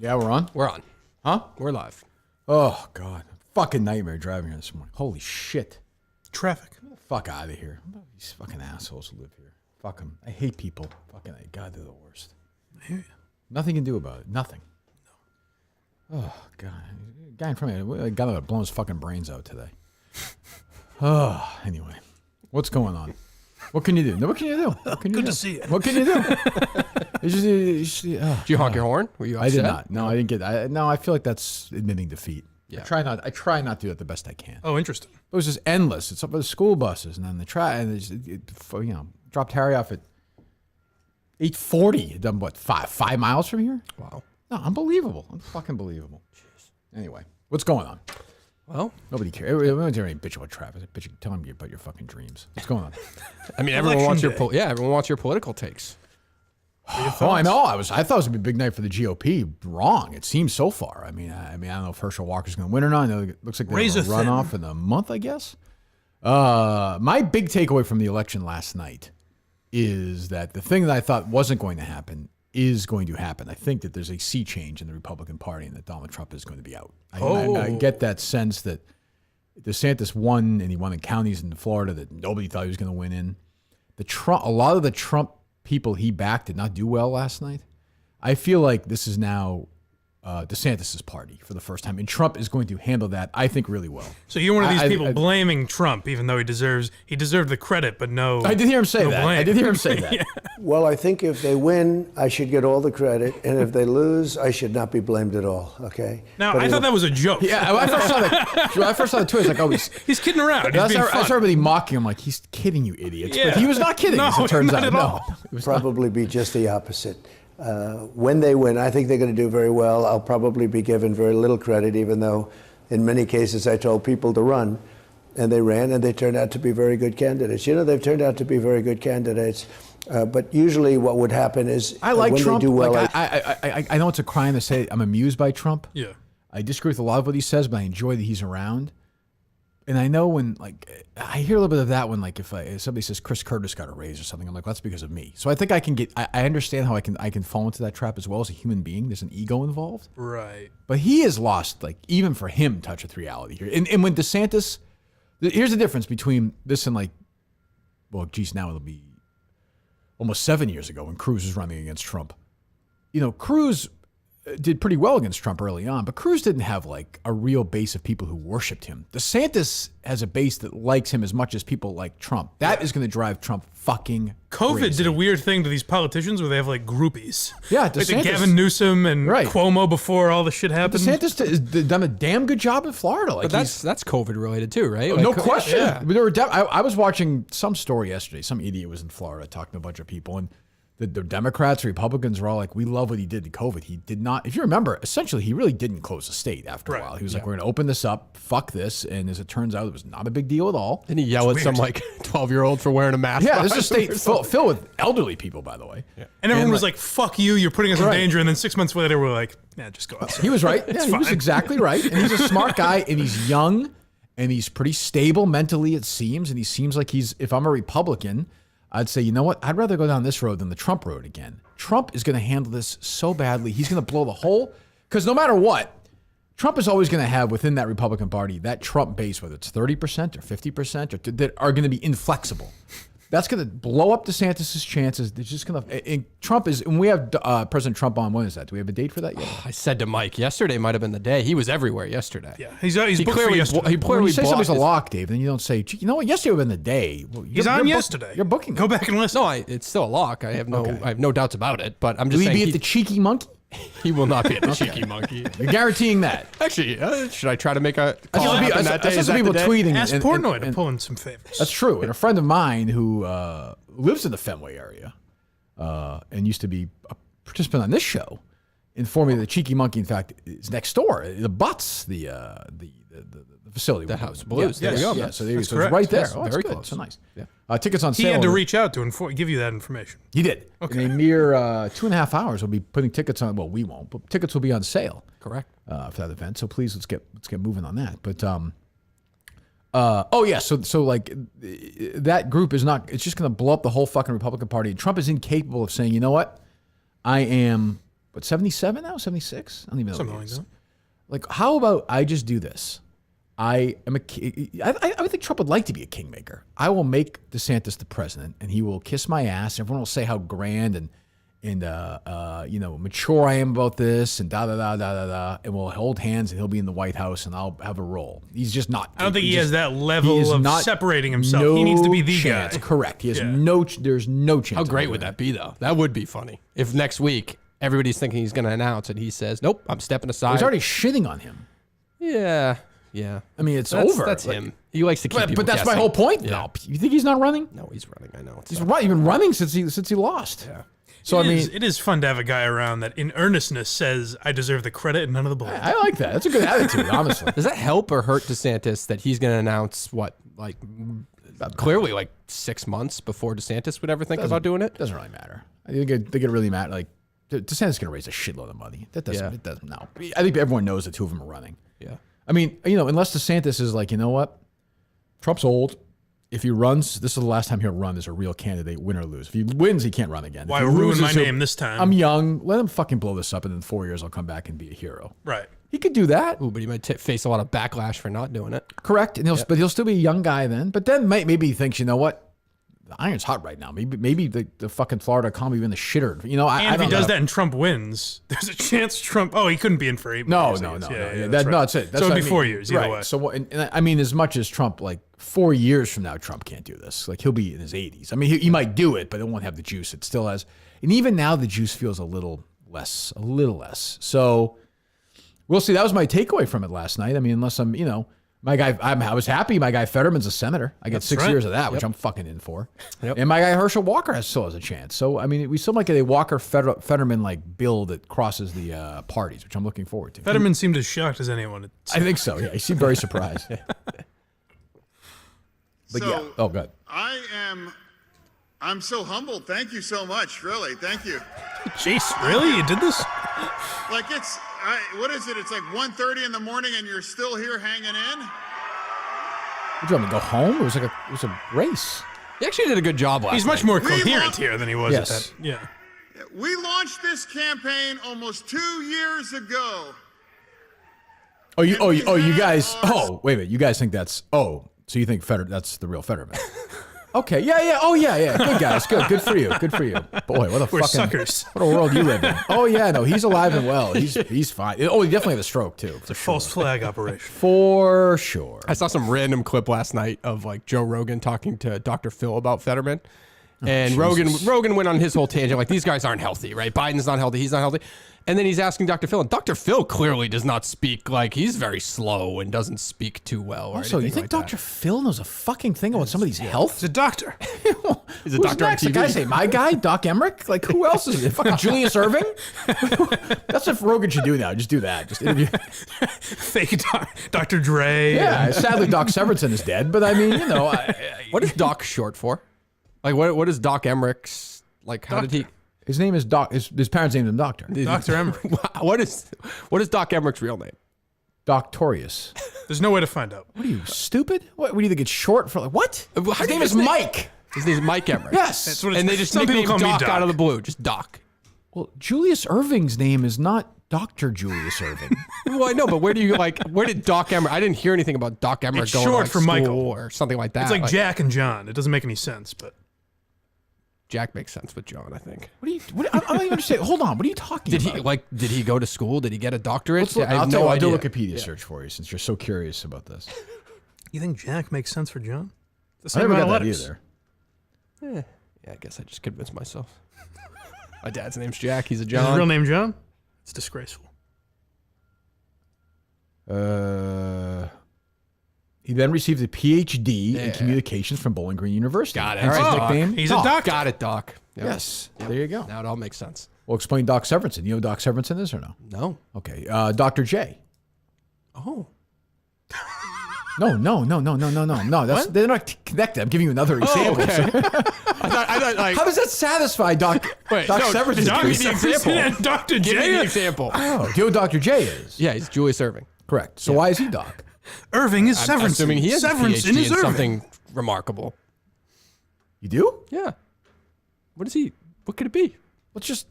Yeah, we're on? We're on. Huh? We're live. Oh, God. Fucking nightmare driving here this morning. Holy shit. Traffic. Get the fuck out of here. These fucking assholes who live here. Fuck them. I hate people. Fucking, God, they're the worst. I hear you. Nothing you can do about it. Nothing. Oh, God. Guy in front of me, got to blow his fucking brains out today. Oh, anyway. What's going on? What can you do? No, what can you do? What can you Good do? to see you. What can you do? Did you honk your horn? Were you upset? I did not. No, I didn't get. No, I feel like that's admitting defeat. Yeah. I try not to do that the best I can. Oh, interesting. It was just endless. It's up with the school buses, and then they try and dropped Harry off at 8:40. Done what? 5 miles from here? Wow. No, unbelievable. Unfucking believable. Jeez. Anyway, what's going on? Well, Nobody cares. Everyone's any bitch about traffic. Tell me about your fucking dreams. What's going on? I mean, everyone wants your everyone wants your political takes. Oh, I know. I thought it was gonna be a big night for the GOP. Wrong. It seems so far. I mean, I don't know if Herschel Walker's gonna win or not. I know it looks like they have a runoff in a month, I guess. My big takeaway from the election last night is that the thing that I thought wasn't going to happen is going to happen. I think that there's a sea change in the Republican Party and that Donald Trump is going to be out. I get that sense that DeSantis won, and he won in counties in Florida that nobody thought he was going to win in. A lot of the Trump people he backed did not do well last night. I feel like this is now DeSantis' party for the first time, and Trump is going to handle that, I think, really well. So you're one of these people blaming Trump, even though he deserved the credit, but no. I did hear him say that. Blame. I did hear him say that. Yeah. Well, I think if they win, I should get all the credit, and if they lose, I should not be blamed at all. Okay. Now, I thought that was a joke. Yeah, when I first saw the tweet, I was like, oh, he's kidding around. I saw everybody mocking him, like, he's kidding, you idiots. Yeah. But he was not kidding, as it turns out. Not at all. It was probably be just the opposite. When they win, I think they're going to do very well. I'll probably be given very little credit, even though in many cases I told people to run, and they ran, and they turned out to be very good candidates. You know, they've turned out to be very good candidates. But usually what would happen is I like when Trump. they do well. Like, I know it's a crime to say I'm amused by Trump. Yeah. I disagree with a lot of what he says, but I enjoy that he's around. And I know when, like, I hear a little bit of that when, like, if somebody says Chris Curtis got a raise or something, I'm like, well, that's because of me. So I think I can I understand how I can fall into that trap as well as a human being. There's an ego involved. Right. But he has lost, like, even for him, touch with reality here. And when DeSantis, here's the difference between this and, like, well, geez, now it'll be almost 7 years ago when Cruz was running against Trump. You know, Cruz did pretty well against Trump early on, but Cruz didn't have like a real base of people who worshiped him. DeSantis has a base that likes him as much as people like Trump. That is going to drive Trump fucking COVID crazy. did a weird thing to these politicians where they have like groupies. Yeah, like DeSantis. Gavin Newsom and Cuomo before all the shit happened. DeSantis has done a damn good job in Florida. Like, but that's COVID related too, right? No like, question. Yeah. There were I was watching some story yesterday. Some idiot was in Florida talking to a bunch of people, and the Democrats, Republicans were all like, we love what he did to COVID. He did not, if you remember, essentially, he really didn't close the state after a while. He was like, we're going to open this up, fuck this. And as it turns out, it was not a big deal at all. Didn't he yell at some like 12-year-old for wearing a mask? Yeah, this is a state filled with elderly people, by the way. Yeah. And everyone was like, fuck you, you're putting us in danger. And then 6 months later, we're like, yeah, just go outside. He was right. Yeah, he was exactly right. And he's a smart guy, and he's young, and he's pretty stable mentally, it seems. And he seems like if I'm a Republican, I'd say, you know what? I'd rather go down this road than the Trump road again. Trump is going to handle this so badly. He's going to blow the whole, because no matter what, Trump is always going to have within that Republican Party, that Trump base, whether it's 30% or 50%, that are going to be inflexible. That's going to blow up DeSantis' chances. It's just going to, and Trump is, and we have President Trump on, when is that? Do we have a date for that yet? I said to Mike, yesterday might have been the day. He was everywhere yesterday. Yeah, he's booked for yesterday. He clearly when you say somebody's a lock, Dave, then you don't say, you know what, yesterday would have been the day. Well, he's on yesterday. You're booking. Go back and listen. No, it's still a lock. I have no doubts about it, but I'm just saying. Will saying. he be at the Cheeky Monkey? He will not be at the Cheeky Monkey. You're guaranteeing that. Actually, should I try to make a call happen that day? I saw some people tweeting. Ask Portnoy to pull in some favors. That's true. And a friend of mine who lives in the Fenway area and used to be a participant on this show informed me that the Cheeky Monkey, in fact, is next door. It abuts the facility. The House of Blues. Yeah, There we go. Yeah, so it's right there. Yes, very good. close. So nice. Yeah. Tickets on sale. He had to reach out to give you that information. He did. Okay. In a mere 2.5 hours, we'll be putting tickets on. Well, we won't, but tickets will be on sale. Correct. For that event. So please, let's get moving on that. But oh yeah, so like that group is not. It's just going to blow up the whole fucking Republican Party. And Trump is incapable of saying, you know what, I am what, 77 now? 76? I don't even know. Something like that. Like, how about I just do this? I would think Trump would like to be a kingmaker. I will make DeSantis the president, and he will kiss my ass. Everyone will say how grand and mature I am about this, and and we'll hold hands, and he'll be in the White House, and I'll have a role. He's just not. I don't think he has that level of separating himself. He needs to be the chance. guy. Correct. He has there's no chance. How great would that be, though? That would be funny. If next week everybody's thinking he's going to announce, and he says, "Nope, I'm stepping aside." He's already shitting on him. Yeah. I mean, it's over. That's him. He likes to keep people But that's guessing. my whole point. Yeah. No, you think he's not running? No, he's running. I know. He's been running since he lost. Yeah. So it is fun to have a guy around that, in earnestness, says, "I deserve the credit and none of the blame." I like that. That's a good attitude, honestly. Does that help or hurt DeSantis that he's going to announce clearly 6 months before DeSantis would ever think about doing it? Doesn't really matter. I think it really matter. Like, DeSantis is going to raise a shitload of money. That doesn't. It doesn't. No, I think everyone knows the two of them are running. Yeah. I mean, unless DeSantis is like, you know what, Trump's old. If he runs, this is the last time he'll run as a real candidate, win or lose. If he wins, he can't run again. Why ruin my name this time? I'm young. Let him fucking blow this up, and in 4 years I'll come back and be a hero. Right. He could do that. Ooh, but he might face a lot of backlash for not doing it. Correct. And but he'll still be a young guy then. But then maybe he thinks, you know what? The iron's hot right now. Maybe the fucking Florida economy in the shitter. And if he does that and Trump wins, there's a chance Trump. Oh, he couldn't be in for 8 No. years. No, that's it. That's so what it'd be 4 years either way. Right. So, and I mean, as much as Trump, 4 years from now, Trump can't do this. Like, he'll be in his 80s. I mean, he might do it, but it won't have the juice. It still has. And even now, the juice feels a little less. So we'll see. That was my takeaway from it last night. I mean, unless my guy, I was happy. My guy Fetterman's a senator. I get 6 years of that, which I'm fucking in for. Yep. And my guy Herschel Walker still has a chance. So, I mean, we still might get a Walker-Fetterman bill that crosses the parties, which I'm looking forward to. Fetterman seemed as shocked as anyone. I think so, yeah. He seemed very surprised. But yeah. Oh, good. I'm so humbled. Thank you so much. Really. Thank you. Jeez, really? You did this? What is it? It's 1:30 in the morning and you're still here hanging in? Would you want me to go home? It was a race. He actually did a good job last He's much night. more coherent here than he was at that. Yeah. We launched this campaign almost 2 years ago. You guys. Oh, wait a minute. You guys think that's. Oh, so you think that's the real Fetterman? Okay, yeah. Oh, yeah. Good guys, good for you. Boy, what a We're fucking suckers. What a world you live in. Oh yeah, no, he's alive and well. He's fine. Oh, he definitely had a stroke too. It's a false flag operation. For sure. I saw some random clip last night of Joe Rogan talking to Dr. Phil about Fetterman. And Rogan went on his whole tangent, these guys aren't healthy, right? Biden's not healthy, he's not healthy. And then he's asking Dr. Phil, and Dr. Phil clearly does not speak, he's very slow and doesn't speak too well. Also, you think Dr. Phil knows a fucking thing about somebody's health? He's a doctor. He's a doctor on TV. The guy say, my guy, Doc Emmerich? Who else is it? Fucking Julius Irving? That's what Rogan should do now. Just do that. Just interview. Fake Dr. Dre. Yeah, sadly, Doc Severinsen is dead, but I mean, what is Doc short for? What is Doc Emmerich's, how did he... His name is Doc. His parents named him Doctor. Dr. Emmerich. What is Doc Emmerich's real name? Doctorius. There's no way to find out. What are you, stupid? What do you think it's short for? What? His name is Mike. His name is Mike Emmerich. Yes. That's what and they just some people nicknamed call me Doc Doc out of the blue. Just Doc. Well, Julius Irving's name is not Dr. Julius Irving. Well, I know, but where did Doc Emmerich... I didn't hear anything about Doc Emmerich It's going short to for school Michael. Or something like that. It's like Jack and John. It doesn't make any sense, but... Jack makes sense with John, I think. I don't even understand. Hold on. What are you talking about? Did he go to school? Did he get a doctorate? I'll do a Wikipedia search for you since you're so curious about this. You think Jack makes sense for John? I never got that either. Yeah, I guess I just convinced myself. My dad's name's Jack. He's a John. Is his real name John? It's disgraceful. He then received a PhD in communications from Bowling Green University. Got it. Hence his All right, nickname. He's a doctor. Got it, Doc. Yep. Yes. There you go. Now it all makes sense. Well, explain Doc Severinsen. You know who Doc Severinsen is or no? No. Okay. Dr. J. Oh. No. They're not connected. I'm giving you another example. Okay. I thought How does that satisfy Doc Severinsen? Doc, give me an example. And Dr. Give me J. an example. Oh, do you know who Dr. J is? Yeah, he's Julius Irving. Correct. So why is he Doc? Irving is Severinsen. I'm assuming he has a Severinsen PhD is in Irving. something remarkable. You do? Yeah. What is he? What could it be? Well, just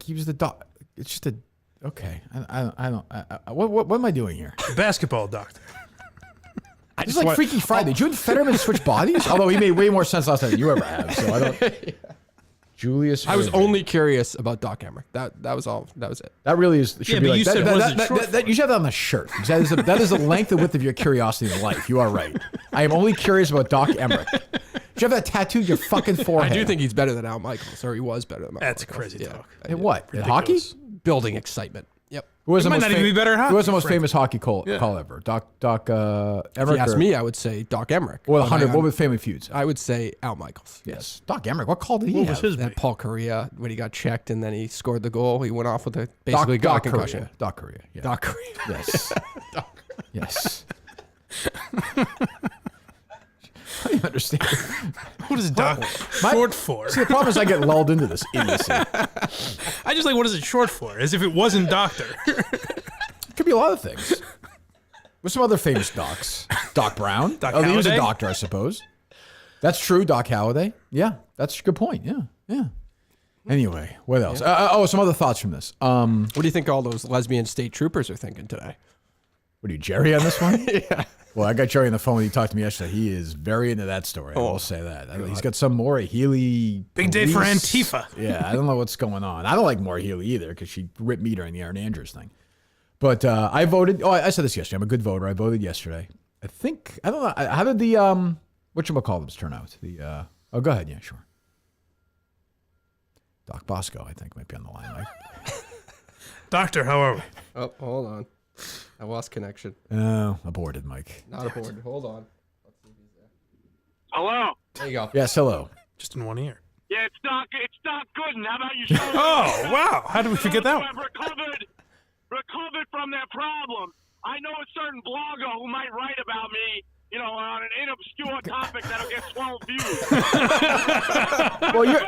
he was the doc. it's just a okay. What am I doing here? Basketball doctor. This is like Freaky Friday. Did you and Fetterman switch bodies? Although he made way more sense last time than you ever have. So I don't. Julius. I was Irving. only curious about Doc Emmerich. That was all. That was it. That really is. Should Yeah, be but like you said that. You should have that on the shirt. That is the length and width of your curiosity in life. You are right. I am only curious about Doc Emmerich. Did you have that tattooed your fucking forehead? I do think he's better than Al Michaels, or he was better than Al That's Michaels. crazy talk. At what? At hockey? Building excitement. Yep. Who was He the might most not even be better at hockey, Who was the most frankly. famous hockey call ever? Doc Emmerich. If you ask me, I would say Doc Emmerich. Well, But 100. What were Family Feuds? I would say Al Michaels. Yes. Doc Emmerich. What call did he What have? was his That be? Paul Correa, when he got checked and then he scored the goal, he went off with a basically got a concussion. Korea. Doc Korea. Yeah. Doc Correa. Yes. Yes. I don't understand. What is doc short for? See, the problem is I get lulled into this idiocy. I just like, what is it short for? As if it wasn't doctor. Could be a lot of things. What's some other famous docs? Doc Brown. Doc He was a Holliday? doctor, I suppose. That's true. Doc Halliday. Yeah, that's a good point. Yeah. Anyway, what else? Some other thoughts from this. What do you think all those lesbian state troopers are thinking today? What are you, Jerry, on this one? Yeah. Well, I got Jerry on the phone when he talked to me yesterday. He is very into that story. I will say that. He's got some Maura Healy. Big day for police. Antifa. Yeah, I don't know what's going on. I don't like Maura Healy either because she ripped me during the Aaron Andrews thing. But I voted. Oh, I said this yesterday. I'm a good voter. I voted yesterday. I don't know. How did the whatchamacallits turn out? Go ahead. Yeah, sure. Doc Bosco, I think, might be on the line, right? Doctor, how are we? Oh, hold on. I lost connection. Oh, aborted, Mike. Not aboard. Hold on. Hello. There you go. Yes, hello. Just in one ear. Yeah, it's Doc Gooden. How about you? Oh, wow. How did we forget that one? I've recovered from that problem. I know a certain blogger who might write about me, on an inobscure topic that'll get 12 views. Well, you're.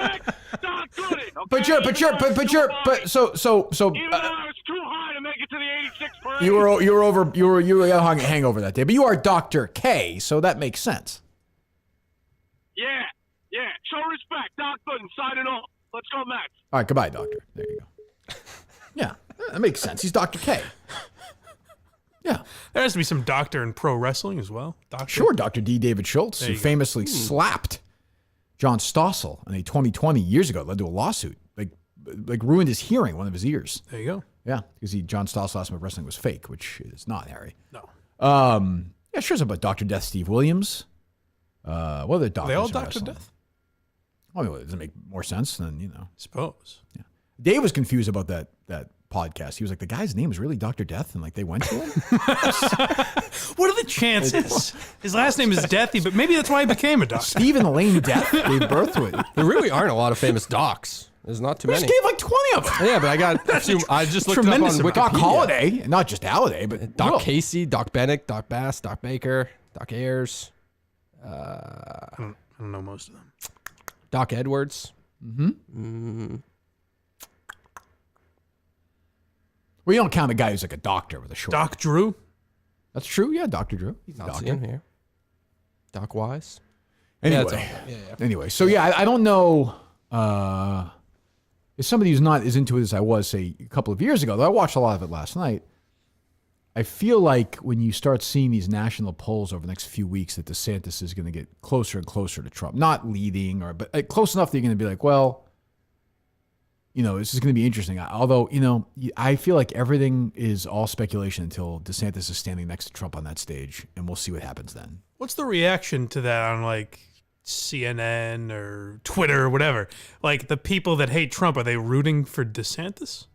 Doc Gooden. Okay? But you're. Even though I was So. too high to make it to the 86 parade. You were hangover that day, but you are Dr. K, so that makes sense. Yeah. Show respect. Doc Gooden, signing off. Let's go, Max. All right, goodbye, doctor. There you go. Yeah, that makes sense. He's Dr. K. Yeah, There has to be some doctor in pro wrestling as well. Doctor. sure. Dr. D. David Schultz, who you go. famously slapped John Stossel in a 2020 years ago, led to a lawsuit, like ruined his hearing, one of his ears. There you go. Yeah, because John Stossel asked him if wrestling was fake, which it is not, Harry. No. Yeah, sure. It's about Dr. Death, Steve Williams. What other doctors? Are they all in Dr. wrestling? Death? I mean, does it make more sense than, Suppose. Dave was confused about that podcast. He was like, the guy's name is really Dr. Death, and they went to him? What are the chances? His last name is Deathy, but maybe that's why he became a doctor. Stephen Lane Death gave birth to it. There really aren't a lot of famous docs. There's not too We many. just gave like 20 of them. Yeah, but I just looked it up on Tremendous. Wikipedia. Doc Holliday, not just Halliday, but Doc Will. Casey, Doc Bennett, Doc Bass, Doc Baker, Doc Ayers, I don't know most of them. Doc Edwards. Well, you don't count a guy who's like a doctor with a short. Doc Drew? That's true. Yeah, Dr. Drew. He's a Not doctor. seeing here. Doc Wise. Anyway, that's all. Yeah. anyway, so yeah, I don't know. If somebody who's not as into it as I was, say, a couple of years ago, though I watched a lot of it last night. I feel like when you start seeing these national polls over the next few weeks, that DeSantis is going to get closer and closer to Trump. Not leading, but close enough that you're going to be like, well, this is going to be interesting. Although, I feel like everything is all speculation until DeSantis is standing next to Trump on that stage, and we'll see what happens then. What's the reaction to that on CNN or Twitter or whatever? Like the people that hate Trump, are they rooting for DeSantis?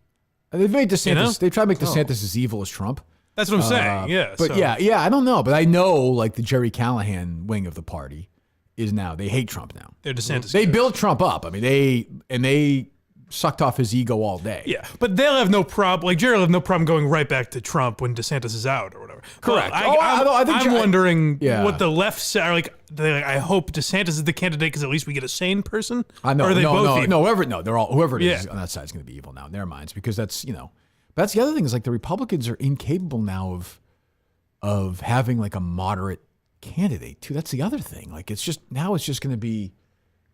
They've made DeSantis. They try to make Oh. DeSantis as evil as Trump. That's what I'm saying. Yeah. But so- yeah, I don't know. But I know the Jerry Callahan wing of the party is now, they hate Trump now. They're DeSantis. They guys. built Trump up. I mean, they sucked off his ego all day. Yeah, but they'll have no problem. Jerry will have no problem going right back to Trump when DeSantis is out or whatever. Correct. But I think I'm Jerry- wondering Yeah. what the left say. I hope DeSantis is the candidate because at least we get a sane person. I know. Or are they both evil? Whoever it is Yeah. on that side is going to be evil now in their minds, because that's, But that's the other thing is the Republicans are incapable now of having a moderate candidate too. That's the other thing. It's just going to be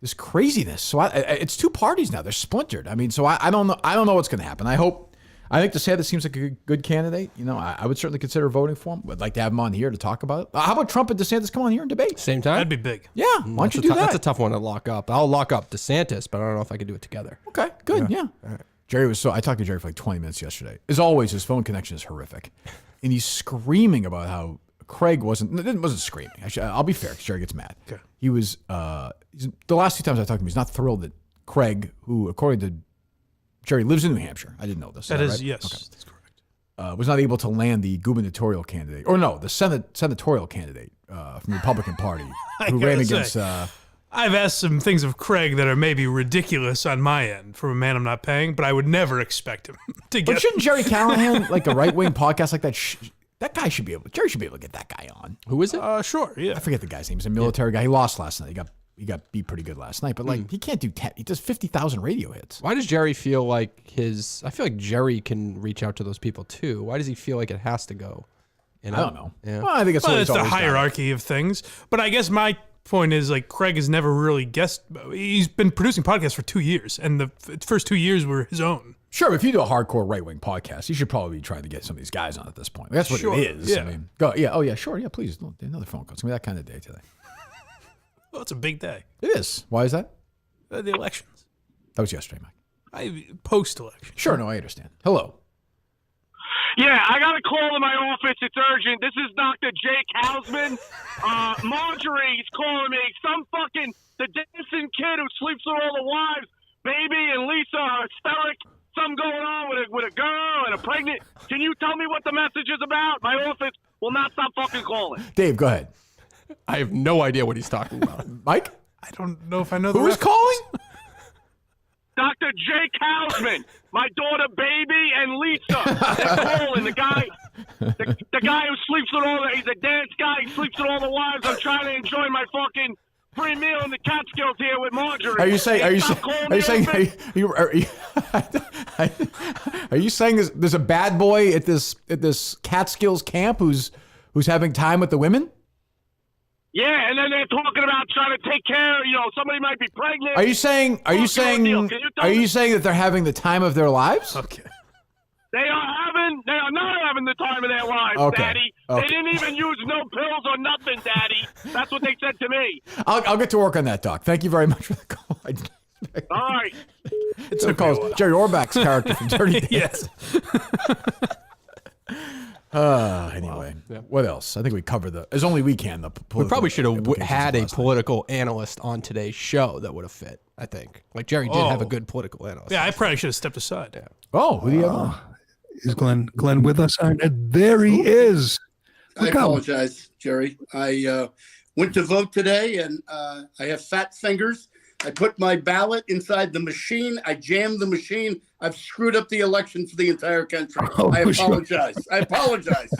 this craziness. So it's two parties now. They're splintered. I mean, so I don't know. I don't know what's going to happen. I hope I think DeSantis seems like a good candidate. You know, I would certainly consider voting for him. Would like to have him on here to talk about it. How about Trump and DeSantis come on here and debate? Same time? That'd be big. Yeah, why don't you do that? That's a tough one to lock up. I'll lock up DeSantis, but I don't know if I can do it together. Okay, good. Yeah. Right. Jerry I talked to Jerry for like 20 minutes yesterday. As always, his phone connection is horrific. And he's screaming about how Craig wasn't screaming. I'll be fair, because Jerry gets mad. Okay. He was, the last 2 times I talked to him, he's not thrilled that Craig, who according to Jerry lives in New Hampshire. I didn't know this. That is, right? yes, okay. that's correct. Was not able to land the gubernatorial candidate, or no, the senatorial candidate from the Republican Party who ran against. I've asked some things of Craig that are maybe ridiculous on my end from a man I'm not paying, but I would never expect him to get. But shouldn't Jerry Callahan, like a right wing podcast like that, that guy should be able. Jerry should be able to get that guy on. Who is it? Sure, yeah. I forget the guy's name. He's a military guy. He lost last night. He got beat pretty good last night, but like he can't do 10. He does 50,000 radio hits. Why does Jerry feel like I feel like Jerry can reach out to those people too. Why does he feel like it has to go? You know? I don't know. Yeah. Well, I think it's the hierarchy of things. But I guess my point is like Craig has never really he's been producing podcasts for 2 years, and the first 2 years were his own. Sure, if you do a hardcore right wing podcast, you should probably be trying to get some of these guys on at this point. That's what Sure, it is. yeah. I mean, go. Yeah. Oh yeah. Sure. Yeah. Please. Another phone call. It's gonna be that kind of day today. Well, it's a big day. It is. Why is that? The elections. That was yesterday, Mike. Post-election. Sure. No, I understand. Hello. Yeah, I got a call in my office. It's urgent. This is Dr. Jake Hausman. Marjorie's calling me. The dancing kid who sleeps with all the wives, Baby and Lisa are hysteric. Something going on with a girl and a pregnant. Can you tell me what the message is about? My office will not stop fucking calling. Dave, go ahead. I have no idea what he's talking about. Mike? I don't know if I know Who is calling? Dr. Jake Hausman, my daughter Baby and Lisa. They're calling. The guy who sleeps with he's a dance guy. He sleeps with all the wives. I'm trying to enjoy my fucking free meal in the Catskills here with Marjorie. Are you saying there's a bad boy at this Catskills camp who's having time with the women? Yeah, and then they're talking about trying to take care. Somebody might be pregnant. Are you saying that they're having the time of their lives? Okay. They are not having the time of their lives, okay. Daddy. Okay. They didn't even use no pills or nothing, Daddy. That's what they said to me. I'll get to work on that, Doc. Thank you very much for the call. All right. It's so called Jerry Orbach's character from Dirty Dancing. Anyway, what else? I think we covered as only we can. We probably should have had a political analyst on today's show that would have fit. I think, like Jerry did have a good political analyst. Yeah, I probably should have stepped aside. Yeah. Oh, who do you have on? Is Glenn with us? There he is. I apologize, Jerry. I went to vote today, and I have fat fingers. I put my ballot inside the machine. I jammed the machine. I've screwed up the election for the entire country. I apologize. I apologize.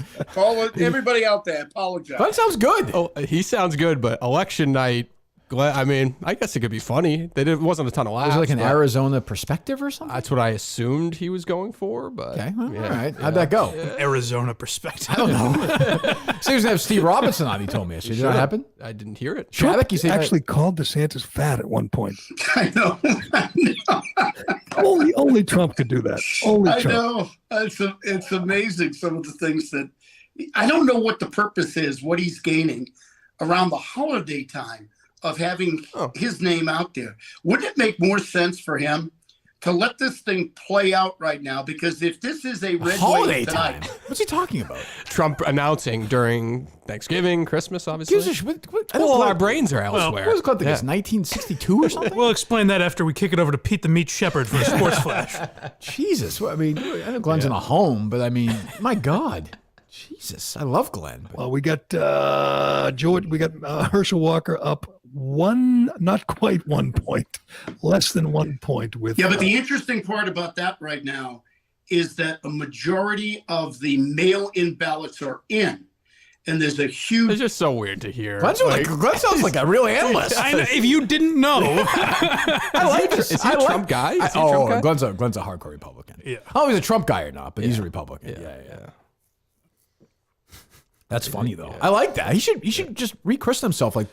Everybody out there, I apologize. That sounds good. Oh, he sounds good, but election night, I mean, I guess it could be funny. It wasn't a ton of laughs. Was it like an Arizona perspective or something? That's what I assumed he was going for, but... Okay, all right. How'd that go? Arizona perspective. I don't know. So he was going to have Steve Robinson on, he told me. Did that happen? I didn't hear it. Shabak, you actually called DeSantis fat at one point. I know. Only Trump could do that. Only Trump. I know. It's amazing, some of the things that... I don't know what the purpose is, what he's gaining around the holiday time of having his name out there. Wouldn't it make more sense for him to let this thing play out right now? Because if this is a red holiday wave tonight, time, what's he talking about? Trump announcing during Thanksgiving, Christmas, obviously. Our brains are elsewhere. What was it called? It's 1962 or something? We'll explain that after we kick it over to Pete the Meat Shepherd for a sports flash. Jesus. I mean, I know Glenn's in a home, but I mean, my God. Jesus. I love Glenn. Well, we got George. We got Herschel Walker up not quite 1 point, less than 1 point with. Yeah, but the interesting part about that right now is that a majority of the mail-in ballots are in, and there's a huge. It's just so weird to hear. Glenn sounds like a real analyst. If you didn't know, I like this. Is he a Trump guy? Is he a Trump guy? Glenn's a hardcore Republican. Yeah. Oh, he's a Trump guy or not, but he's a Republican. Yeah. That's funny though. I like that. He should just rechristen himself, like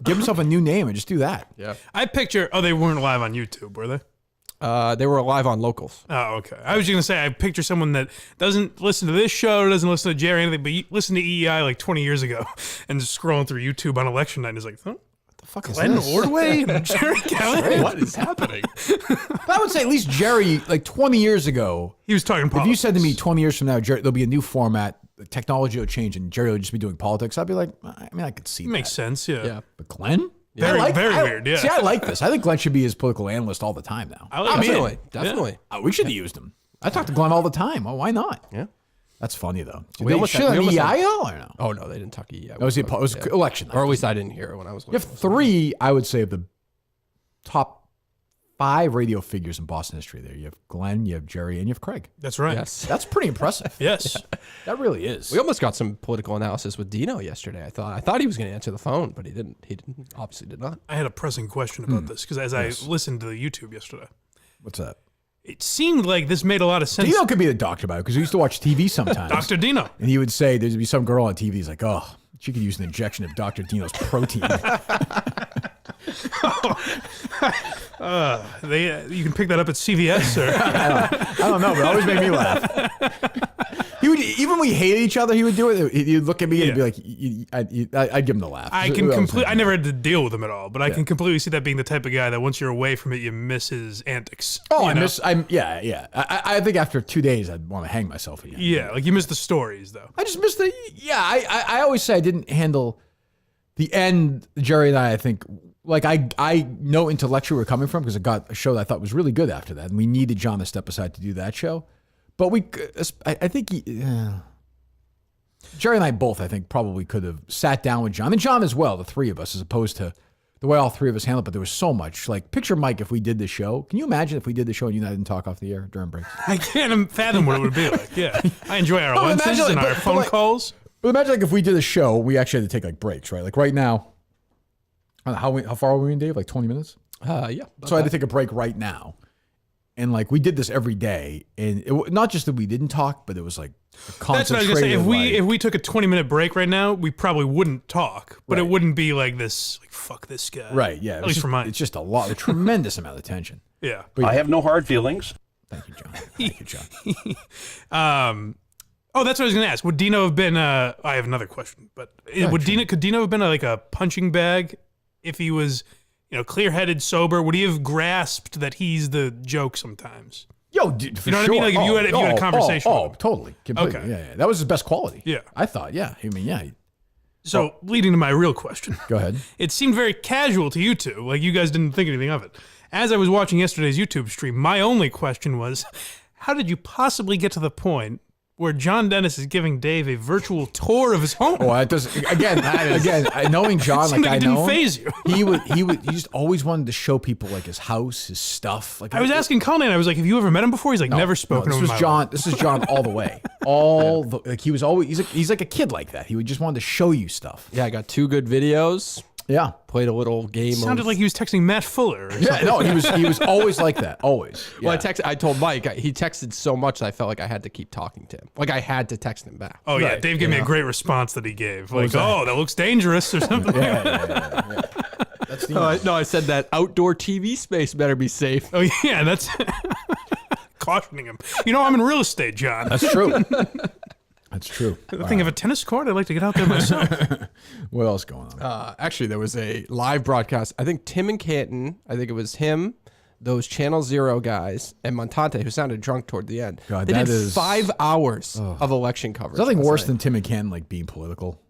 give himself a new name and just do that. Yeah. I picture. Oh, they weren't live on YouTube, were they? They were live on Locals. Oh, okay. I was just going to say, I picture someone that doesn't listen to this show, doesn't listen to Jerry, anything, but listened to EEI like 20 years ago and just scrolling through YouTube on election night and is like, huh? What the fuck is Glenn this? Ordway and Jerry Callahan? What is happening? But I would say at least Jerry, like 20 years ago, he was talking politics. If you said to me 20 years from now, Jerry, there'll be a new format, the technology will change, and Jerry will just be doing politics, I'd be like, I mean, I could see that. Makes sense, yeah. But Glenn? Very weird, yeah. See, I like this. I think Glenn should be his political analyst all the time now. Definitely. We should have used him. I talk to Glenn all the time. Oh, why not? Yeah. That's funny, though. We almost should have EI or no? Oh, no, they didn't talk EI. It was election night. Or at least I didn't hear it when I was looking. You have 3, I would say, of the top 5 radio figures in Boston history there. You have Glenn, you have Jerry, and you have Craig. That's right. Yes. That's pretty impressive. Yes. That really is. We almost got some political analysis with Dino yesterday. I thought he was going to answer the phone, but he didn't. He obviously did not. I had a pressing question about this because as I listened to the YouTube yesterday. What's that? It seemed like this made a lot of sense. Dino could be the doctor about it because we used to watch TV sometimes. Dr. Dino. And he would say there'd be some girl on TV. He's like, oh, she could use an injection of Dr. Dino's protein. You can pick that up at CVS or I don't know, but it always made me laugh. He would, even when we hated each other, he would do it. He'd look at me and be like, I'd give him the laugh. I never had to deal with him at all, but I can completely see that being the type of guy that once you're away from it, you miss his antics. Oh, I think after 2 days, I'd want to hang myself again. Yeah, like you miss the stories though. I just missed I always say I didn't handle the end. Jerry and I think, like I know intellectually where we're coming from because I got a show that I thought was really good after that, and we needed John to step aside to do that show. But I think Jerry and I both, I think, probably could have sat down with John, and John as well, the 3 of us, as opposed to the way all 3 of us handled it. But there was so much. Like, picture Mike if we did the show. Can you imagine if we did the show and you and I didn't talk off the air during breaks? I can't fathom what it would be like. Yeah, I enjoy our lunches and our phone calls. But imagine like if we did a show, we actually had to take like breaks, right? Like right now, I don't know, how far are we in, Dave? Like 20 minutes? Yeah. So I had to take a break right now. And like we did this every day, and not just that we didn't talk, but it was like a That's what I was gonna say. concentrated. If we took a 20-minute break right now, we probably wouldn't talk, but it wouldn't be like this. Like fuck this guy. Right. Yeah. At least for mine. It's just a tremendous amount of tension. Yeah. But I have no hard feelings. Thank you, John. Thank you, John. Oh, that's what I was going to ask. Would Dino have been? I have another question, but could Dino have been like a punching bag if he was, clear-headed, sober? Would he have grasped that he's the joke sometimes? Yo, dude, for you know sure. what I mean? Like if you had a conversation. Oh, totally, completely. Okay. Yeah. That was his best quality. Yeah, I thought. Yeah, I mean, yeah. So leading to my real question. Go ahead. It seemed very casual to you two, like you guys didn't think anything of it. As I was watching yesterday's YouTube stream, my only question was, how did you possibly get to the point where John Dennis is giving Dave a virtual tour of his home? Oh, it does. Again, knowing John, like I know, phase you. he just always wanted to show people like his house, his stuff. Like I was asking Colin, I was like, "Have you ever met him before?" He's like, "Never spoken to him." This is John all the way. He was always he's like a kid like that. He would just wanted to show you stuff. Yeah, I got 2 good videos. Yeah, played a little game. Sounded like he was texting Matt Fuller. Yeah, no, he was always like that. Always. Yeah. Well, I told Mike he texted so much that I felt like I had to keep talking to him. Like I had to text him back. Oh yeah, Dave gave me a great response that he gave. Like, that looks dangerous or something. Yeah. That's no, I said that outdoor TV space better be safe. Oh yeah, that's cautioning him. I'm in real estate, John. That's true. That's true. The thing of a tennis court, I'd like to get out there myself. What else going on? Actually, there was a live broadcast. I think Tim and Canton, I think it was him, those Channel Zero guys, and Montante, who sounded drunk toward the end. God, they did 5 hours of election coverage. There's nothing worse than Tim and Ken like being political.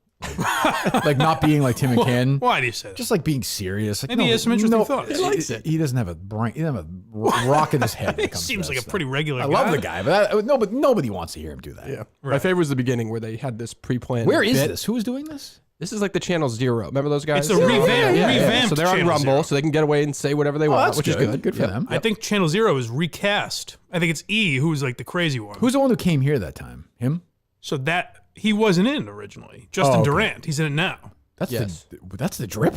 Like not being like Tim and Ken. Why do you say that? Just like being serious. Like, Maybe he has some interesting thoughts. He likes it. He doesn't have a brain. He doesn't have a rock in his head. He seems like a pretty regular guy. I love the guy, but nobody wants to hear him do that. Yeah. Right. My favorite was the beginning where they had this pre-planned. Where is this? Who is doing this? This is like the Channel Zero. Remember those guys? It's a revamped. So they're on Rumble, so they can get away and say whatever they want, which is good. Good for them. I think Channel Zero is recast. I think it's E who's like the crazy one. Who's the one who came here that time? Him? So that he wasn't in originally. Justin Durant. He's in it now. That's the drip.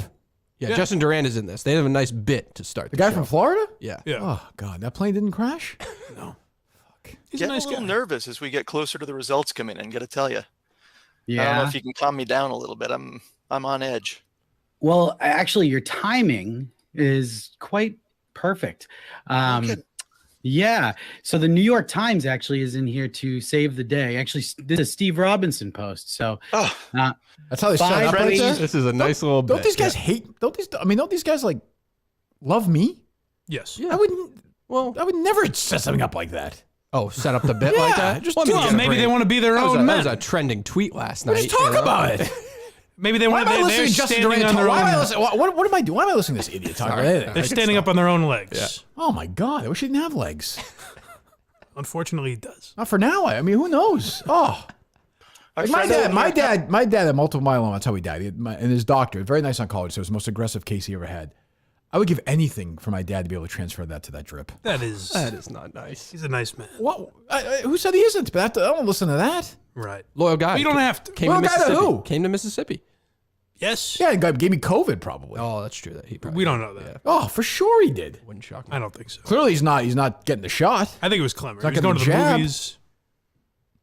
Yeah, Justin Durant is in this. They have a nice bit to start. The guy from Florida? Yeah. Oh God, that plane didn't crash. No. Fuck. He's a little nervous as we get closer to the results coming in. Got to tell you. Yeah. I don't know if you can calm me down a little bit. I'm on edge. Well, actually, your timing is quite perfect. Yeah. So the New York Times actually is in here to save the day. Actually, this is a Steve Robinson post. So that's how they set up right there. This is a nice little bit. Don't these guys hate? Don't these guys like love me? Yes. Yeah. I would never set something up like that. Oh, set up the bit like that? Just maybe they want to be their own. That was a trending tweet last night. Just talk about it. Maybe they want. They're standing on their own. What am I doing? Why am I listening to this idiot talk about anything? They're standing up on their own legs. Yeah. Oh my God! I wish he didn't have legs. Unfortunately, he does. Not for now. I mean, who knows? Oh, like my dad had multiple myeloma. That's how he died. And his doctor, very nice oncologist, so it was the most aggressive case he ever had. I would give anything for my dad to be able to transfer that to that drip. That is not nice. He's a nice man. What? Who said he isn't? But I don't listen to that. Right. Loyal guy. Well, you don't have to. Loyal guy to who? Came to Mississippi. Yes. Yeah, the guy gave me COVID probably. Oh, that's true. We don't know that. Yeah. Oh, for sure he did. Wouldn't shock me. I don't think so. Clearly he's not getting the shot. I think it was Clemmer. Not He's going to the jab. movies.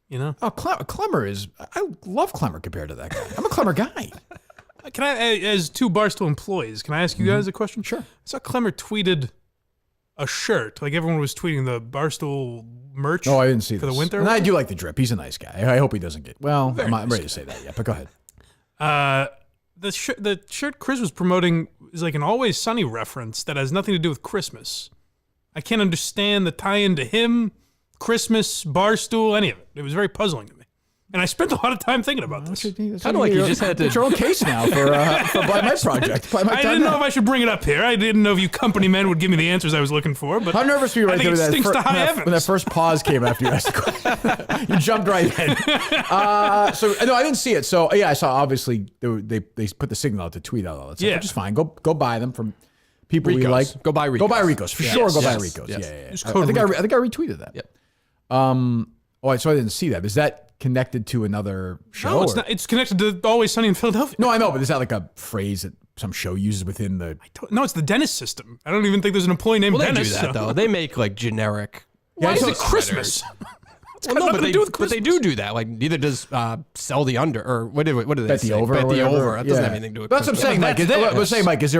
You know? Oh, Clemmer is. I love Clemmer compared to that guy. I'm a Clemmer guy. Can I, as two Barstool employees, can I ask you guys a question? Sure. I saw Clemmer tweeted a shirt. Like everyone was tweeting the Barstool merch. No, I didn't see for this. the winter. And I do like the drip. He's a nice guy. I hope he doesn't get. Well, I'm not ready to say that yet. But go ahead. The shirt Chris was promoting is like an Always Sunny reference that has nothing to do with Christmas. I can't understand the tie-in to him, Christmas, Barstool, any of it. It was very puzzling to me. And I spent a lot of time thinking about this. Kind of like you just had to... It's your own case now for Blind Mike Project. I didn't know if I should bring it up here. I didn't know if you company men would give me the answers I was looking for. But how nervous were you right there? When That first pause came after you asked the question? You jumped right in. So no, I didn't see it. So yeah, I saw. Obviously, they put the signal out to tweet out all that stuff, which is fine. Go buy them from people Ricos. we like. Go buy Ricos. Go buy Ricos for sure. Go buy Ricos. Yes. Yeah. I think I retweeted that. Yep. So I didn't see that. Is that connected to another show? No, it's not. It's connected to Always Sunny in Philadelphia. No, I know, but is that like a phrase that some show uses within the? No, it's the Dennis system. I don't even think there's an employee named Dennis. They do that though. They make like generic. Why is it Christmas? Well, no, but they do that. Like neither does sell the under or what do they Bet say? the over. Bet the over. That doesn't Yeah. have anything to do with. That's what I'm saying, Mike. Mike, is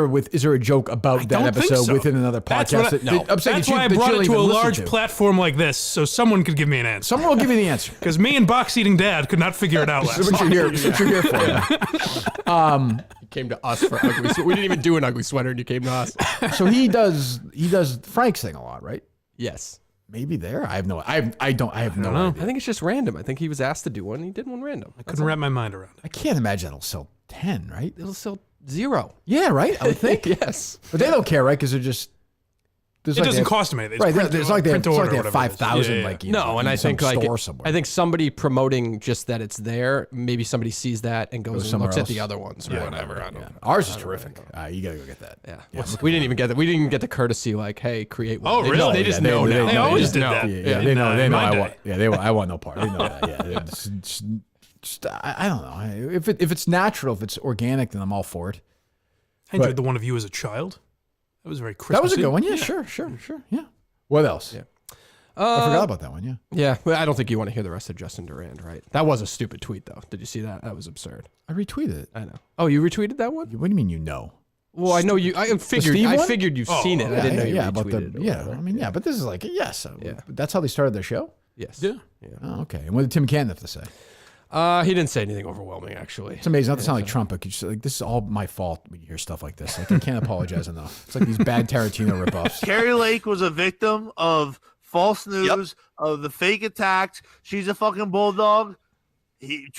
there a joke about that episode within another podcast? That's why I brought it to a large platform like this, so someone could give me an answer. Someone will give you the answer. Because me and box eating dad could not figure it out last That's what you're here for. You came to us for ugly. We didn't even do an ugly sweater, and you came to us. So he does Frank's thing a lot, right? Yes. Maybe there. I have no idea. I think it's just random. I think he was asked to do one, and he did one random. I couldn't wrap my mind around it. I can't imagine it'll sell 10, right? It'll sell 0. Yeah, right. I would think. Yes, but they don't care, right? Because they're just. It doesn't cost them anything. Right. It's like they have 5,000. Yeah. Like no, and I think like somewhere. I think somebody promoting just that it's there. Maybe somebody sees that and goes and looks at the other ones or whatever. I don't know. Ours is terrific. You gotta go get that. Yeah. We didn't even get that. We didn't even get the courtesy like, hey, create one. Oh, really? They just know now. They always did that. Yeah, they know. They know. I want no part. They know that. Yeah. I don't know. If it's natural, if it's organic, then I'm all for it. I enjoyed the one of you as a child. That was very Christmassy. That was a good one. Yeah, sure. Yeah. What else? Yeah. I forgot about that one. Yeah. Yeah. Well, I don't think you want to hear the rest of Justin Durand, right? That was a stupid tweet, though. Did you see that? That was absurd. I retweeted it. I know. Oh, you retweeted that one? What do you mean you know? Well, I know you. I figured you've seen it. I didn't know you retweeted it. Yeah. I mean, yeah. But this is like that's how they started their show. Yes. Yeah. Oh, okay. And what did Tim Cannon have to say? He didn't say anything overwhelming, actually. It's amazing. Not to sound like Trump, but like this is all my fault when you hear stuff like this. Like I can't apologize enough. It's like these bad Tarantino ripoffs. Carrie Lake was a victim of false news, of the fake attacks. She's a fucking bulldog. He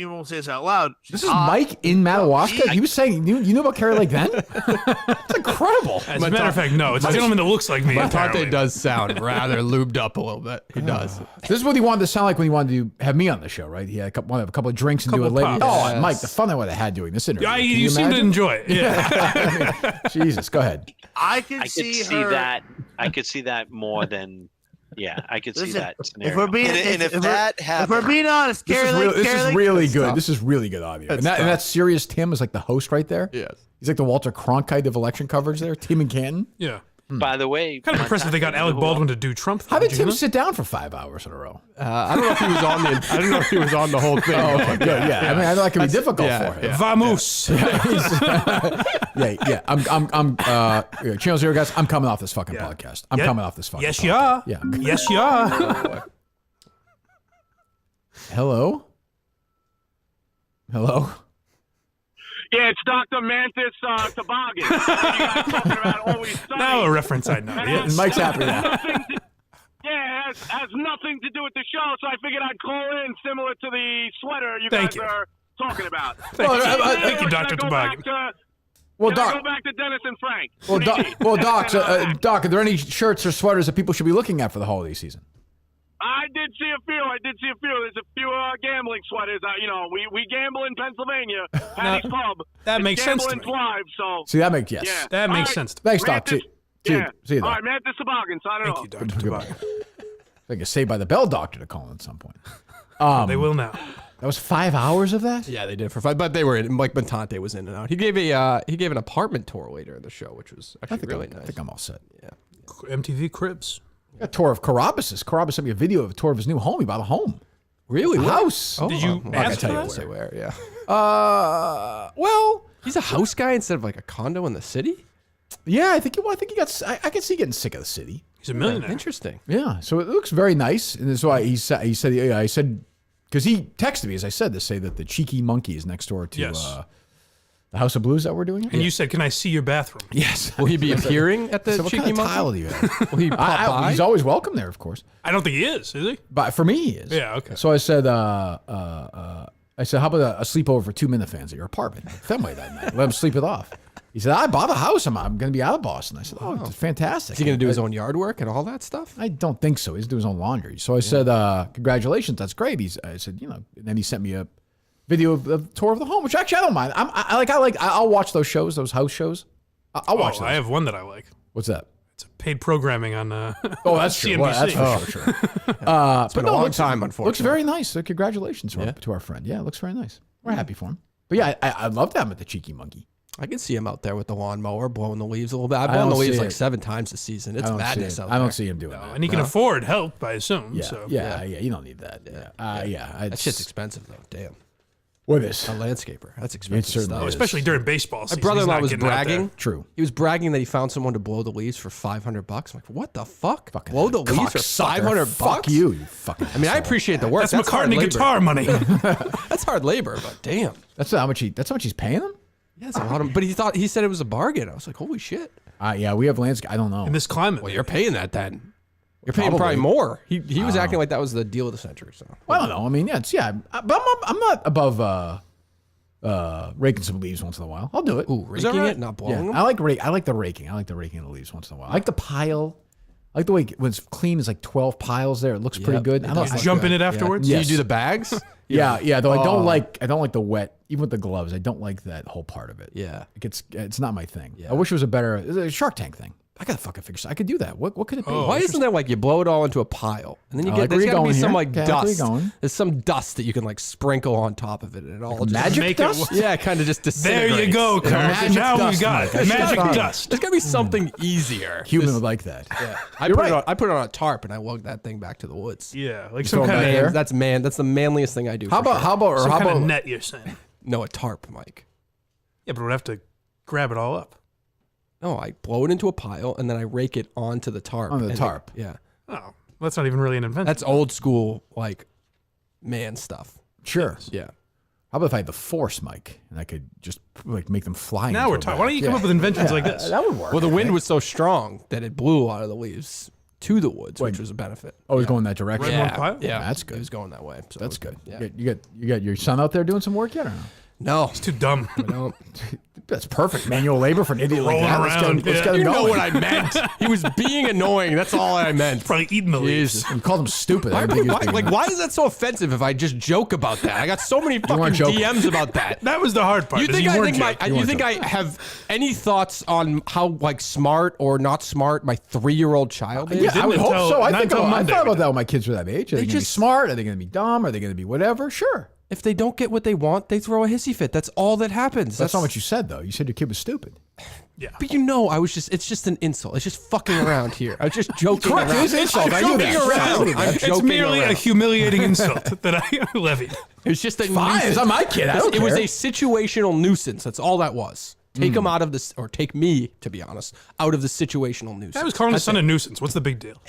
won't say this out loud. This is Mike in Madawaska. He was saying you knew about Carrie Lake then. It's incredible. As a matter of fact, no. It's a gentleman that looks like me. Matante does sound rather lubed up a little bit. He does. This is what he wanted to sound like when he wanted to have me on the show, right? He had a couple of drinks and do it later. Oh, Mike, the fun I would have had doing this interview. You seem to enjoy it. Yeah. Jesus, go ahead. I could see that. I could see that more than. Yeah, I could see that scenario. If we're being, if we're being honest, this is really good. This is really good audio. And that serious Tim is like the host right there. Yes. He's like the Walter Cronkite of election coverage there. Tim and Canton. Yeah. By the way, Kind of impressive they got Alec Baldwin to do Trump. How did Tim sit down for 5 hours in a row? I don't know if he was on the. I don't know if he was on the whole thing. Oh, okay, good. Yeah, I mean, I thought it could be difficult for him. Vamos. Yeah. I'm Channel Zero guys. I'm coming off this fucking podcast. I'm coming off this fucking. Yes, podcast. you are. Yeah. Yes, you are. Hello. Yeah, it's Dr. Mantis Toboggan. You guys talking about Always Sunny. Now a reference I know. Yeah, Mike's happy with that. Yeah, it has nothing to do with the show, so I figured I'd call in similar to the sweater you guys are talking about. Thank you, Dr. Toboggan. Well, Can Doc. I go back to Dennis and Frank? Doc, are there any shirts or sweaters that people should be looking at for the holiday season? I did see a few. There's a few gambling sweaters. We gamble in Pennsylvania. Patty's Pub. That makes sense to me. Live, so. See, that makes That makes sense. Thanks, Doc. See you All there. right, Mantis Toboggan. Signing off. Thank you, Dr. Toboggan. Like a Saved by the Bell doctor to call at some point. They will now. That was 5 hours of that? Yeah, they did for 5, but they were Mike Montante was in and out. He gave an apartment tour later in the show, which was actually really nice. I think I'm all set. Yeah. MTV Cribs. A tour of Carabas's. Carabas sent me a video of a tour of his new home. He bought a home. Really? A house. Did you ask for that? Say where? Yeah. Well, he's a house guy instead of like a condo in the city. Yeah, I think he got. I can see getting sick of the city. He's a millionaire. Interesting. Yeah, so it looks very nice, and that's why he said I said because he texted me as I said to say that the Cheeky Monkey is next door to the House of Blues that we're doing. And you said, "Can I see your bathroom?" Yes. Will he be appearing at the So what Cheeky kind of Monkey? tile do you have? Will he pop by? He's always welcome there, of course. I don't think he is he? But for me, he is. Yeah, okay. So I said, how about a sleepover for 2 Minute fans at your apartment, Fenway that night? Let him sleep it off. He said, I bought a house. I'm going to be out of Boston. I said, it's fantastic. Is he going to do his own yard work and all that stuff? I don't think so. He's doing his own laundry. So I said, congratulations. That's great. I said, and then he sent me a video of the tour of the home, which actually I don't mind. I'll watch those shows, those house shows. I'll watch those. I have one that I like. What's that? It's paid programming on Oh, that's true. CNBC. Well, that's for sure. It's been a long time, unfortunately. Looks very nice. So congratulations to our friend. Yeah, it looks very nice. We're happy for him. But yeah, I'd love to have him at the Cheeky Monkey. I can see him out there with the lawnmower blowing the leaves a little bit. I've blown the leaves like 7 times this season. It's madness out there. I don't see him doing that. And he can afford help, I assume. Yeah, So. yeah. You don't need that. That shit's expensive though. Damn. What is? A landscaper. That's expensive certainly stuff. is. Especially during baseball My season. brother-in-law was He's not getting out bragging. True. He was bragging that he found someone to blow the leaves for $500. I'm like, what the fuck? Fucking blow the leaves for cocksucker. $500? Fuck you fucking. I mean, I appreciate the work. That's hard McCartney labor. guitar money. That's hard labor, but damn. That's how much he's paying them. Yeah, it's a lot of. But he said it was a bargain. I was like, holy shit. Yeah, we have landscape. I don't know. In this climate. Well, you're paying that then. You're paying probably more. He was acting like that was the deal of the century. So Well, I don't know. I mean, but I'm not above raking some leaves once in a while. I'll do it. Ooh, raking it, not blowing them. I like the raking. I like the raking of the leaves once in a while. I like the pile. I like the way when it's clean. It's like 12 piles there. It looks pretty good. You jump in it afterwards? Yeah. Do you do the bags? Yeah. Though I don't like the wet. Even with the gloves, I don't like that whole part of it. Yeah. It's not my thing. Yeah. I wish it was a Shark Tank thing. I gotta fucking figure. I could do that. What could it be? Why isn't there like you blow it all into a pile and then you get where there's you're gotta be going some here. like Okay, I like where dust. you're going. There's some dust that you can like sprinkle on top of it and it all just magic make dust? Yeah, kind of just There disintegrates. you go, Carl. magic Now we dust, got Mike. it. That's Magic fine. dust. There's gotta be something easier. Human would like that. Yeah. I You're put right. I put it on a tarp and I lugged that thing back to the woods. Yeah, like throw some it kind back of there? That's the manliest thing I do. How about net you're saying. No, a tarp, Mike. Yeah, but we'd have to grab it all up. No, I blow it into a pile and then I rake it onto the tarp. Onto the And tarp. Yeah. Oh, that's not even really an invention. That's old school, like, man stuff. Sure. Yeah. How about if I had the force, Mike, and I could just like make them fly? Now into we're a talking. bag? Why don't you come up with inventions like this? That would work. Well, the wind was so strong that it blew a lot of the leaves to the woods, which was a benefit. Oh, it's going that direction. Red one pile? Yeah, that's good. It was going that way. So That's it was good. Yeah. You got your son out there doing some work yet or no? No, It's too dumb. I don't. That's perfect manual labor for an idiot like Rolling that. around, Let's yeah. get him You know going. what I meant. He was being annoying. That's all I meant. Probably eating the leaves. Jesus. You called him stupid. Why, I didn't think he was being- why is that so offensive if I just joke about that? I got so many fucking weren't joking. DMs about that. That was the hard part. You is think I weren't think joking. you think I have any thoughts on how like smart or not smart my 3-year-old child is? Yeah, I would didn't hope until- so. I not think until I Monday thought we about that when my kids were that age. Are they going to be just- smart? Are they going to be dumb? Are they going to be whatever? Sure. If they don't get what they want, they throw a hissy fit. That's all that happens. That's not what you said, though. You said your kid was stupid. Yeah. But it's just an insult. It's just fucking around here. I was just joking Correct, around. it is an insult. I knew that. I'm It's joking merely around. a humiliating insult that I levied. It was just a Fine, nuisance. it's not my kid. I don't It was care. a situational nuisance. That's all that was. Take him out of this, or take me, to be honest, out of the situational nuisance. I was calling his son a nuisance. What's the big deal?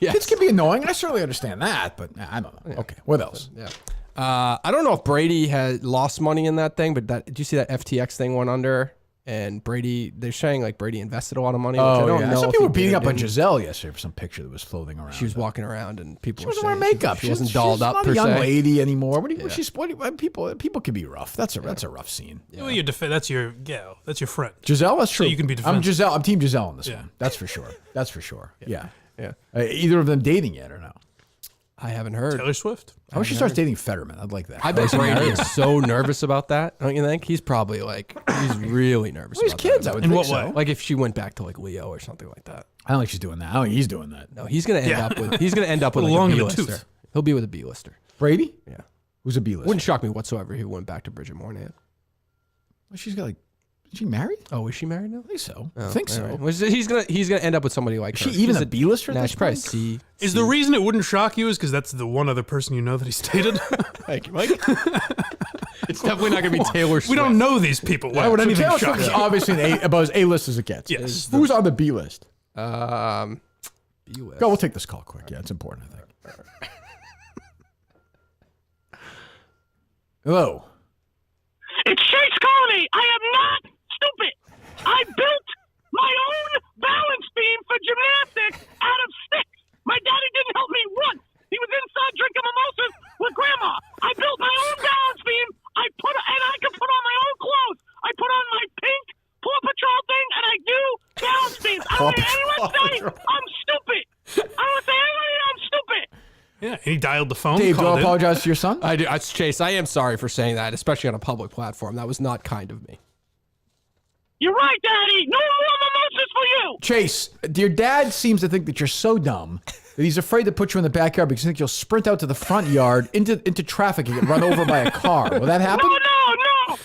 Yes. Kids can be annoying. I certainly understand that, but I don't know. Okay, what else? Yeah. I don't know if Brady had lost money in that thing, but did you see that FTX thing went under? And Brady, they're saying like Brady invested a lot of money. Which I don't know. Some if people he were beating did or up on didn't. Giselle yesterday for some picture that was floating around. She was walking around, and people She were wasn't saying wearing makeup. She wasn't dolled she's up not per a young se. lady anymore. People can be rough. That's a rough scene. Well, that's your gal. That's your friend. Giselle, that's true. So you can be I'm defensive. I'm Team Giselle on this Yeah. one. That's for sure. That's for sure. Yeah. Yeah. Either of them dating yet or no? I haven't heard. Taylor Swift. I wish she starts dating Fetterman. I'd like that. I bet Brady is so nervous about that. Don't you think? He's probably he's really nervous. Well, he's about kids. that. I would In think what so. way? Like if she went back to like Leo or something like that. I don't think she's doing that. I don't think he's doing that. No, he's gonna end Yeah. up with. He's gonna end up with like Long a in the B-lister. tooth. He'll be with a B-lister. Brady? Yeah. Who's a B-list? Wouldn't shock me whatsoever. He went back to Bridget Moynihan. Well, she's got is she married? Oh, is she married now? I think so. Oh, I think all so. right. Well, he's gonna end up with somebody like Is her. she even She's a B-lister at Nah, this she's probably point? C. Is the reason it wouldn't shock you is because that's the one other person you know that he's dated? Thank you, Mike. It's definitely not gonna be Taylor Swift. We don't know these people. Why would So anything Taylor shock Swift is you? obviously about as A-list as it gets. Yes. Who's on the B-list? B-list. Go, we'll take this call quick. Yeah, it's important, I think. Hello. It's Chase Colony. I am not stupid. I built my own balance beam for gymnastics out of sticks. My daddy didn't help me once. He was inside drinking mimosas with grandma. I built my own balance beam. I can put on my own clothes. I put on my pink Paw Patrol thing, and I do balance beams. I don't hear anyone say I'm stupid. I don't say anybody I'm stupid. Yeah, he dialed the phone. Dave, do called I in. apologize to your son? I do. Chase, I am sorry for saying that, especially on a public platform. That was not kind of me. You're right, Daddy. No more mimosas for you. Chase, your dad seems to think that you're so dumb that he's afraid to put you in the backyard because he thinks you'll sprint out to the front yard into traffic and get run over by a car. Will that happen? No.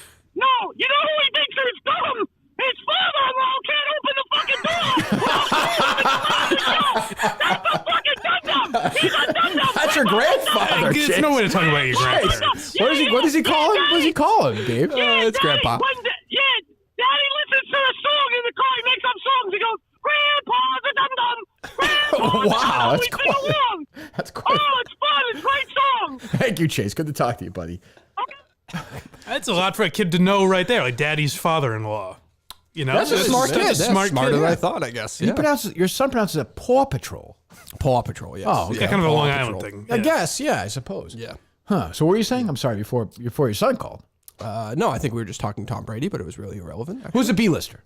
You know who he thinks is dumb? His father-in-law can't open the fucking door. That's a fucking dum-dum. He's a dum-dum. That's your grandfather, There's Chase. no way to talk about your Chase, grandparents. what does he call him? What does he call him, Dave? Yeah, it's Daddy, Grandpa. Daddy listens to a song in the car. He makes up songs. He goes, Grandpa's a dum-dum. Grandpa's Wow, a that's dum-dum. We sing along. That's quite. Oh, it's fun. It's a great song. Thank you, Chase. Good to talk to you, buddy. That's a lot for a kid to know right there, like daddy's father-in-law. You know, That's a smart kid. That's a smart Smarter kid. than I thought, I guess. He pronounces your son pronounces it Paw Patrol. Paw Patrol, yes. Oh, okay. Yeah, kind of a Paw Long Patrol. Island thing. I Yeah. guess, yeah, I suppose. Yeah. Huh. So what were you saying? I'm sorry, before your son called. No, I think we were just talking Tom Brady, but it was really irrelevant. actually. Who's a B-lister?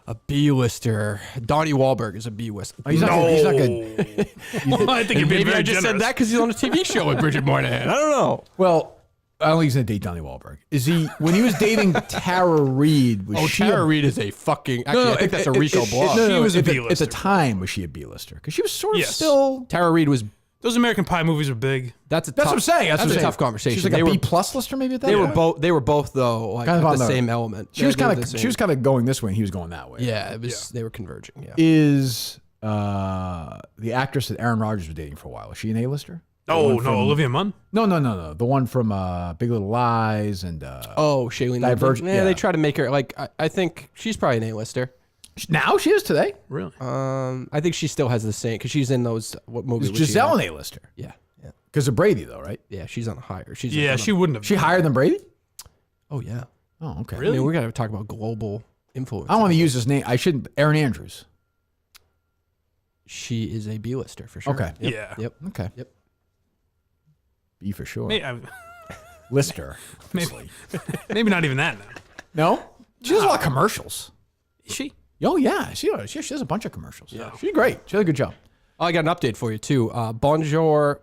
A B-lister? Donnie Wahlberg is a B-lister. Oh, he's not good. Well, I think you're being Maybe very I just generous. said that because he's on a TV show with Bridget Moynihan. I don't know. Well, I don't think he's gonna date Donnie Wahlberg. Is he? When he was dating Tara Reid, was she? Tara Reid is a fucking. Actually, I think that's a Rico Block. No, She was a at the B-lister. time, was she a B-lister? Because she was sort of Yes. still. Tara Reid was. Those American Pie movies were big. That's That's what I'm saying. That's what I'm a saying. tough conversation. She's like They a were- B-plus lister, maybe at that. They were point? both. They were both though, like Kind of at on the the- same element. She was They were kind the of. same- She was kind of going this way, and he was going that way. Yeah, it was. They were converging. Yeah. Is the actress that Aaron Rodgers was dating for a while? Is she an A-lister? No, Olivia Munn. No. The one from Big Little Lies and Oh, Shailene Divergent, Woodley. Yeah, yeah. they try to make her like. I think she's probably an A-lister. now she is today. Really? I think she still has the same because she's in those. What movie? Is was she Giselle in? an A-lister? Yeah, yeah, Because of Brady, though, right? yeah. She's on a higher. She's Yeah, on a- she wouldn't have. She higher than Brady? Oh yeah. Oh, okay. I mean, we got to talk about global influence. I don't want to use his name. I shouldn't. Aaron Andrews. She is a B-lister for sure. Okay. Yep. Yeah. Yep. Okay. Yep. B for sure. Lister. Lister. Maybe not even that now. No? She does a lot of commercials. Is she? Oh, yeah. She does a bunch of commercials. Yeah. She's great. She does a good job. Oh, I got an update for you too. Bonjour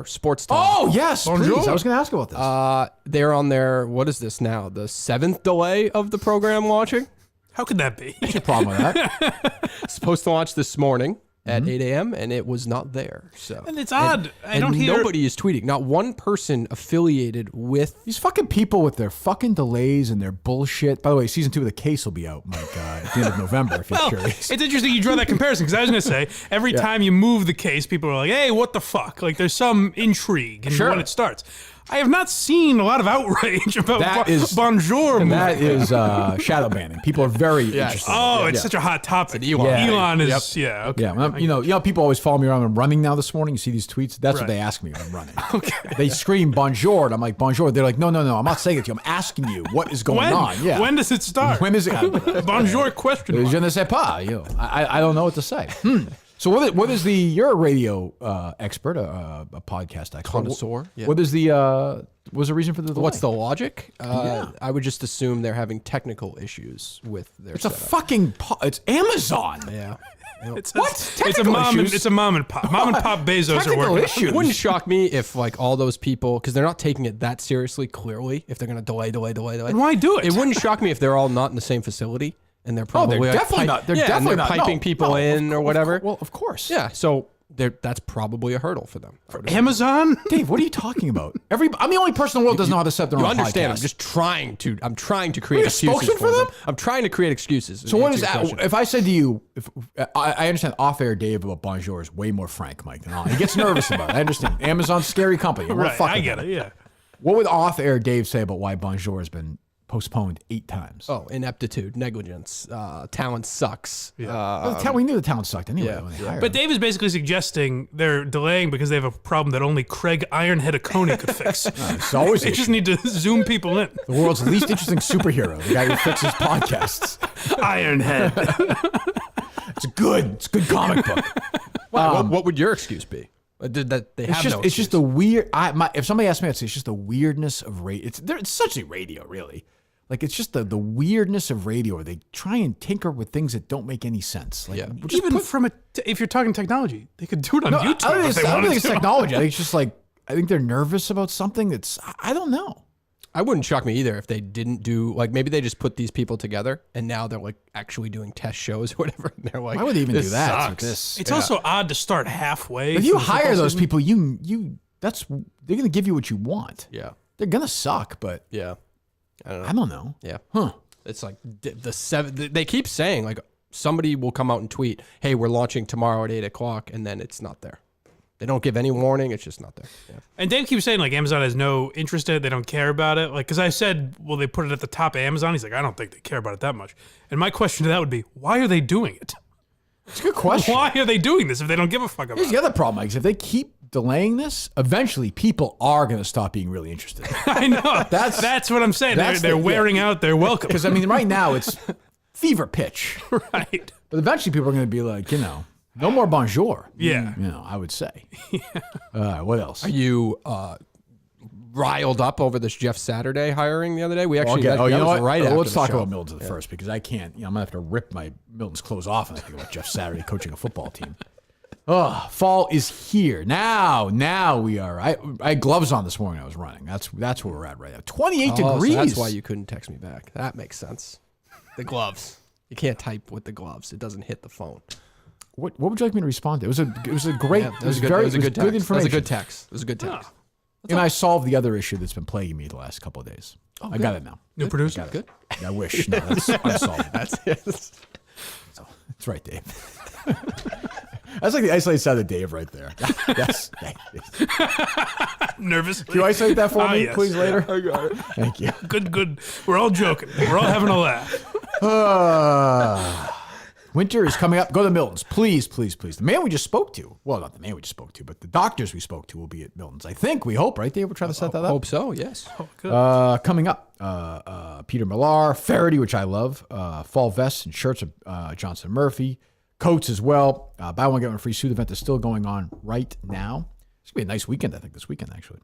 Sports Time. Oh, yes. Bonjour. Please. I was going to ask about this. They're on their, what is this now? The 7th delay of the program launching? How could that be? What's your problem with that? Supposed to launch this morning. at 8 a.m. and it was not there. So And it's odd. I don't hear nobody is tweeting. Not one person affiliated with these fucking people with their fucking delays and their bullshit. By the way, season 2 of The Case will be out, Mike, at the end of November, if you're curious. It's interesting you draw that comparison because I was going to say every time you move the case, people are like, "Hey, what the fuck?" Like there's some intrigue in when it starts. I have not seen a lot of outrage about Bonjour. That is shadow banning. People are very interested. Oh, it's such a hot topic. Elon. Elon is okay. Yeah, when you know, people always follow me around. I'm running now this morning. You see these tweets? That's what they ask me when I'm running. They scream Bonjour, and I'm like, Bonjour. They're like, no, I'm not saying it to you. I'm asking you what is going on. Yeah. When does it start? When is it? Bonjour question mark. Je ne sais pas. I don't know what to say. So what is the? You're a radio expert, a podcast expert. Connoisseur. Yeah. What is the? What's the reason for the delay? What's the logic? I would just assume they're having technical issues with their. It's setup. a fucking. It's Amazon. Yeah. It's It's a mom and pop. Mom and pop Bezos are working. It wouldn't shock me if like all those people, because they're not taking it that seriously. Clearly, if they're going to delay. And why do it? It wouldn't shock me if they're all not in the same facility. And they're probably they're definitely not. They're definitely not piping people in or whatever. Well, of course. Yeah. So that's probably a hurdle for them. For Amazon? Dave, what are you talking about? I'm the only person in the world that doesn't know how to set their own understand? podcast. I'm trying to create excuses spokesman for them. I'm trying to create excuses. So what is that? If I said to you, I understand off-air Dave about Bonjour is way more frank, Mike, than all. He gets nervous about it. I understand. Amazon's a scary company. Right. I get it. Yeah. What would off-air Dave say about why Bonjour has been postponed 8 times? Oh, ineptitude, negligence, talent sucks. Yeah. We knew the talent sucked anyway. When they hired But him. Dave is basically suggesting they're delaying because they have a problem that only Craig Ironhead Oconee could fix. It's always They just need to zoom people in. the world's least interesting superhero, the guy who fixes podcasts. Ironhead. It's a good comic book. What would your excuse be? Did that they have It's just the weird. If somebody asked me, I'd say it's just the weirdness of radio. It's essentially radio, really. Like it's just the weirdness of radio, where they try and tinker with things that don't make any sense. Like, Even if you're talking technology, they could do it on YouTube. I if they don't wanted think it's to. technology. I think it's just like I think they're nervous about something that's I don't know. I wouldn't shock me either if they didn't do like maybe they just put these people together and now they're like actually doing test shows or whatever. And they're like, why would they even do that? Sucks. It's also odd to start halfway. If you through the hire football those season. people, they're gonna give you what you want. Yeah, they're gonna suck, but yeah, I don't know. Yeah, huh? It's like they keep saying like somebody will come out and tweet, "Hey, we're launching tomorrow at 8:00," and then it's not there. They don't give any warning. It's just not there. Yeah. And Dave keeps saying like Amazon has no interest in it. They don't care about it. Like, because I said, well, they put it at the top of Amazon. He's like, I don't think they care about it that much. And my question to that would be, why are they doing it? It's a good question. Why are they doing this if they don't give a fuck about Here's it? the other problem, Mike, is if they keep delaying this, eventually people are going to stop being really interested. I know. That's what I'm saying. They're wearing out their welcome. Because, I mean, right now it's fever pitch. Right. But eventually people are going to be like, no more bonjour. Yeah. I would say. What else? Are you riled up over this Jeff Saturday hiring the other day? We actually, you know was what? right after Let's the talk show. about Milton first, because I can't, I'm going to have to rip Milton's clothes off and I think about Jeff Saturday coaching a football team. Oh, fall is here. Now we are. I had gloves on this morning. I was running. That's where we're at right now. 28 degrees. So that's why you couldn't text me back. That makes sense. The gloves. You can't type with the gloves. It doesn't hit the phone. What would you like me to respond to? It was a great. Yeah, it was good text. information. That was a good text. It was a good text. And I solved the other issue that's been plaguing me the last couple of days. I got it now. New producer. Good. I wish. No, that's unsolved. That's right, Dave. That's like the isolated side of Dave right there. Yes. Nervous. Can you isolate that for me, yes. please, later? I got it. Thank you. Good. We're all joking. We're all having a laugh. Winter is coming up. Go to Milton's. Please. The man we just spoke to. Well, not the man we just spoke to, but the doctors we spoke to will be at Milton's. I think. We hope, right, Dave? We're trying to set that up. Hope so, yes. Oh, good. Coming up, Peter Millar, Faraday, which I love, fall vests and shirts of Johnson Murphy, coats as well. Buy one, get one free suit event is still going on right now. It's going to be a nice weekend, I think, this weekend, actually,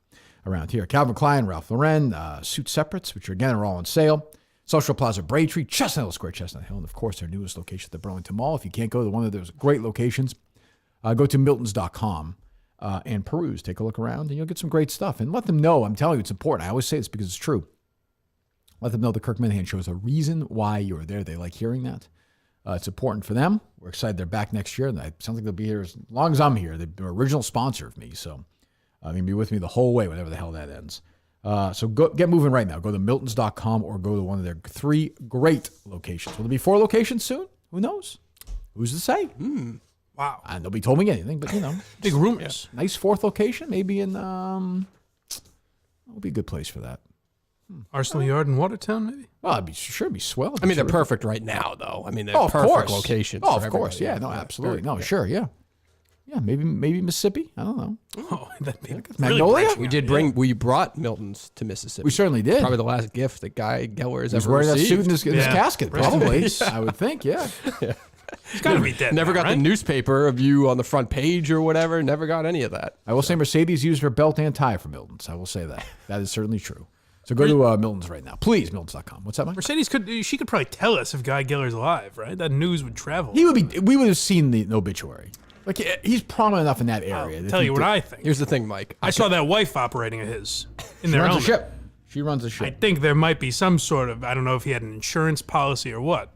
around here. Calvin Klein, Ralph Lauren, suit separates, which, again, are all on sale. Social Plaza Braintree, Chestnut Hill Square, Chestnut Hill, and, of course, their newest location at the Burlington Mall. If you can't go to one of those great locations, go to miltons.com and peruse. Take a look around, and you'll get some great stuff. And let them know, I'm telling you, it's important. I always say this because it's true. Let them know the Kirk Minahan Show is a reason why you're there. They like hearing that. It's important for them. We're excited they're back next year, and it sounds like they'll be here as long as I'm here. They're an original sponsor of me, so they're going to be with me the whole way, whenever the hell that ends. So get moving right now. Go to miltons.com or go to one of their 3 great locations. Will there be 4 locations soon? Who knows? Who's to say? Wow. And nobody told me anything, but Big rumors. Yeah. Nice 4th location, maybe in would be a good place for that. Arsenal Yard in Watertown, maybe? Well, it'd be swell. I mean, they're perfect right now, though. I mean, they're of perfect course. locations. Oh, for of course. everybody. Yeah, no, absolutely. No, sure, yeah. Yeah, maybe Mississippi. I don't know. Oh, that'd be Magnolia? We brought Milton's to Mississippi. We certainly did. Probably the last gift that Guy Geller has He's ever wearing that received. suit in his casket, probably. I would think, yeah. He's got to be dead. Never now, got right? the newspaper of you on the front page or whatever. Never got any of that. I will say Mercedes used her belt and tie for Milton's. I will say that. That is certainly true. So go to Milton's right now. Please, Miltons.com. What's that, Mike? Mercedes could probably tell us if Guy Geller's alive, right? That news would travel. We would have seen the obituary. Like, he's prominent enough in that area. Tell you what I think. Here's the thing, Mike. I saw that wife operating of his in She their runs a element. ship. She runs a I ship. think there might be some sort of, I don't know if he had an insurance policy or what.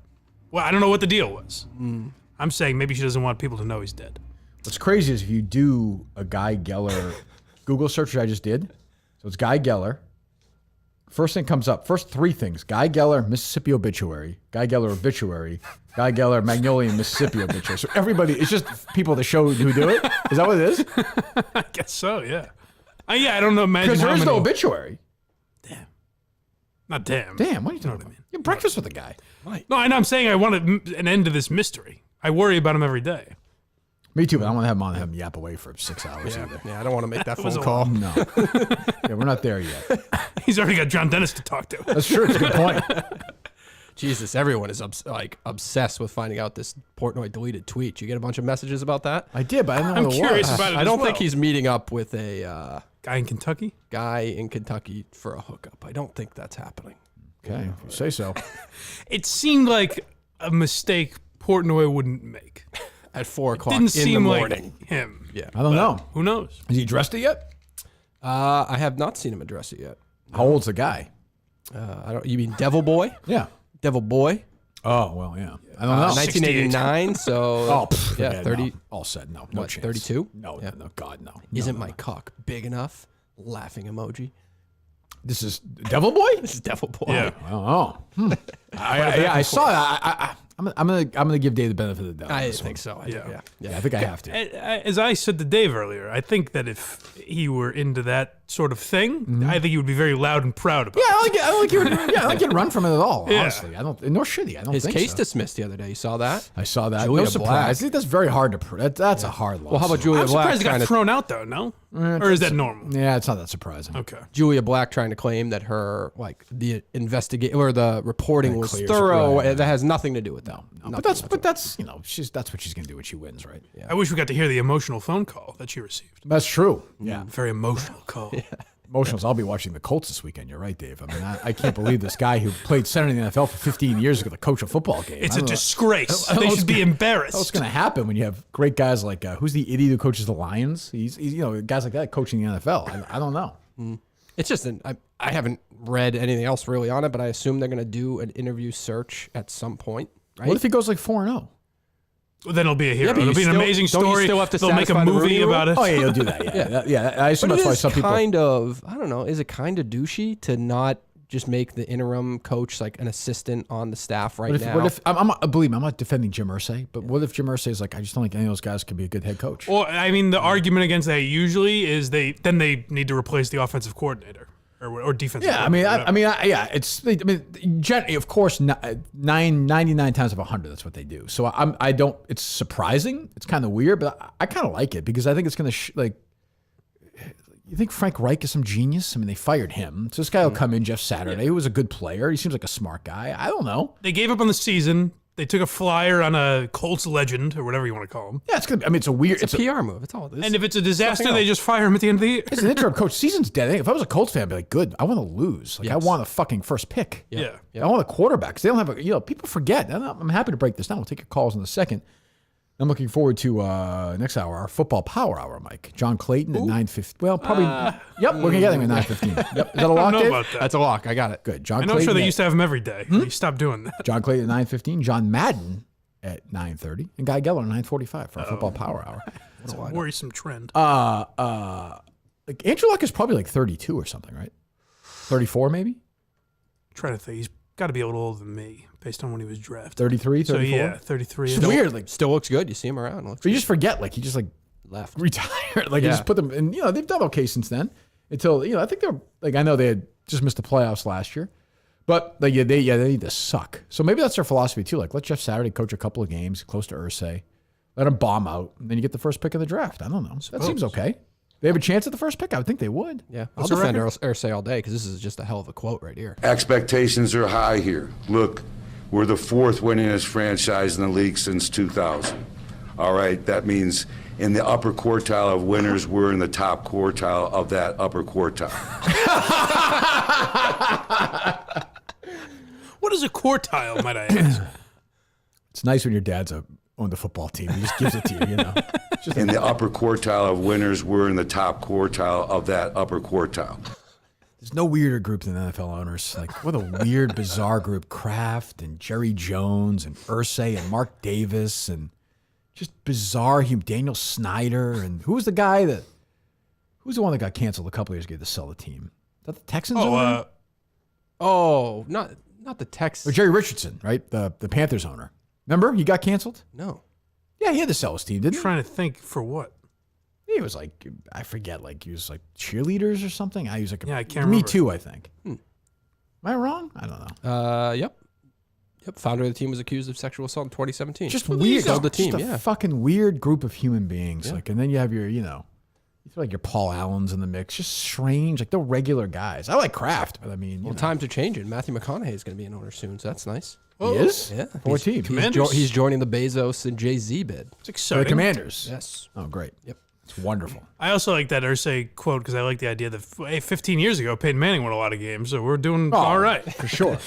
Well, I don't know what the deal was. I'm saying maybe she doesn't want people to know he's dead. What's crazy is if you do a Guy Geller Google search, which I just did. So it's Guy Geller. First thing comes up. First 3 things. Guy Geller, Mississippi obituary. Guy Geller obituary. Guy Geller, Magnolia, Mississippi obituary. So everybody, it's just people that show who do it. Is that what it is? I guess so, yeah. Yeah, I don't know. Imagine Because how there is many. no obituary. Not damn. Damn, what are you talking about? You have breakfast with the guy. No, and I'm saying I want an end to this mystery. I worry about him every day. Me too, but I don't want to have him on him yap away for 6 hours either. Yeah, I don't want to make that was phone a call. No. Yeah, we're not there yet. He's already got John Dennis to talk to. That's true. It's a good point. Jesus, everyone is obsessed with finding out this Portnoy deleted tweet. You get a bunch of messages about that? I did, but I don't know I'm what it curious was. about it. I as don't well. think he's meeting up with a Guy in Kentucky. guy in Kentucky for a hookup. I don't think that's happening. Okay, if you say so. It seemed like a mistake Portnoy wouldn't make. At 4 o'clock Didn't in the seem morning. like him. Yeah. I don't know. Who knows? Has he addressed it yet? I have not seen him address it yet. How old's the guy? I don't. You mean Devil Boy? Yeah. Devil Boy. Oh, well, yeah. I don't know. 1989. So Oh, pff, yeah, yeah, 30. no. All said, no. No What, chance. 32? No, Yeah. no, God, no. Isn't No, my no. cock big enough? Laughing emoji. This is Devil Boy? This is Devil Boy. Yeah. I don't know. I saw that. I'm gonna give Dave the benefit of the doubt. on I this think one. so. Yeah. Yeah, I think I have to. As I said to Dave earlier, I think that if he were into that sort of thing, I think he would be very loud and proud about Yeah, it. I don't like you to run from it at all. Yeah. Honestly, I don't. Nor should he. I don't His think case so. dismissed the other day. You saw that? I saw that. Julia No surprise. Black. I think that's very hard to prove. That's a hard loss. Well, how about Julia I'm Black surprised he got trying to thrown out, though, no? Or is that normal? Yeah, it's not that surprising. Okay. Julia Black trying to claim that her the investigate or the reporting was clears it, thorough. right. That has nothing to do with that. No, but that's you know that's what she's gonna do when she wins, right? Yeah, I wish we got to hear the emotional phone call that she received. that's true. Yeah, Very emotional call. emotional. I'll be watching the Colts this weekend. You're right, Dave. I mean, I can't believe this guy who played center in the NFL for 15 years is going to coach a football game. It's I a don't know. disgrace. I don't know They what's should be gonna- embarrassed. What's going to happen when you have great guys like who's the idiot who coaches the Lions? He's guys like that coaching the NFL. I don't know. It's just I haven't read anything else really on it, but I assume they're going to do an interview search at some point. Right? What if he goes like 4-0? Well, then it'll be a hero. but you It'll be an still- amazing don't you story. still have to They'll make a satisfy the movie Rooney about it. Oh yeah, he'll do that. Yeah, I assume But that's it why is some people. kind of, I don't know, is it kind of douchey to not just make the interim coach like an assistant on the staff right now? What if believe me, I'm not defending Jim Irsay, but what if Jim Irsay is like, I just don't think any of those guys could be a good head coach? Well, I mean, the argument against that usually is they need to replace the offensive coordinator or defensive. Yeah, I mean, coordinator, it's of course, 99 times of 100, that's what they do. So I don't. It's surprising. It's kind of weird, but I kind of like it because I think it's going to You think Frank Reich is some genius? I mean, they fired him. So this guy will come in, Jeff Saturday, who was a good player. He seems like a smart guy. I don't know. They gave up on the season. They took a flyer on a Colts legend or whatever you want to call him. Yeah, it's gonna. I mean, it's a weird. It's a PR move. It's all this. And if it's a disaster, Nothing they else. just fire him at the end of the year. As an interim coach, season's dead. If I was a Colts fan, I'd be like, good. I want to lose. Like, I want a fucking first pick. Yeah. I want a quarterback. 'Cause they don't have a. People forget. I'm happy to break this down. We'll take your calls in a second. I'm looking forward to next hour, our football power hour, Mike. John Clayton at 9:50. Well, probably. Yep, we're gonna get him at 9:15. Yep, is that a I lock, don't know Dave? about that. That's a lock. I got it. Good. John I know Clayton. I'm sure they at- used to have him every day. They stopped doing that. John Clayton at 9:15. John Madden at 9:30 and Guy Geller at 9:45 for our football power hour. It's a worrisome trend. Like Andrew Luck is probably like 32 or something, right? 34 maybe? Trying to think. He's got to be a little older than me based on when he was drafted. 33, 34? So yeah, 33. It's weird. Like, still looks good. You see him around. But you just forget, like he just like left, retired. Like you just put them in, they've done okay since then. Until, I think they're like, I know they had just missed the playoffs last year. But like they need to suck. So maybe that's their philosophy too. Like let Jeff Saturday coach a couple of games close to Irsay. Let him bomb out, and then you get the first pick of the draft. I don't know. That seems okay. They have a chance at the first pick? I would think they would. Yeah. I'll defend Irsay all day because this is just a hell of a quote right here. Expectations are high here. Look, we're the 4th winningest franchise in the league since 2000. All right, that means in the upper quartile of winners, we're in the top quartile of that upper quartile. What is a quartile, might I ask? It's nice when your dad's owned the football team. He just gives it to you, Just in the upper quartile of winners, we're in the top quartile of that upper quartile. There's no weirder group than NFL owners. Like, what a weird, bizarre group. Kraft and Jerry Jones and Irsay and Mark Davis and just bizarre Daniel Snyder. And who's the one that got canceled a couple years ago to sell the team? Is that the Texans? Not the Texans. Or Jerry Richardson, right? The Panthers owner. Remember? He got canceled? No. Yeah, he had to sell his team, didn't he? Trying to think for what? He was like, I forget, like he was like cheerleaders or something. I was like, I can't Me remember. Too, I think. Am I wrong? I don't know. Yep. Founder of the team was accused of sexual assault in 2017. Just weird. Sold the team, just a fucking weird group of human beings. Like, and then you have your, you throw like your Paul Allens in the mix. Just strange. Like they're regular guys. I like Kraft, but I mean, times are changing. Matthew McConaughey is going to be an owner soon, so that's nice. He is? Yeah. For a team. He's joining the Bezos and Jay-Z bid. It's exciting. The Commanders. Yes. Oh, great. Yep. It's wonderful. I also like that Irsay quote because I like the idea that 15 years ago, Peyton Manning won a lot of games, so we're doing all right. For sure.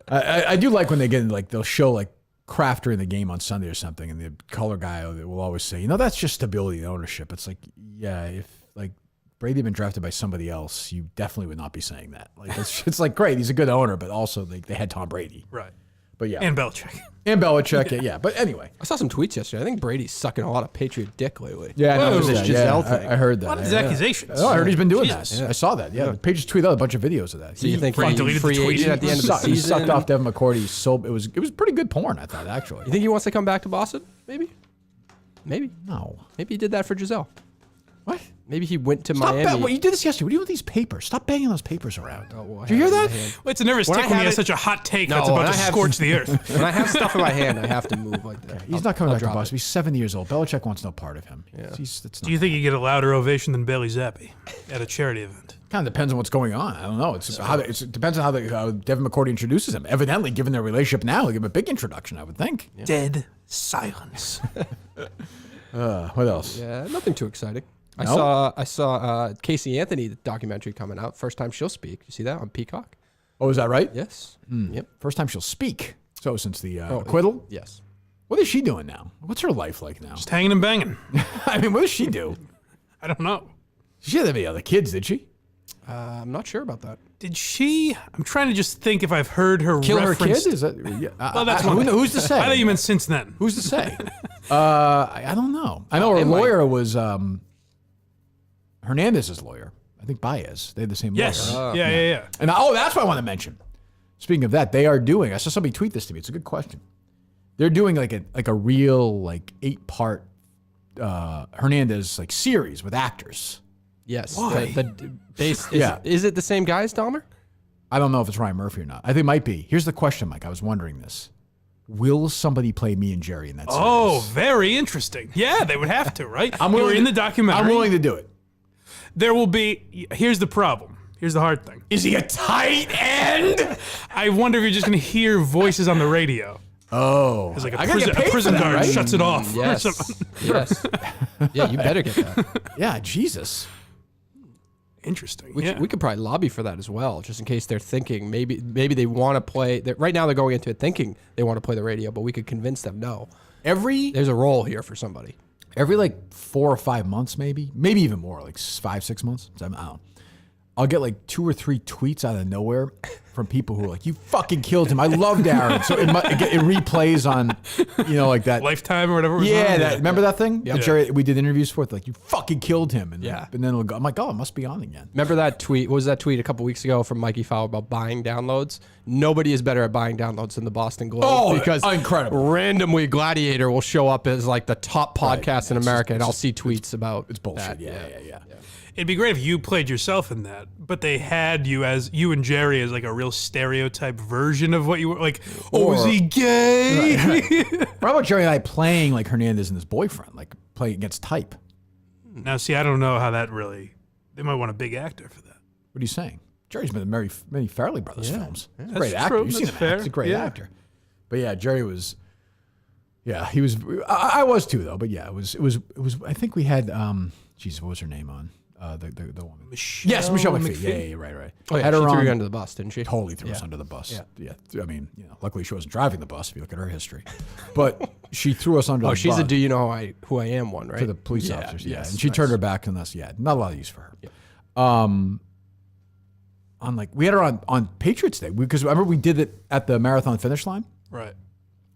I do like when they get like they'll show like Kraft during the game on Sunday or something, and the color guy will always say, that's just stability and ownership. It's like, yeah, if like Brady had been drafted by somebody else, you definitely would not be saying that. Like it's like great, he's a good owner, but also they had Tom Brady, right? But yeah, and Belichick. Yeah. But anyway, I saw some tweets yesterday. I think Brady's sucking a lot of Patriot dick lately. Yeah, I know this Giselle thing. I heard that. What is accusations? Oh, I heard he's been doing Jesus. that. I saw that. Yeah, the Pages tweeted out a bunch of videos of that. So you think Frank he deleted free the tweet? agent at the end of the He season? sucked off Devin McCourty. So it was pretty good porn, I thought, actually. You think he wants to come back to Boston? Maybe. No. Maybe he did that for Giselle. What? Maybe he went to Stop Miami. you did this yesterday. What are you doing with these papers? Stop banging those papers around. Oh, well, Did you hear that? Well, it's a nervous tick when he has such a hot take that's about to scorch the earth. When I have stuff in my hand, I have to move like that. He's not coming back to Boston. He's 70 years old. Belichick wants no part of him. Yeah. Do you think you get a louder ovation than Bailey Zappi at a charity event? Kind of depends on what's going on. I don't know. It depends on how Devin McCourty introduces him. Evidently, given their relationship now, he'll give him a big introduction, I would think. Yeah. Dead silence. What else? Yeah, nothing too exciting. No? I saw Casey Anthony documentary coming out. First time she'll speak. You see that on Peacock? Oh, is that right? Yes. Yep. First time she'll speak. So since the acquittal? Yes. What is she doing now? What's her life like now? Just hanging and banging. I mean, what does she do? I don't know. She didn't have any other kids, did she? I'm not sure about that. Did she? I'm trying to just think if I've heard her Kill her referenced. kid? Is that? Yeah. Well, that's one thing. Who's to say? I thought you meant since then. Who's to say? I don't know. I know her lawyer was Hernandez's lawyer. I think Baez. They had the same Yes. lawyer. Yeah. And that's what I want to mention. Speaking of that, they are doing. I saw somebody tweet this to me. It's a good question. They're doing like a real 8-part Hernandez series with actors. Yes. Why? Is it the same guy as Dahmer? I don't know if it's Ryan Murphy or not. I think it might be. Here's the question, Mike. I was wondering this. Will somebody play me and Jerry in that series? Oh, very interesting. Yeah, they would have to, right? You're in the documentary. I'm willing to do it. There will be. Here's the problem. Here's the hard thing. Is he a tight end? I wonder if you're just going to hear voices on the radio. Oh. It's like I a gotta get paid prison for that, guard right? shuts it off. Yes. Or something. Yes. Yeah, you better get that. Yeah, Jesus. Interesting. We could probably lobby for that as well, just in case they're thinking maybe they want to play. Right now they're going into it thinking they want to play the radio, but we could convince them no. There's a role here for somebody. Every 4 or 5 months, maybe even more, 5, 6 months. I don't know. I'll get 2 or 3 tweets out of nowhere from people who are like, "You fucking killed him. I loved Aaron." So it replays on, like that Lifetime or whatever. It was on. Remember that thing? Yep. Jerry, we did interviews for it. Like, you fucking killed him, and Yeah. and then it'll go. I'm like, oh, it must be on again. Remember that tweet? What was that tweet a couple weeks ago from Mikey Fowler about buying downloads? Nobody is better at buying downloads than the Boston Globe. Oh, because incredible! Randomly, Gladiator will show up as like the top podcast in America, and I'll see tweets about it's bullshit. that. Yeah. It'd be great if you played yourself in that, but they had you and Jerry as like a real stereotype version of what you were like. Oh, is he gay? Right. What about Jerry and I playing like Hernandez and his boyfriend, like playing against type? Now, see, I don't know how that really. They might want a big actor for that. What are you saying? Jerry's been in many Farrelly Brothers films. Yeah, He's a great that's actor. true. You've seen That's him act. fair. He's a great Yeah. actor. But yeah, Jerry was. Yeah, he was. I was too, though. But yeah, it was. I think we had. Jesus, what was her name on? The woman. Yes, Michelle McPhee. Yeah, right. Oh, yeah, Had she her threw on- you under the bus, didn't she? Totally threw us under the bus. Yeah. I mean, luckily she wasn't driving the bus. If you look at her history, but she threw us under. Oh, the she's bus. a do you know who I am one, right? To the police officers, yes, and she nice. turned her back on us. Yeah, not a lot of use for her. On like we had her on Patriots Day because remember we did it at the marathon finish line. Right.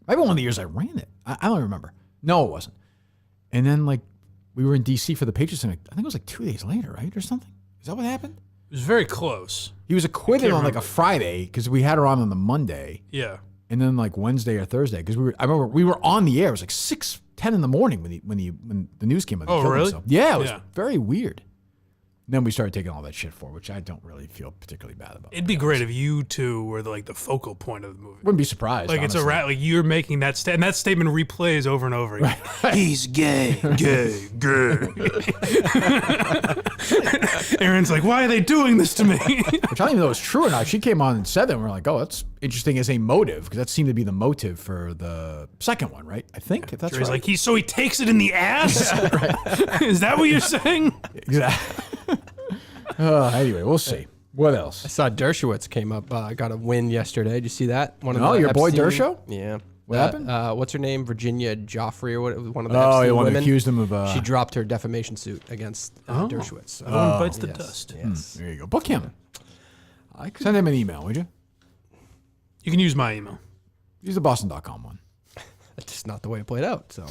Maybe one of the years I ran it. I don't remember. No, it wasn't. And then like we were in DC for the Patriots, and I think it was like 2 days later, right, or something. Is that what happened? It was very close. He was acquitted on like remember. a Friday because we had her on the Monday. Yeah. And then like Wednesday or Thursday because I remember we were on the air. It was like 6:10 in the morning when the news came out. Oh, really? Yeah, it was very weird. Then we started taking all that shit for, which I don't really feel particularly bad about. It'd be great if you two were the focal point of the movie. Wouldn't be surprised. Like honestly. it's a rat. Like you're making that and that statement replays over and over again. He's gay, gay, gay. Aaron's like, why are they doing this to me? Which I don't even know if it's true or not. She came on and said that, and we're like, oh, that's interesting as a motive because that seemed to be the motive for the second one, right? I think if that's Jerry's right. like, so he takes it in the ass. Is that what you're saying? Exactly. Anyway, we'll see. What else? I saw Dershowitz came up, got a win yesterday. Did you see that? Your boy Dershow? Yeah. What happened? What's her name? Virginia Joffrey or what? One of the Oh, Epstein you want to women. accuse them of? She dropped her defamation suit against Dershowitz. No one bites the dust. Yes. There you go. Book him. Send him an email, would you? You can use my email. Use the Boston.com one. That's just not the way it played out. So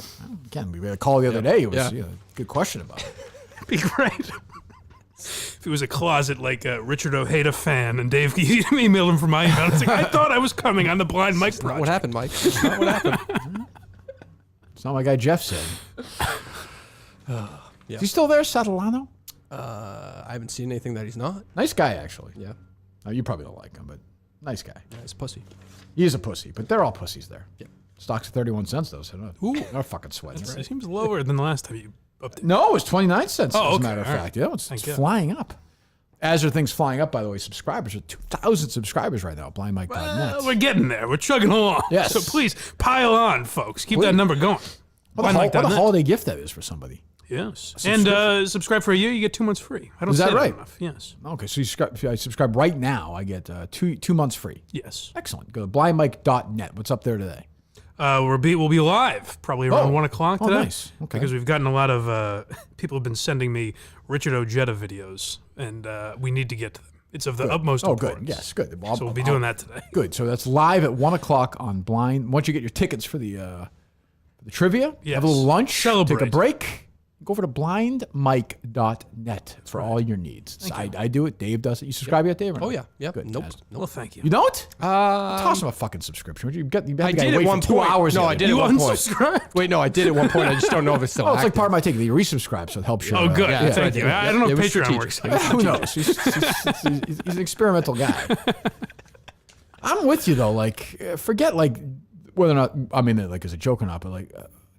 Again, we had a call the other day. It was Yeah. a good question about it. Be great. If it was a closet like Richard Ojeda fan and Dave emailed him from my email, it's like, I thought I was coming on the Blind Mike project. what happened, Mike? That's not what happened. It's not my guy Jeff said. Is he still there, Satellano? I haven't seen anything that he's not. Nice guy, actually. Yeah. Oh, you probably don't like him, but nice guy. Nice pussy. He is a pussy, but they're all pussies there. Yep. Stock's 31 cents, though, so they're fucking sweats. It seems lower than the last time you upped it. No, it was 29 cents, Oh, as a okay, matter of all fact. right. Yeah, it's Thank you. flying up. As are things flying up, by the way, subscribers are 2,000 subscribers right now at blindmike.net. We're getting there. We're chugging along. Yes. So please pile on, folks. Keep What- that number going. What a Blindmike.net. holiday gift that is for somebody. Yes. And subscribe for a year, you get 2 months free. I don't Is say that that right? enough. Yes. Okay, so if I subscribe right now, I get 2 months free. Yes. Excellent. Go to blindmike.net. What's up there today? We'll be live probably around 1 o'clock Oh, today. nice. Okay. Because we've gotten a lot of people have been sending me Richard Ojeda videos, and we need to get to them. It's of the utmost importance. Good. Yes, good. Well, So we'll be doing that today. Good. So that's live at 1 o'clock on Blind. Once you get your tickets for the trivia, Yes. have a little lunch, Celebrate. take a break. Go over to blindmike.net for all your needs. I do it. Dave does it. You subscribe yet, Dave? or Oh no? yeah. Yep. Good. Nope. Yes. Well, thank you. You don't? Toss him a fucking subscription. You had I the guy did at wait one for 2 point. hours. No, the I other did day. at one point. Unsubscribed? Wait, no, I did at one point. I just don't know if it's still Oh, it's like active. part of my ticket. You resubscribe, so it helps you. Oh, good. Yeah, that's Thank what you. I did. I don't know It if was Patreon strategic. works. Who knows? He's an experimental guy. I'm with you though. Like, forget like whether or not I mean it like as a joke or not, but like,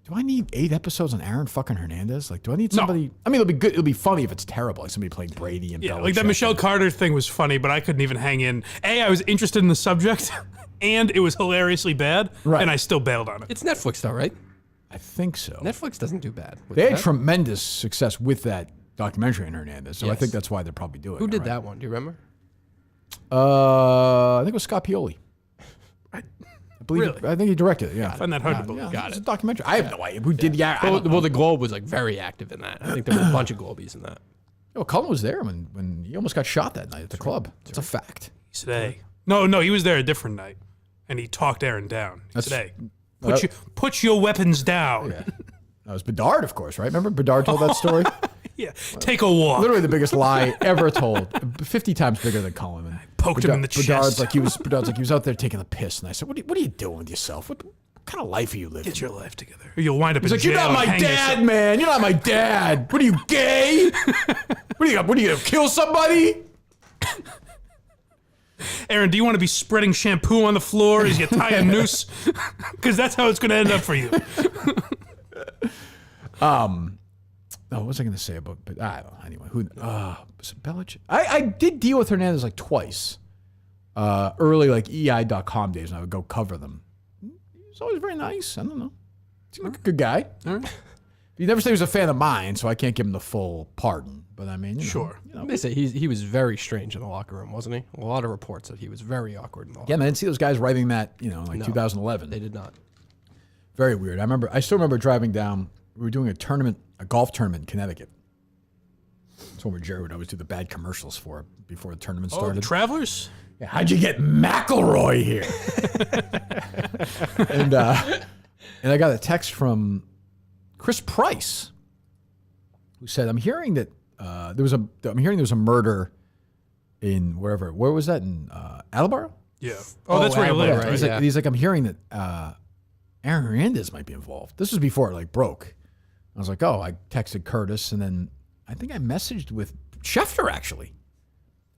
do I need 8 episodes on Aaron fucking Hernandez? Like, do I need somebody? I mean, it'll be good. It'll be funny if it's terrible, like somebody playing Brady and Yeah, Belichick. like that Michelle Carter thing was funny, but I couldn't even hang in. I was interested in the subject, and it was hilariously bad, Right. and I still bailed on it. It's Netflix though, right? I think so. Netflix doesn't do bad. with They had that. tremendous success with that documentary on Hernandez, so I Yes. think that's why they're probably doing it. Who did right? that one? Do you remember? I think it was Scott Pioli. I believe. Really? I think he directed it. Yeah, I find that hard to believe. Yeah, Got it's it. a documentary. I have no idea who did. Yeah, I Well, don't know. the Globe was like very active in that. I think there were a bunch of Globies in that. Cullen was there when he almost got shot that night at the club. It's a fact. Today, No, he was there a different night, and he talked Aaron down. That's- Today, put your weapons down. Yeah. That was Bedard, of course, right? Remember Bedard told that story? Yeah, take a walk. Literally the biggest lie ever told. 50 times bigger than Coleman. Poked him in the Bedard's chest. like he was out there taking a piss, and I said, "What are you doing with yourself? What kind of life are you living? Get your life together. Or you'll wind up He's in like, "You're jail. not my and hang dad, yourself." man. You're not my dad. What are you, gay? What are you gonna kill somebody?" Aaron, do you want to be spreading shampoo on the floor as you tie a noose? Because that's how it's going to end up for you. What was I going to say about? But I don't know. Anyway, who? Was it Belichick? I did deal with Hernandez like twice. Early like EI.com days, and I would go cover them. He's always very nice. I don't know. Seemed like a good guy. All right. He never said he was a fan of mine, so I can't give him the full pardon. But I mean, Sure. They say he was very strange in the locker room, wasn't he? A lot of reports that he was very awkward in the locker Yeah, man, I didn't see those guys writing that, like 2011. They did not. Very weird. I still remember driving down. We were doing a golf tournament in Connecticut. That's when Jerry would always do the bad commercials for before the tournament Oh, started. the Travelers? Yeah, how'd you get McElroy here? and I got a text from Chris Price, who said, "I'm hearing that there was a murder in wherever. Where was that, in Attleboro? Yeah. Oh, that's where he lived. right, Right? He's like, I'm hearing that Aaron Hernandez might be involved. This was before it broke. I was like, oh, I texted Curtis, and then I think I messaged with Schefter actually,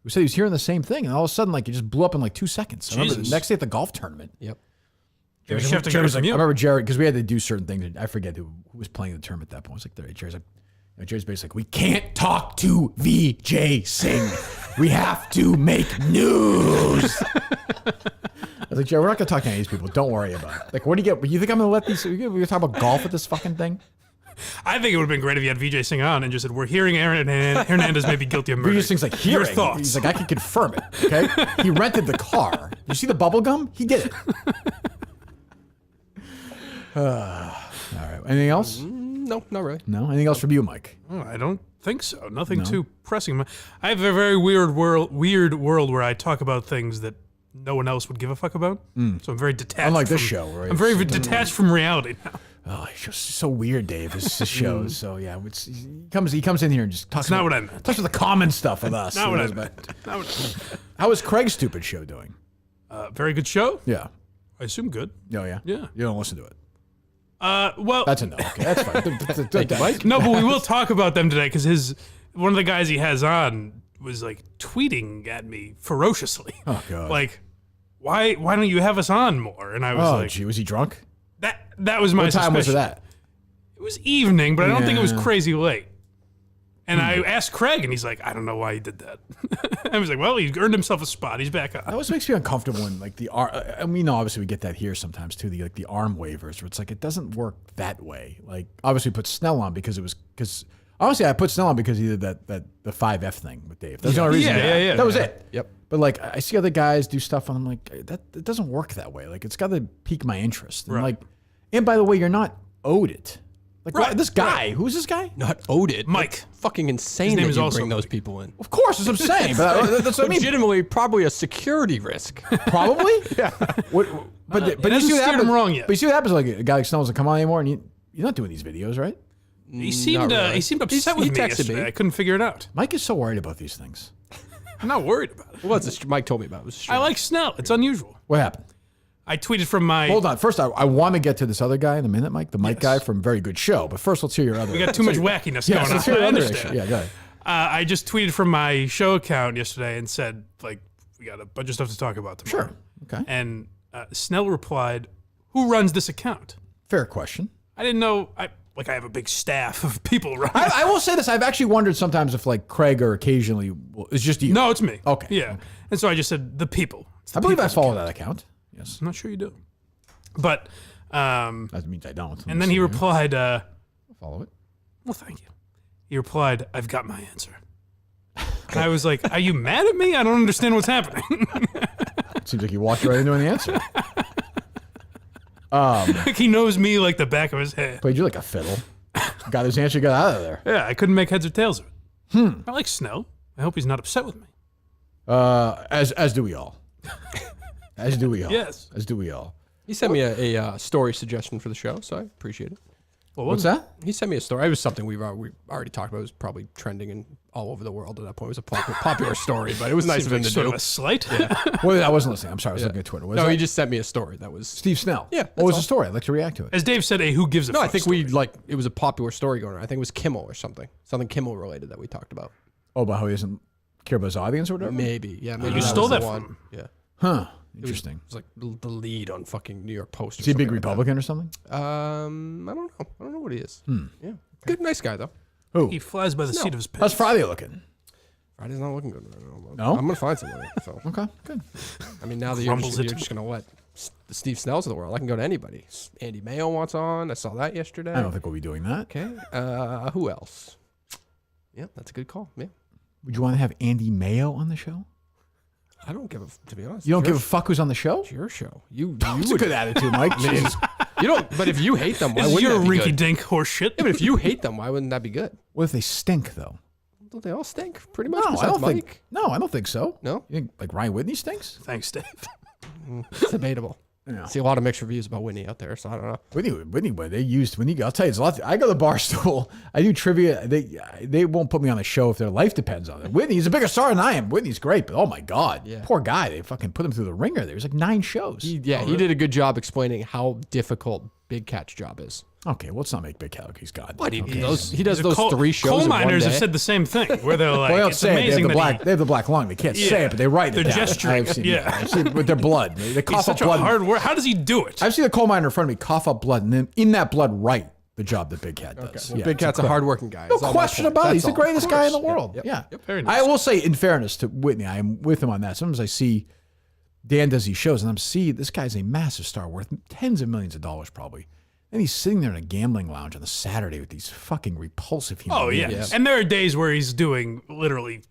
who said he was hearing the same thing, and all of a sudden it just blew up in 2 seconds. I remember the Jesus. next day at the golf tournament. Yep. Maybe Schefter got it Jerry's from like, I you. remember Jerry, because we had to do certain things. And I forget who was playing the tournament at that point. I was like, Jerry's like, Jerry's basically like, we can't talk to VJ Singh. We have to make news. I was like, Jerry, we're not going to talk to any of these people. Don't worry about it. What do you get? You think I'm going to let these? We're going to talk about golf at this fucking thing? I think it would have been great if you had VJ Singh on and just said, we're hearing Aaron Hernandez may be guilty of murder. VJ Singh's like, Your hearing. thoughts. He's like, I can confirm it. Okay. He rented the car. You see the bubble gum? He did it. All right. Anything else? No, not really. No. Anything else from you, Mike? Oh, I don't think so. Nothing too pressing. I have a very weird world where I talk about things that no one else would give a fuck about. So I'm very detached. Unlike this from- show, right? I'm very detached from reality now. Oh, it's just so weird, Dave. This show. So yeah, he comes in here and just talks. That's not what I meant. Talks about the common stuff with us. Not what I It was meant. Not what I meant. How is Craig's stupid show doing? Very good show. Yeah. I assume good. Oh yeah. Yeah. You don't listen to it. Well, That's a no. Okay, that's fine. Mike. no, but we will talk about them today because one of the guys he has on was tweeting at me ferociously. Oh god. Why don't you have us on more? And I was Oh like, gee, was he drunk? that was my What time was suspicion. that? It was evening, but I don't think it was Yeah. crazy late. And I asked Craig, and he's like, I don't know why he did that. I was like, well, he earned himself a spot. He's back That on. always makes me uncomfortable when the arm. I mean, obviously we get that here sometimes too. The arm waivers, where it's it doesn't work that way. Obviously, put Snell on because honestly, I put Snell on because he did the 5F thing with Dave. That's the only reason. Yeah. That was it. Yep. But I see other guys do stuff, and I'm like, that it doesn't work that way. It's got to pique my interest. And Right. and by the way, you're not owed it. Right, this guy, who's this guy? Not owed it. Mike. That's fucking insane His name that is you also bring those Mike. people in. Of course, that's what I'm saying. But that's what I mean. Legitimately, probably a security risk. Probably. Yeah. But you hasn't see what steered him happens. wrong yet. But you see what happens. A guy like Snell doesn't come on anymore, and you're not doing these videos, right? He seemed Not really. he seemed upset He with me texted yesterday. me. I couldn't figure it out. Mike is so worried about these things. I'm not worried about it. Well, Mike told me about it. It was I strange. like Snell. It's unusual. What happened? I tweeted from my. Hold on. First, I want to get to this other guy in a minute, Mike. The Mike guy from Very Good Show. But first, let's hear your other. We got too much wackiness going on. Let's hear your I other understand. issue. Yeah, go ahead. I just tweeted from my show account yesterday and said, we got a bunch of stuff to talk about tomorrow. Sure. Okay. And Snell replied, "Who runs this account?" Fair question. I didn't know. I have a big staff of people running. I will say this. I've actually wondered sometimes if Craig or occasionally it's just you. No, it's me. Okay. Yeah. Okay. And so I just said the people. It's the I believe I people's follow account. that account. Yes. I'm not sure you do. But That means I don't. and then he replied, follow it. well, thank you. He replied, "I've got my answer." And I was like, "Are you mad at me? I don't understand what's happening." It seems like you walked right into an answer. He knows me like the back of his head. Played you like a fiddle. Got his answer, got out of there. Yeah, I couldn't make heads or tails of it. I like Snell. I hope he's not upset with me. As do we all. As do we all. Yes. As do we all. He sent me a story suggestion for the show, so I appreciate it. What's that? He sent me a story. It was something we already talked about. It was probably trending in all over the world at that point. It was a popular story, but it was nice of him to sort do. of a slight. Yeah. Well, I wasn't listening. I'm sorry. I was looking at Twitter. No, he just sent me a story. That was Steve Snell. Yeah. What was the story? I'd like to react to it. As Dave said, a who gives a No, fuck I think story. it was a popular story going on. I think it was Kimmel or something Kimmel related that we talked about. Oh, about how he doesn't care about his audience or whatever? Maybe, yeah. Maybe You stole was the that one. from him. Yeah. Huh. Interesting. It was like the lead on fucking New York Post. Or Is he a big something like that. Republican or something? I don't know. I don't know what he is. Yeah. Good, nice guy though. Who? He flies by the seat of his pants. How's Friday looking? Friday's not looking good right now. No? I'm gonna find somebody. So. Okay, good. I mean, now that you're just gonna let the Steve Snells of the world, I can go to anybody. Andy Mayo wants on. I saw that yesterday. I don't think we'll be doing that. Okay. Who else? Yeah, that's a good call. Yeah. Would you want to have Andy Mayo on the show? I don't give to be honest. You don't give a fuck who's on the show? It's your show. You That's a would- good attitude, Mike. I mean, you don't. But if you hate them, why This is wouldn't your that be good? rinky-dink horse shit. Yeah, but if you hate them, why wouldn't that be good? What if they stink, though? Don't they all stink? Pretty much. No, I besides don't Mike. think. No, I don't think so. No? You think like Ryan Whitney stinks? Thanks, Dave. It's debatable. Yeah. See a lot of mixed reviews about Whitney out there, so I don't know. Whitney, but they used Whitney. I'll tell you, it's a lot. I go to Barstool. I do trivia. They won't put me on the show if their life depends on it. Whitney's a bigger star than I am. Whitney's great, but oh my god, Yeah. poor guy. They fucking put him through the ringer. There was like 9 shows. He did a good job explaining how difficult Big Cat's job is. Okay, well, let's not make big Cal. He's God. But he Okay. does He's a those coal- 3 shows. Coal in one miners have day. said the same thing, where they're like, Well, they don't it's say it. They amazing have the that black. They have the black lung. They can't say Yeah. it, but they write They're it down. gesturing I've seen it, it. yeah. I've seen it with their blood. They he's cough such up a blood. hard work. How does he do it? I've seen a coal miner in front of me cough up blood, and then in that blood write the job that Big Cat does. Okay. Well, Yeah, Big it's Cat's a incredible. hardworking guy. No It's all my question point. about it. That's He's the all. greatest Of guy in the course. world. Yep. Yeah. Yep. Very nice. I will say, in fairness to Whitney, I am with him on that. Sometimes I see Dan does these shows, and I'm this guy's a massive star worth tens of millions of dollars probably. And he's sitting there in a gambling lounge on a Saturday with these fucking repulsive human Oh yeah. beings. And there are days where he's doing literally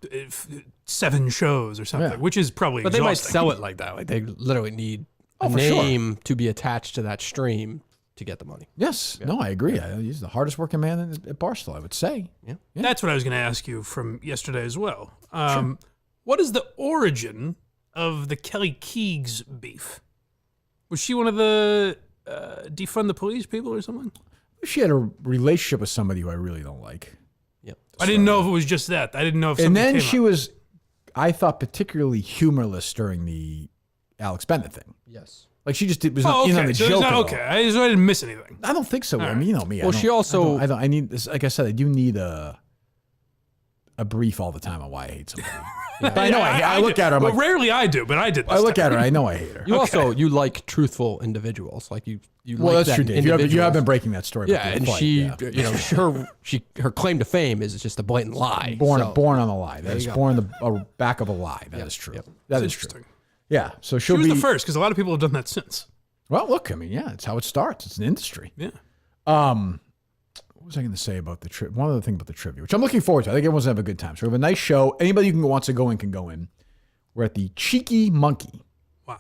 7 shows or something, Yeah. which is probably But they might exhausting. sell it like that. Like they literally need a for sure. name to be attached to that stream to get the money. Yes. No, I agree. He's the hardest working man at Barstool, I would say. Yeah. That's what I was going to ask you from yesterday as well. What is the origin of the Kelly Keegs beef? Was she one of the defund the police people or something? She had a relationship with somebody who I really don't like. Yep. I didn't know if it was just that. I didn't know if And something then came she up. was, I thought, particularly humorless during the Alex Bennett thing. Yes. Like she just was Oh, in okay. on the So it's joke. not at all. okay. So I didn't miss anything. I don't think so. I mean, you know me. Well, she also- I need this. Like I said, I do need a brief all the time on why I hate somebody. But I know I look do. at her. I'm Well, like, rarely I do, but I did. I this look time. at her. I know I hate her. You also like truthful individuals. Like you Well, like that's that true, Dave. You have individuals. been breaking that story. Yeah, before and quite, she, yeah. you know, her claim to fame is just a blatant lie. born So- on a lie. That There is you go. born the back of a lie. That is true. Yep. That It's is true. interesting. Yeah. So She she'll was be the first because a lot of people have done that since. Well, look. I mean, yeah, it's how it starts. It's an industry. Yeah. What was I going to say about the trip? One other thing about the trivia, which I'm looking forward to. I think everyone's going to have a good time. So we have a nice show. Anybody who wants to go in can go in. We're at the Cheeky Monkey. Wow.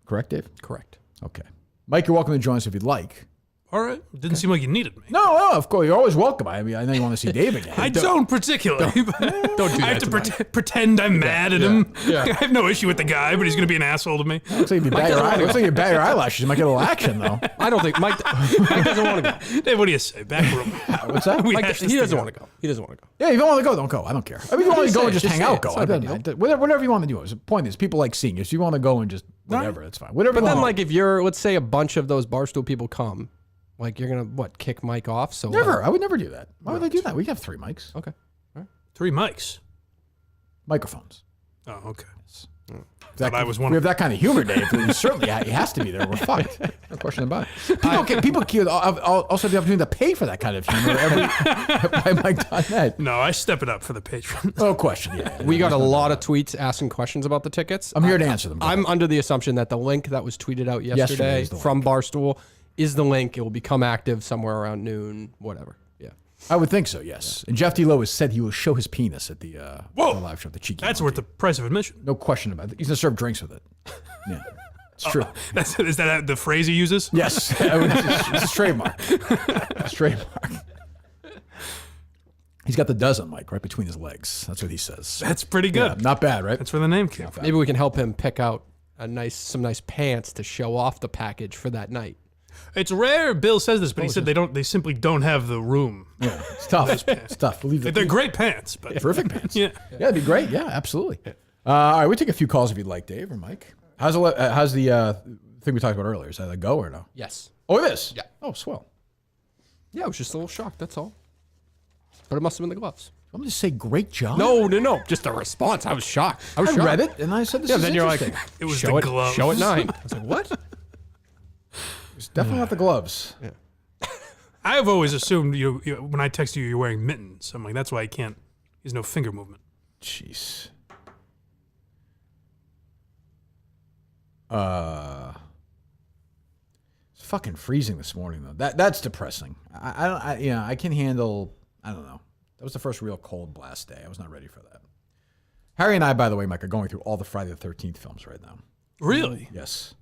Correct, Dave? Correct. Okay. Mike, you're welcome to join us if you'd like. All right. Didn't seem like you needed me. No, of course. You're always welcome. I mean, I know you want to see Dave again. I don't particularly. Don't do I have that to pretend I'm mad at him. Yeah. I have no issue with the guy, but he's going to be an asshole to me. Looks like you bat your eyelashes. You might get a little action, though. I don't think Mike doesn't want to go. Dave, what do you say? Back room. What's that? We Mike, hashed he this doesn't thing want to go. He doesn't want to go. Yeah, if you don't want to go, don't go. I don't care. I mean, if you want to go and just hang out, go. It's not a big Whatever you want to do. The point is, people like seeing you. If you want to go and just whatever, that's fine. Whatever. But then, you want. like, if you're, let's say, a bunch of those Barstool people come, like, you're gonna kick Mike off? So Never. I would never do that. Why would I do that? We have 3 mics. Okay. 3 mics. Microphones. Oh, okay. That, I was one we of have that kind of humor, Dave. Certainly, he has to be there. We're fucked. No question about it. People also have the opportunity to pay for that kind of humor by Mike.net. No, I step it up for the patrons. No question. Yeah. We got a lot of tweets asking questions about the tickets. I'm here to answer them. Go I'm ahead. under the assumption that the link that was tweeted out yesterday is the from Barstool is the link. It will become active somewhere around noon, whatever. Yeah. I would think so, yes. And Jeff D. Lowe has said he will show his penis at the live show, the Cheeky That's Monkey. worth the price of admission. No question about it. He's going to serve drinks with it. Yeah. It's true. Is that the phrase he uses? Yes. It's his trademark. It's trademark. He's got the dozen, Mike, right between his legs. That's what he says. That's pretty good. Yeah, not bad, right? That's where the name came from. Maybe we can help him pick out some nice pants to show off the package for that night. It's rare. Bill says this, but he said they simply don't have the room. Yeah, it's tough. It's tough. Believe it. They're great pants, but terrific pants. Yeah, it'd be great. Yeah, absolutely. All right, we take a few calls if you'd like, Dave or Mike. How's the thing we talked about earlier? Is that a go or no? Yes. Oh, it is. Yeah. Oh, swell. Yeah, I was just a little shocked. That's all. But it must have been the gloves. I'm just say great job. No. Just a response. I was shocked. I shocked. read it and I said this is then you're like, interesting. it was show the gloves. Show it 9. I was like, what? It's definitely not the gloves. Yeah. I've always assumed you when I text you, you're wearing mittens. I'm like, that's why I can't. There's no finger movement. Jeez. It's fucking freezing this morning though. That's depressing. I can handle. I don't know. That was the first real cold blast day. I was not ready for that. Harry and I, by the way, Mike, are going through all the Friday the 13th films right now. Really? Yes.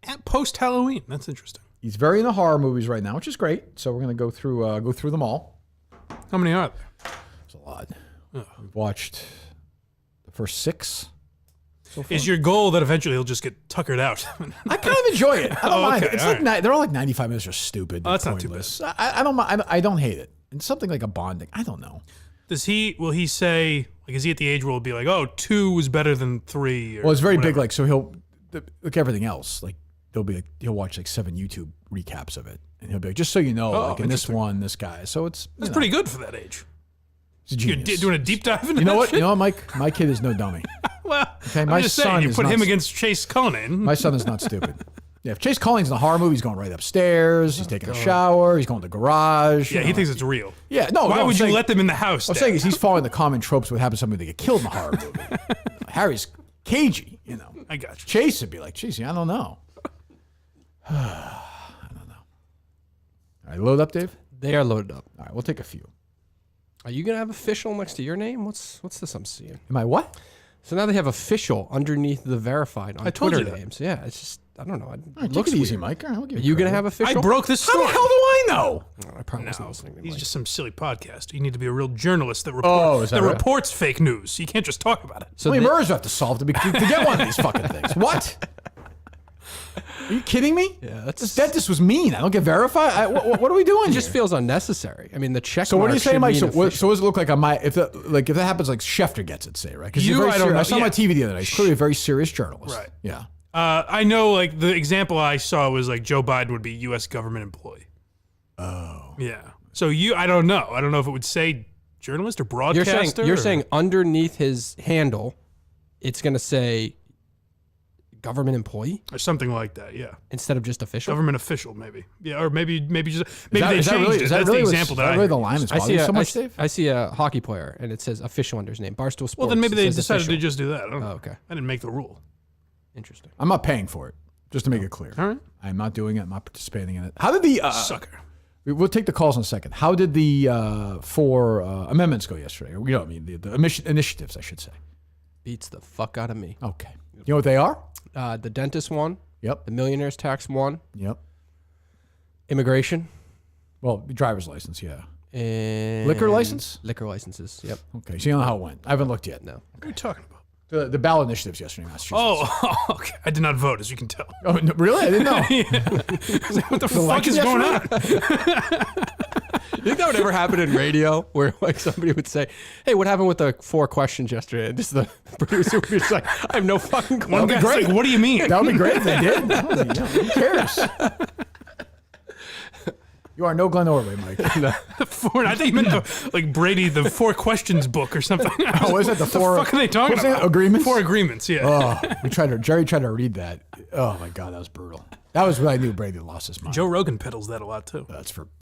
At post Halloween. That's interesting. He's very into horror movies right now, which is great. So we're gonna go through them all. How many are there? There's a lot. We've watched the first 6. So is your goal that eventually he'll just get tuckered out? I kind of enjoy it. I don't mind it. Okay, It's all like they're all like 95 minutes, just stupid. Oh, that's not too pointless. I don't mind. I don't hate it. It's something like a bonding. I don't know. Will he say, like, is he at the age where he'll be like, oh, 2 was better than 3? Or Well, it's very whatever? big. Like, so he'll like everything else. Like, he'll watch like 7 YouTube recaps of it, and he'll be like, just so you know, like in this one, this guy. So that's pretty good for that age. He's a genius. You're doing a deep dive into You know that what? shit? You know what, Mike? My kid is no dummy. Well, Okay, I'm just saying, you put him against Chase Cullinan. My son is not stupid. Yeah, if Chase Cullinan's in the horror movie, he's going right upstairs. He's taking a shower. He's going to the garage. Yeah, he thinks it's real. Yeah, no. Why no, would I'm you saying- let them in the house? I'm Dad? saying is he's following the common tropes of what happens to somebody that get killed in the horror movie. Harry's cagey, you know. I got you. Chase would be like, geez, I don't know. I don't know. All right, load up, Dave? They are loaded up. All right, we'll take a few. Are you gonna have official next to your name? What's this I'm seeing? Am I what? So now they have official underneath the verified on I told Twitter you that. names. Yeah, it's just I don't know. All right, take it easy, Mike. All right, I'll give Are you gonna credit. have official? I broke this How story. the hell do I know? Oh, I probably wasn't listening. To He's Mike. just some silly podcast. You need to be a real journalist that, Is that right? reports fake news. You can't just talk about it. So how many murders do I have to solve to get one of these fucking things? What? Are you kidding me? Yeah, This dentist was mean. I don't get verified. What are we doing? It just here? feels unnecessary. I mean, the check. So what are you mark saying, should Mike? mean So what official. does it look like on my if that happens like Schefter gets it, say, right? Because You, I don't know. I saw him Yeah. on TV the other day. He's clearly a very serious journalist. Right. Yeah. I know, like, the example I saw was, like, Joe Biden would be U.S. government employee. Oh. Yeah. So I don't know. I don't know if it would say journalist or broadcaster. You're or- saying underneath his handle, it's gonna say government employee or something like that. Yeah. instead of just official. Government official, maybe. Yeah, or maybe just maybe Is they that changed really, it. is that That's really the what's- example is that I really the heard. line that's I see bothering you so much, I Dave? I see a hockey player and it says official under his name. Barstool Sports. Well, then maybe it they says decided official. to just do that. I don't know. Oh, okay. I didn't make the rule. Interesting. I'm not paying for it. Just to make it clear. All right. I'm not doing it. I'm not participating in it. How did the Sucker. We'll take the calls in a second. How did the 4 amendments go yesterday? Or, I mean, the initiatives, I should say. Beats the fuck out of me. Okay. You know what they are? The dentist one. Yep. The millionaire's tax one. Yep. Immigration. Well, the driver's license, yeah. And Liquor license? Liquor licenses. Yep. Okay. So you know how it went. I haven't looked yet. No. What are you talking about? The ballot initiatives yesterday in Massachusetts. Oh, okay. I did not vote, as you can tell. Oh, no, really? I didn't know. What the fuck is going on? You think that would ever happen in radio where like somebody would say, hey, what happened with the 4 questions yesterday? And just the producer would be just like, I have no fucking clue. One guy's like, what do you mean? That would be great if they did. Who cares? You are no Glenn Orley, Mike. I think you meant like Brady, the 4 questions book or something. Oh, is that the 4? What the fuck are they talking what's that, about? agreements? 4 agreements, yeah. Oh, Jerry tried to read that. Oh my God, that was brutal. That was when I knew Brady lost his mind. Joe Rogan peddles that a lot too.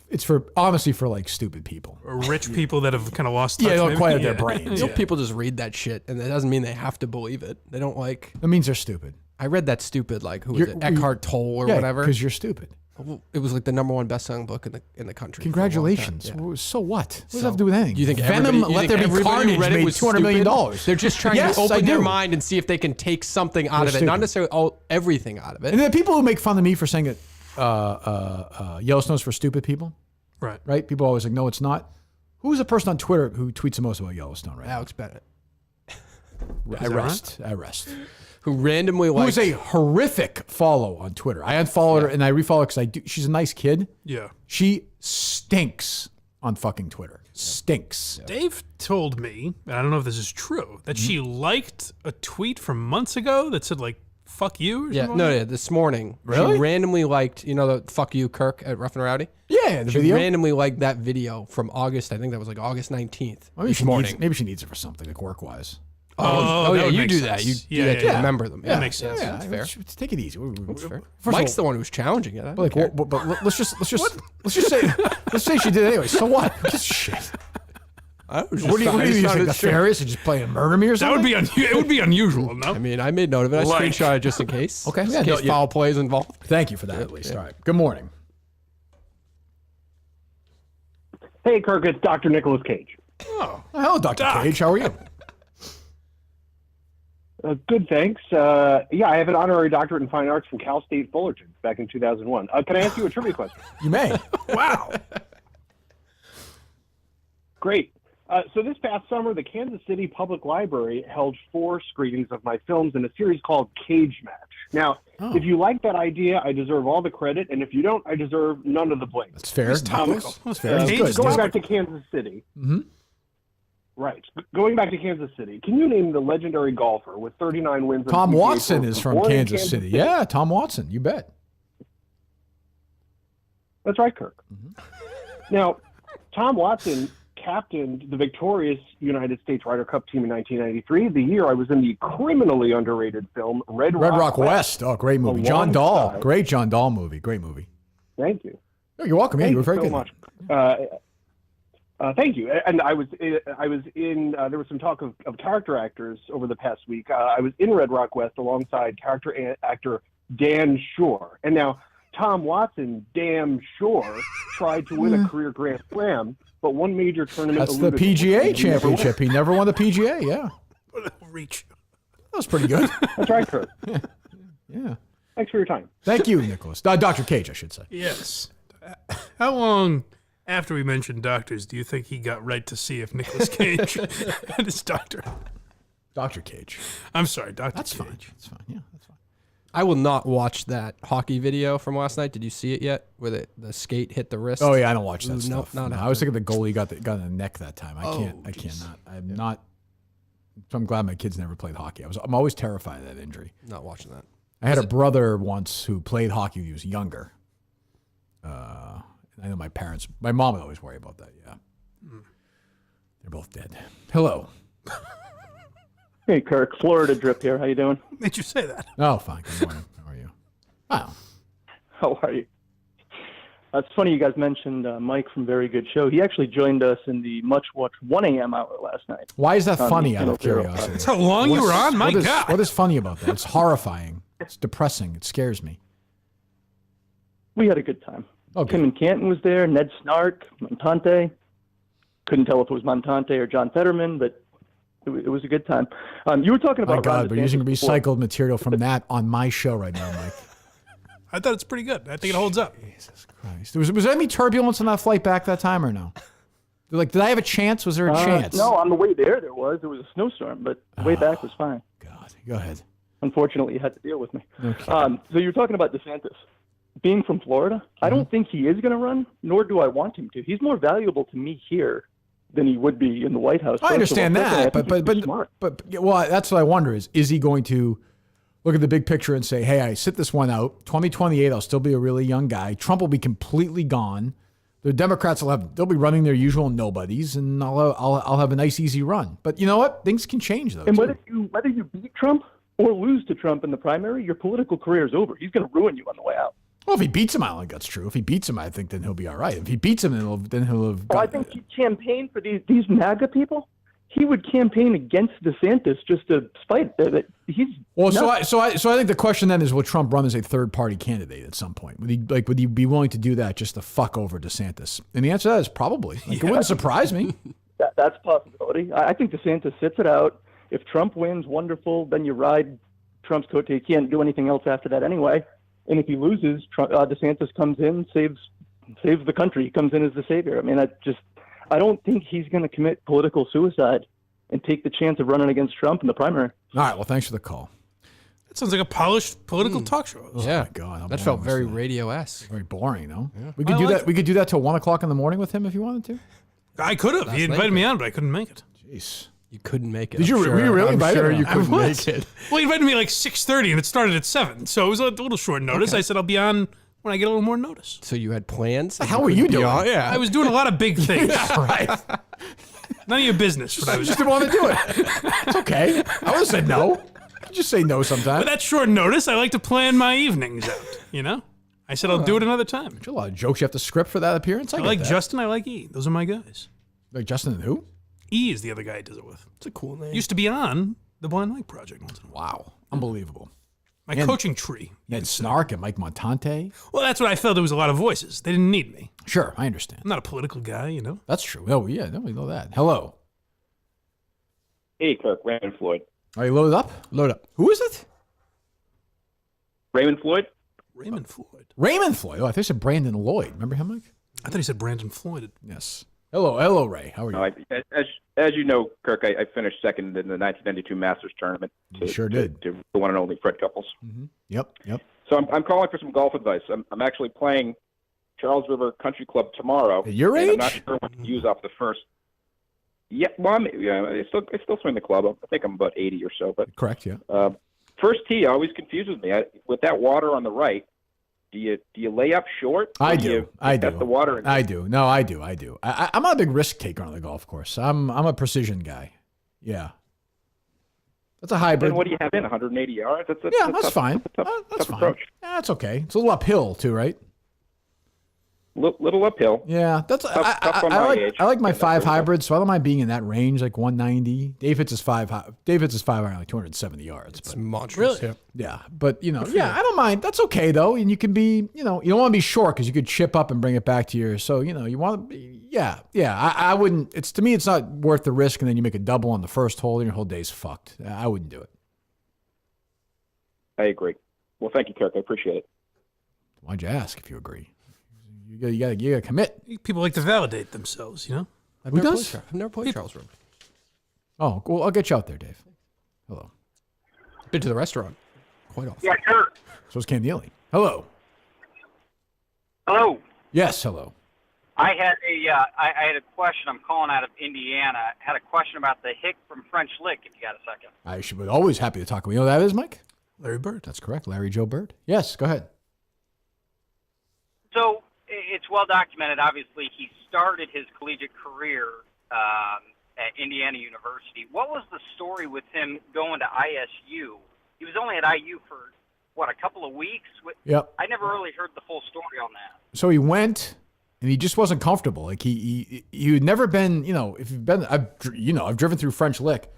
It's for honestly for like stupid people. Or rich people that have kind of lost touch. Yeah, they don't maybe. quite have their Yeah. brains. You know, people just read that shit, and that doesn't mean they have to believe it. They don't like. That means they're stupid. I read that stupid, like, who was it? Eckhart Tolle or whatever. Because you're stupid. It was like the #1 best-selling book in the country. Congratulations. For a long time. So what? What does that have to do with anything? Do you think Venom? everybody- Let you there think be everybody who carnage. read it Made was $200 million. They're just trying Yes, to I open their do. mind and see if they can take something out of They're it, not stupid. necessarily everything out of it. And then the people who make fun of me for saying that Yellowstone's for stupid people, right? People always like, no, it's not. Who's the person on Twitter who tweets the most about Yellowstone right now? Alex Bennett. I rest. Who randomly Who is a horrific follow on Twitter. I unfollowed her and I refollowed because she's a nice kid. Yeah. She stinks on fucking Twitter. Stinks. Dave told me, and I don't know if this is true, that she liked a tweet from months ago that said, like, fuck you or something? Yeah, this morning. Really? She randomly liked, the fuck you, Kirk, at Rough and Rowdy? Yeah, the she video. randomly liked that video from August, I think that was like August 19th. Maybe she needs it for something, like work-wise. Oh, yeah, would you make do sense. that. You do that to remember them. That makes sense. Yeah, That's fair. Take it easy. That's fair. First Mike's of the all, one who was challenging it. but let's just say she did it anyway. So what? Shit. What do you think? Nefarious and just playing murder me or something? It would be unusual, no? I mean, I made note of it. I screenshot it just in case. Okay. Just in case foul play is involved. Thank you for that, at least. All right. Good morning. Hey, Kirk, it's Dr. Nicolas Cage. Oh, hello, Dr. Cage. How are you? Good, thanks. I have an honorary doctorate in fine arts from Cal State Fullerton back in 2001. Can I ask you a trivia question? You may. Wow. Great. So this past summer, the Kansas City Public Library held 4 screenings of my films in a series called Cage Match. Now, if you like that idea, I deserve all the credit, and if you don't, I deserve none of the blame. That's fair. That's fair. Going back to Kansas City. Mm-hmm. Right. Going back to Kansas City, can you name the legendary golfer with 39 wins? Tom on the PGA Watson Tour is from born in Kansas City. Yeah, Tom Watson. You bet. That's right, Kirk. Mm-hmm. Now, Tom Watson captained the victorious United States Ryder Cup team in 1993, the year I was in the criminally underrated film Red Rock West. Oh, great movie. John Dahl. Great John Dahl movie. Great movie. Thank you. Oh, you're welcome. Yeah, you were very so good. Much. Thank you. And I was in. There was some talk of character actors over the past week. I was in Red Rock West alongside character actor Dan Shore, and now Tom Watson, damn sure, tried to win a career Grand Slam, but one major tournament. That's the PGA championship. He never won the PGA. Yeah. Reach. That was pretty good. That's right, Kurt. Yeah. Thanks for your time. Thank you, Nicholas. Dr. Cage, I should say. Yes. How long after we mentioned doctors do you think he got right to see if Nicolas Cage and his doctor? Dr. Cage. I'm sorry, Dr. That's Cage. fine. That's fine. Yeah, that's fine. I will not watch that hockey video from last night. Did you see it yet? Where the skate hit the wrist? Oh yeah, I don't watch that stuff. No, I was thinking the goalie got in the neck that time. I cannot. I'm not. So I'm glad my kids never played hockey. I'm always terrified of that injury. Not watching that. I had a brother once who played hockey when he was younger. I know my mom would always worry about that. Yeah. They're both dead. Hello. Hey, Kirk. Florida Drip here. How you doing? Did you say that? Oh, fine. Good morning. How are you? Oh. How are you? It's funny you guys mentioned Mike from Very Good Show. He actually joined us in the much-watched 1 a.m. hour last night. Why is that funny, out of curiosity? That's how long you were on? My God. What is funny about that? It's horrifying. It's depressing. It scares me. We had a good time. Okay. Tim and Canton was there, Ned Snark, Montante. Couldn't tell if it was Montante or John Fetterman, but it was a good time. You were talking about My God, Ron we're using DeSantis recycled before. material from that on my show right now, Mike. I thought it's pretty good. I think it holds up. Jesus Christ. Was there any turbulence on that flight back that time or no? Like, did I have a chance? Was there a chance? No, on the way there was. There was a snowstorm, but the way back was fine. God, go ahead. Unfortunately, you had to deal with me. Okay. So you were talking about DeSantis. Being from Florida, I don't think he is going to run, nor do I want him to. He's more valuable to me here than he would be in the White House. I understand that, but well, that's what I wonder is he going to look at the big picture and say, hey, I sit this one out. 2028, I'll still be a really young guy. Trump will be completely gone. The Democrats they'll be running their usual nobodies, and I'll have a nice easy run. But you know what? Things can change though. And whether you beat Trump or lose to Trump in the primary, your political career is over. He's going to ruin you on the way out. Well, if he beats him, I don't think that's true. If he beats him, I think then he'll be all right. If he beats him, then he'll have. I think he'd campaign for these MAGA people. He would campaign against DeSantis just to spite that he's. Well, so I think the question then is, will Trump run as a third party candidate at some point? Would he be willing to do that just to fuck over DeSantis? And the answer to that is probably. It wouldn't surprise me. That's a possibility. I think DeSantis sits it out. If Trump wins, wonderful. Then you ride Trump's coattail. He can't do anything else after that anyway. And if he loses, DeSantis comes in, saves the country. He comes in as the savior. I mean, I don't think he's going to commit political suicide and take the chance of running against Trump in the primary. All right. Well, thanks for the call. That sounds like a polished political talk show. Oh Yeah. my God. That felt very radio-esque. Very boring, no? Yeah. We could do that. We could do that till 1 o'clock in the morning with him if you wanted to. I could have. He invited me on, but I couldn't make it. Jeez. You couldn't make it. Did you? I'm Were you really I'm invited? sure or you not? couldn't I make was. it. Well, he invited me like 6:30, and it started at 7, so it was a little short notice. Okay. I said I'll be on when I get a little more notice. So you had plans? How were you doing? Yeah. I was doing a lot of big things. Yeah, right. None of your business. What I was just didn't want to do it. It's okay. I would have said no. Just say no But sometimes. that's short notice. I like to plan my evenings out. You know. I said I'll do it another time. There's a lot of jokes you have to script for that appearance. I I get like that. Justin. I like E. Those are my guys. Like Justin and who? E is the other guy he does it with. It's a cool name. Used to be on the Blind Mike Project once in a while. Wow. Unbelievable. My And- coaching tree. Ned Snark and Mike Montante. Well, that's what I felt. There was a lot of voices. They didn't need me. Sure, I understand. I'm not a political guy, you know. That's true. Oh, yeah. No, we know that. Hello. Hey, Kirk, Raymond Floyd. Are you loaded up? Load up. Who is it? Raymond Floyd? Raymond Floyd. Raymond Floyd. Oh, I think you said Brandon Lloyd. Remember him, Mike? I thought he said Brandon Floyd. Yes. Hello, Ray. How are you? As you know, Kirk, I finished second in the 1992 Masters tournament. You sure did. To the one and only Fred Couples. Yep. So I'm calling for some golf advice. I'm actually playing Charles River Country Club tomorrow. At your and age? I'm not sure what to use off the first. Yeah, well, I still swing the club. I think I'm about 80 or so. But Correct, yeah. first tee always confuses me. With that water on the right, do you lay up short? I Or do. you I test do. the water. And I do. No, I do. I'm not a big risk taker on the golf course. I'm a precision guy. Yeah. That's a hybrid. Then what do you have in 180 yards? That's That's fine. Tough That's fine. approach. Yeah, that's okay. It's a little uphill too, right? Little uphill. Yeah, that's Tough on my age. I like my Yeah, that's 5 very hybrids, so I don't mind being in that range, like 190. Dave hits his 5 iron, like 270 yards. It's but monstrous. Really? yeah, but I don't mind. That's okay though, and you can be, you don't want to be short because you could chip up and bring it back to your. So you want to be, yeah. I wouldn't. To me, it's not worth the risk, and then you make a double on the first hole, and your whole day's fucked. I wouldn't do it. I agree. Well, thank you, Kirk. I appreciate it. Why'd you ask if you agree? You gotta commit. People like to validate themselves, you know. I've Who never does? played I've never played Charles River. Oh, well, I'll get you out there, Dave. Hello. Been to the restaurant quite often. Yeah, Kirk. So is Cam Neely. Hello. Hello. Yes, hello. I had I had a question. I'm calling out of Indiana. I had a question about the hick from French Lick, if you got a second. I should be always happy to talk. You know who that is, Mike? Larry Bird. That's correct. Larry Joe Bird. Yes, go ahead. So it's well documented. Obviously, he started his collegiate career at Indiana University. What was the story with him going to ISU? He was only at IU for, a couple of weeks? Yep. I never really heard the full story on that. So he went, and he just wasn't comfortable. Like he had never been. If you've been, I've driven through French Lick.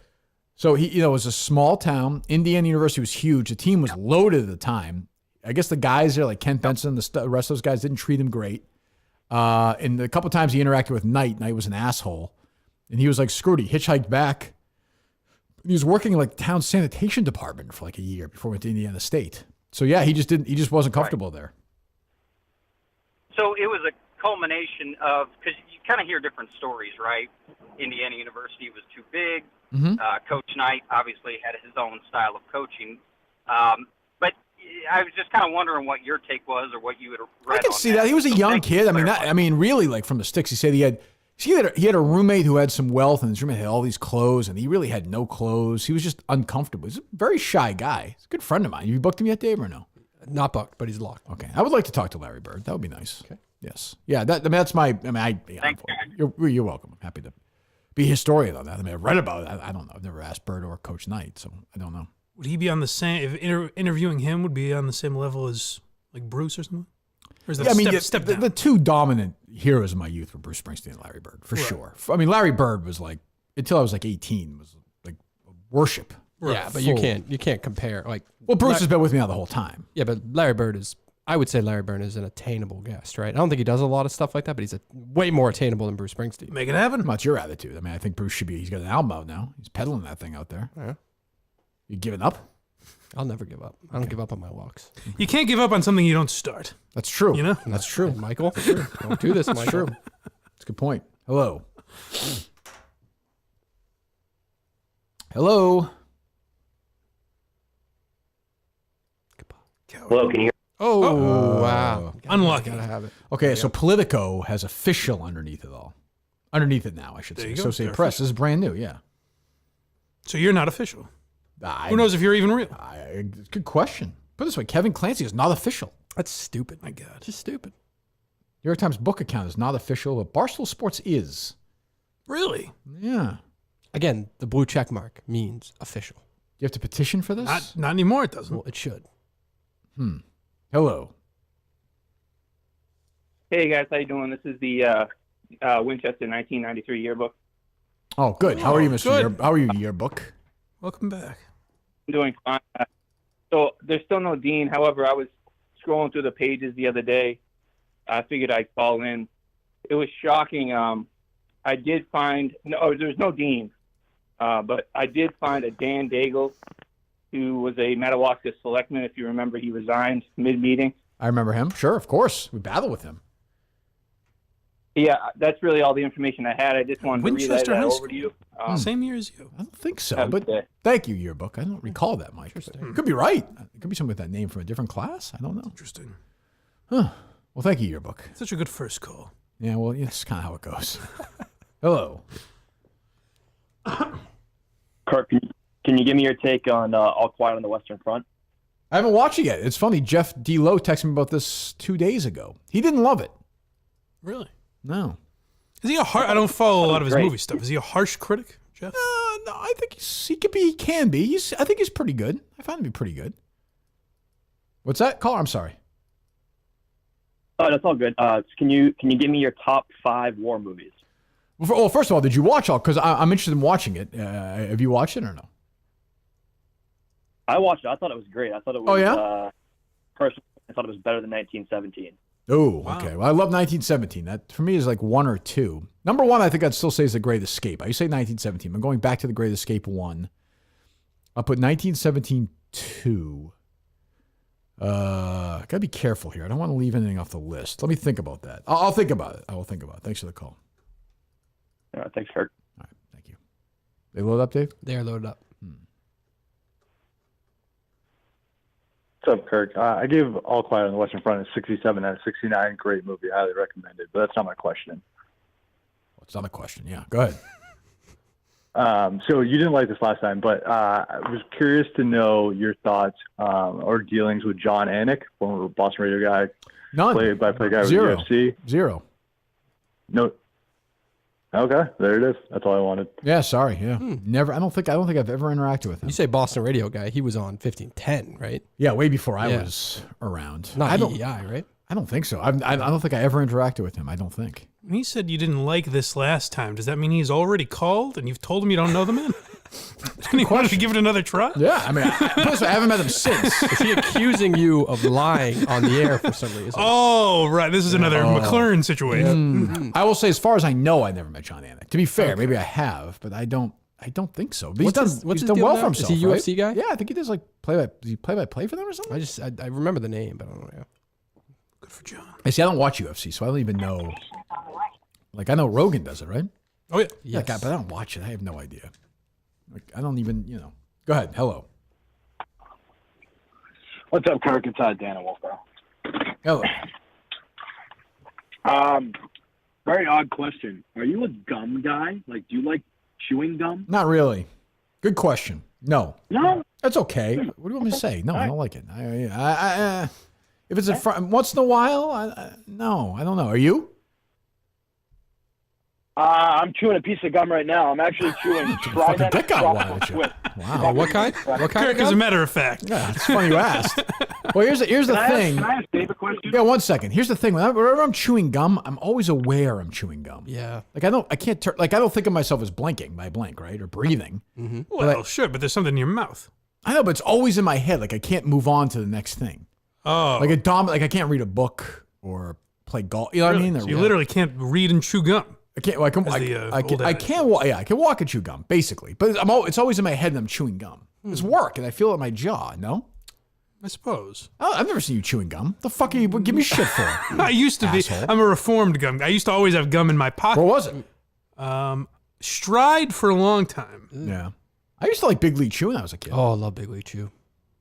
So he, it was a small town. Indiana University was huge. The team was loaded at the time. I guess the guys there, like Kent Benson, the rest of those guys didn't treat him great. And a couple times he interacted with Knight. Knight was an asshole. And he was like screwed. He hitchhiked back. He was working in like the town sanitation department for like a year before he went to Indiana State. So yeah, he just wasn't comfortable there. So it was a culmination of, because you kind of hear different stories, right? Indiana University was too big. Mm-hmm. Coach Knight obviously had his own style of coaching. But I was just kind of wondering what your take was or what you had read. I can see that. He was a young kid. Really, like from the sticks, he said he had a roommate who had some wealth, and his roommate had all these clothes, and he really had no clothes. He was just uncomfortable. He's a very shy guy. He's a good friend of mine. Have you booked him yet, Dave, or no? Not booked, but he's locked. Okay. I would like to talk to Larry Bird. That would be nice. Okay. Yes. Yeah, that's my, you're welcome. I'm happy to be a historian on that. I've read about it. I don't know. I've never asked Bird or Coach Knight, so I don't know. Would he be on the same, if interviewing him would be on the same level as like Bruce or something? Or is that step down? The two dominant heroes of my youth were Bruce Springsteen and Larry Bird, for sure. I mean, Larry Bird was like, until I was like 18, was like worship. Yeah, but you can't compare. Like, well, Bruce has been with me now the whole time. Yeah, but Larry Bird is, I would say Larry Bird is an attainable guest, right? I don't think he does a lot of stuff like that, but he's way more attainable than Bruce Springsteen. Make it happen. What's your attitude? I mean, I think Bruce he's got an album out now. He's peddling that thing out there. Yeah. You giving up? I'll never give up. I don't give up on my walks. You can't give up on something you don't start. That's true. You know? That's true. Hey, Michael, don't do this, Michael. That's true. That's a good point. Hello. Hello. Hello, can you hear? Oh, wow. Unlucky. Gotta have it. Okay, so Politico has official underneath it all. Underneath it now, I should There say. you go. Associated They're Press. This is brand new, yeah. So you're not official. Who knows if you're even real? Good question. Put it this way, Kevin Clancy is not official. That's stupid. My God. Just stupid. New York Times book account is not official, but Barstool Sports is. Really? Yeah. Again, the blue check mark means official. Do you have to petition for this? Not anymore, it doesn't. Well, it should. Hello. Hey guys, how you doing? This is the Winchester 1993 yearbook. Oh, good. How are you, Mr. good. How are you, Yearbook? Welcome back. I'm doing fine. So there's still no dean. However, I was scrolling through the pages the other day. I figured I'd call in. It was shocking. I did find there's no dean, but I did find a Dan Daigle, who was a Madawaska selectman. If you remember, he resigned mid-meeting. I remember him. Sure, of course. We battled with him. Yeah, that's really all the information I had. I just wanted to relay that over to you. Same year as you. I don't think so, but thank you, Yearbook. I don't recall that, Mike. Could be right. It could be someone with that name from a different class. I don't know. Interesting. Huh. Well, thank you, Yearbook. Such a good first call. Yeah, well, it's kind of how it goes. Hello. Kirk, can you give me your take on All Quiet on the Western Front? I haven't watched it yet. It's funny. Jeff D. Lowe texted me about this 2 days ago. He didn't love it. Really? No. Is he a harsh? I don't follow a lot of his movie stuff. Is he a harsh critic, Jeff? No, I think he can be. I think he's pretty good. I find him to be pretty good. What's that? Caller, I'm sorry. Oh, that's all good. Can you give me your top 5 war movies? Well, first of all, did you watch all? Because I'm interested in watching it. Have you watched it or no? I watched it. I thought it was great. I thought it was. Oh, yeah? Personally, I thought it was better than 1917. Oh, okay. Well, I love 1917. That, for me, is like 1 or 2. Number 1, I think I'd still say is The Great Escape. I say 1917. I'm going back to The Great Escape 1. I'll put 1917 2. Gotta be careful here. I don't want to leave anything off the list. Let me think about that. I'll think about it. I will think about it. Thanks for the call. Thanks, Kirk. All right, thank you. They load up, Dave? They are loaded up. What's up, Kirk? I gave All Quiet on the Western Front a 67 out of 69. Great movie. Highly recommended. But that's not my question. Well, it's not a question. Yeah, go ahead. So you didn't like this last time, but I was curious to know your thoughts or dealings with John Anik, former Boston radio guy, None. play-by-play guy Zero. with the UFC. Zero. No. Okay, there it is. That's all I wanted. Yeah, sorry. Yeah, never. I don't think I've ever interacted with him. You say Boston radio guy. He was on 1510, right? Yeah, way before I was around. Not I don't, EEI, right? I don't think so. I don't think I ever interacted with him. I don't think. When he said you didn't like this last time, does that mean he's already called and you've told him you don't know the man? And he wanted to give it another try? Yeah, I mean, I haven't met him since. Is he accusing you of lying on the air for some reason? Oh, right. This is another McLaren situation. I will say, as far as I know, I never met John Anik. To be fair, maybe I have, but I don't think so. But What's he's his done deal well now? for himself. Is he right? UFC guy? Yeah, I think he does like play-by-play for them or something. I remember the name, but I don't know. Yeah. Good for John. I see. I don't watch UFC, so I don't even know. Like, I know Rogan does it, right? Oh, yeah. Yes. But I don't watch it. I have no idea. Like, I don't even, Go ahead. Hello. What's up, Kirk? It's Dan and Wolfboro. Hello. Very odd question. Are you a gum guy? Like, do you like chewing gum? Not really. Good question. No. No? That's okay. What do you want me to say? No, I don't like it. If it's once in a while, no, I don't know. Are you? I'm chewing a piece of gum right now. I'm actually chewing fucking dick out, why don't you? Wow. What kind? What kind? Kirk, as a matter of fact. Yeah, it's funny you asked. Well, here's the thing. Can I ask Dave a question? Yeah, 1 second. Here's the thing. Whenever I'm chewing gum, I'm always aware I'm chewing gum. Yeah. Like I don't think of myself as blinking. I blink, right, or breathing. Mm-hmm. Well, sure, but there's something in your mouth. I know, but it's always in my head. Like I can't move on to the next thing. Oh. Like I can't read a book or play golf. You know what I mean? So you literally can't read and chew gum. I can't. Well, I can walk and chew gum, basically. But it's always in my head that I'm chewing gum. It's work, and I feel it in my jaw. No, I suppose. I've never seen you chewing gum. The fuck are you? Give me shit for? I used to be. I'm a reformed gum. I used to always have gum in my pocket. What was it? Stride for a long time. Yeah. I used to like Big League Chew when I was a kid. Oh, I love Big League Chew.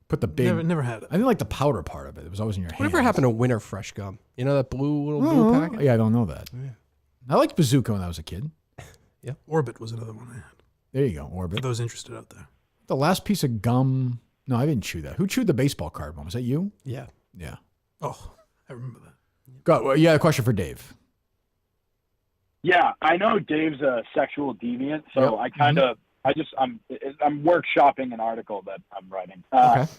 Put the big. Never had it. I didn't like the powder part of it. It was always in your hand. Whatever happened to Winter Fresh gum? You know that blue blue packet? Yeah, I don't know that. Yeah. I liked Bazooka when I was a kid. Yeah. Orbit was another one I had. There you go, Orbit. For those interested out there. The last piece of gum. No, I didn't chew that. Who chewed the baseball card one? Was that you? Yeah. Yeah. Oh, I remember that. Got. Well, yeah, a question for Dave. Yeah, I know Dave's a sexual deviant, so Yep. I kind of, I'm workshopping an article that I'm writing.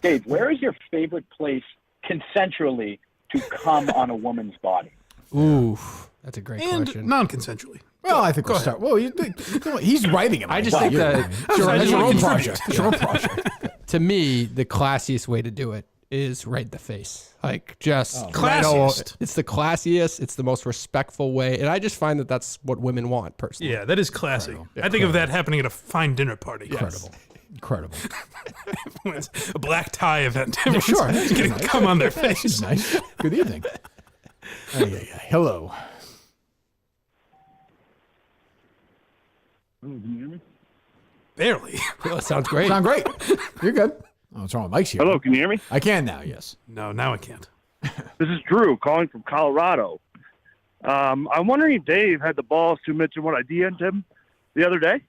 Dave, where is your favorite place consensually to come on a woman's body? Ooh, that's a great And question. non-consensually. Well, I think we'll start. Well, he's writing it. I just think that it's your own project. It's your own project. To me, the classiest way to do it is right in the face. Like just Classiest. It's the classiest. It's the most respectful way, and I just find that that's what women want personally. Yeah, that is classy. I think of that happening at a fine dinner party. Incredible. A black tie event. Yeah, sure. Everyone's That's getting nice. cum on their This face. is nice. Good evening. Hello. Barely. Well, that sounds great. Sound great. You're good. Oh, what's wrong with Mike's here? Hello, can you hear me? I can now, yes. No, now I can't. This is Drew calling from Colorado. I'm wondering if Dave had the balls to mention what I DM'd him the other day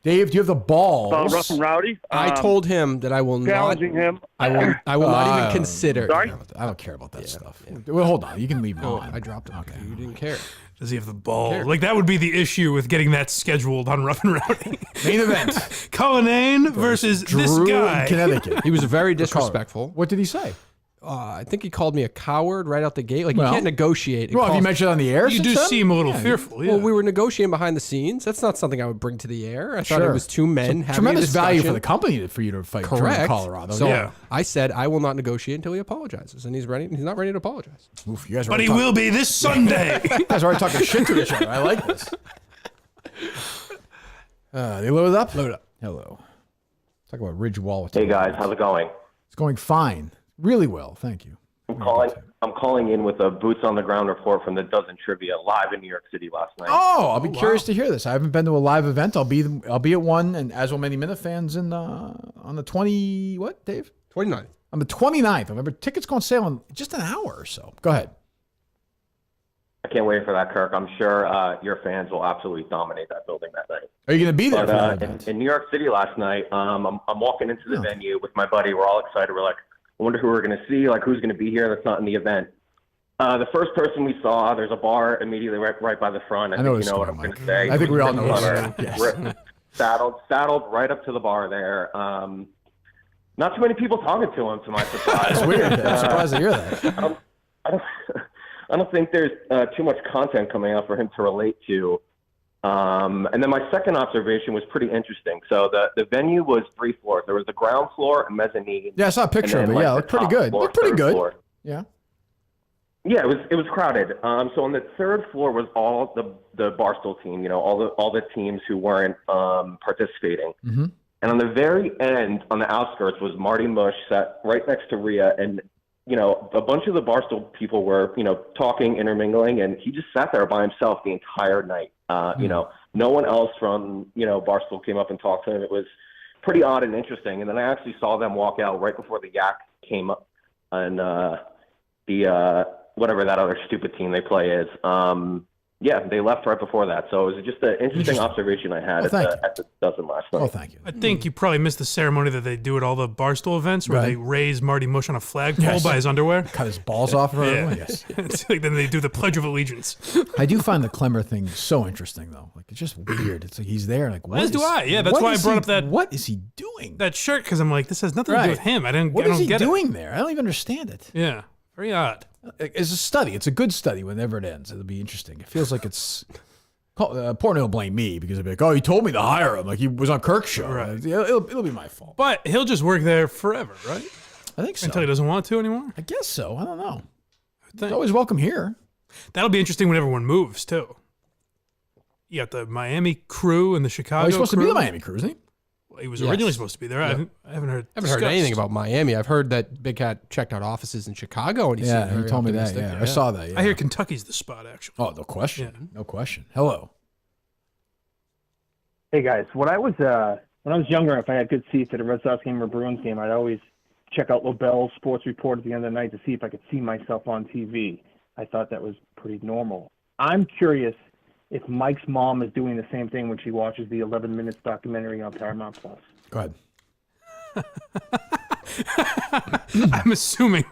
Dave, do you have the balls? about Rough and Rowdy. I told him that I will not. Challenging him. I will not even consider. Sorry? I don't care about that stuff. Well, hold on. You can leave it on. I dropped it. Okay, you didn't care. Does he have the ball? Like, that would be the issue with getting that scheduled on Rough and Rowdy. Main event. Cullinane versus this Drew guy. in Connecticut. He was very disrespectful. What did he say? I think he called me a coward right out the gate. Like, Well- you can't negotiate. Well, if you mentioned it on the air, You do since then? seem a little Yeah. fearful. Yeah. Well, we were negotiating behind the scenes. That's not something I would bring to the air. I thought it Sure. was two men having Tremendous a value for discussion. the company for you to fight during Correct. Colorado. So yeah. I said I will not negotiate until he apologizes, and he's ready. He's not ready to apologize. Oof, you guys are But already he talking- will be this Sunday. You guys are already talking shit to each other. I like this. They loaded up? Load up. Hello. Talk about Ridge Wall. Hey guys, how's it going? It's going fine. Really well. Thank you. I'm calling in with a boots on the ground report from the Dozen Trivia live in New York City last night. Oh, I'll be curious to hear this. I haven't been to a live event. I'll be at one, and as will many Minute fans in on the 20 what, Dave? 29th. On the 29th. Remember, tickets go on sale in just an hour or so. Go ahead. I can't wait for that, Kirk. I'm sure your fans will absolutely dominate that building that night. Are you going to be there But, for that event? in New York City last night, I'm walking into the venue with my buddy. We're all excited. We're like, I wonder who we're going to see, like who's going to be here that's not in the event. The first person we saw, there's a bar immediately right by the front. I I know think you know what I'm what's going to say. I think we all know Rick what's Hunter, going on. Yes. saddled right up to the bar there. Not too many people talking to him, to my surprise. It's weird. I'm surprised to hear that. I don't think there's too much content coming out for him to relate to. And then my second observation was pretty interesting. So the venue was 3 floors. There was the ground floor, a mezzanine. Yeah, I saw a picture of and it. then, Yeah, it like, looked the pretty top good. floor, Looked pretty third good. floor. Yeah. Yeah, it was crowded. So on the third floor was all the Barstool team. You know, all the teams who weren't participating. Mm-hmm. And on the very end, on the outskirts, was Marty Mush sat right next to Rhea, and you know, a bunch of the Barstool people were, you know, talking, intermingling, and he just sat there by himself the entire night. You know, no one else from, you know, Barstool came up and talked to him. It was pretty odd and interesting. And then I actually saw them walk out right before the Yak came up, and the whatever that other stupid team they play is. Yeah, they left right before that. So it was just an interesting observation I had at the Dozen last night. Oh, thank you. I think you probably missed the ceremony that they do at all the Barstool events where Right. they raise Marty Mush on a flagpole Yes. by his underwear. Cut his balls off. For Yeah. everyone. Yes. It's like then they do the Pledge of Allegiance. I do find the Clemmer thing so interesting, though. Like, it's just weird. It's like he's there. Like, what As do is- I. Yeah, that's what why I is brought he- up that. What is he doing? That shirt, because I'm like, this has nothing to Right. do with him. I What don't is he get doing there? I don't even understand it. it. Yeah, very odd. It's a study. It's a good study whenever it ends. It'll be interesting. It feels like it's. Portnoy will blame me because he'll be like, oh, he told me to hire him. Like he was on Kirk's show. Right. It'll be my fault. But he'll just work there forever, right? I think so. Until he doesn't want to anymore. I guess so. I don't know. He's always welcome here. That'll be interesting when everyone moves too. You got the Miami crew and the Chicago. Oh, he's supposed to be crew. the Miami crew, isn't he? Well, he was Yes. originally supposed to be there. Yep. I haven't heard. I haven't heard anything about Miami. I've heard that Big Cat checked out offices in Chicago, and he Yeah, seemed he very told me that. optimistic. Yeah, I saw that. Yeah. I hear Kentucky's the spot actually. Oh, no question. No question. Hello. Hey guys, when I was when I was younger, if I had good seats at a Red Sox game or Bruins game, I'd always check out LaBelle's sports report at the end of the night to see if I could see myself on TV. I thought that was pretty normal. I'm curious if Mike's mom is doing the same thing when she watches the 11 Minutes documentary on Paramount Plus. Go ahead. I'm assuming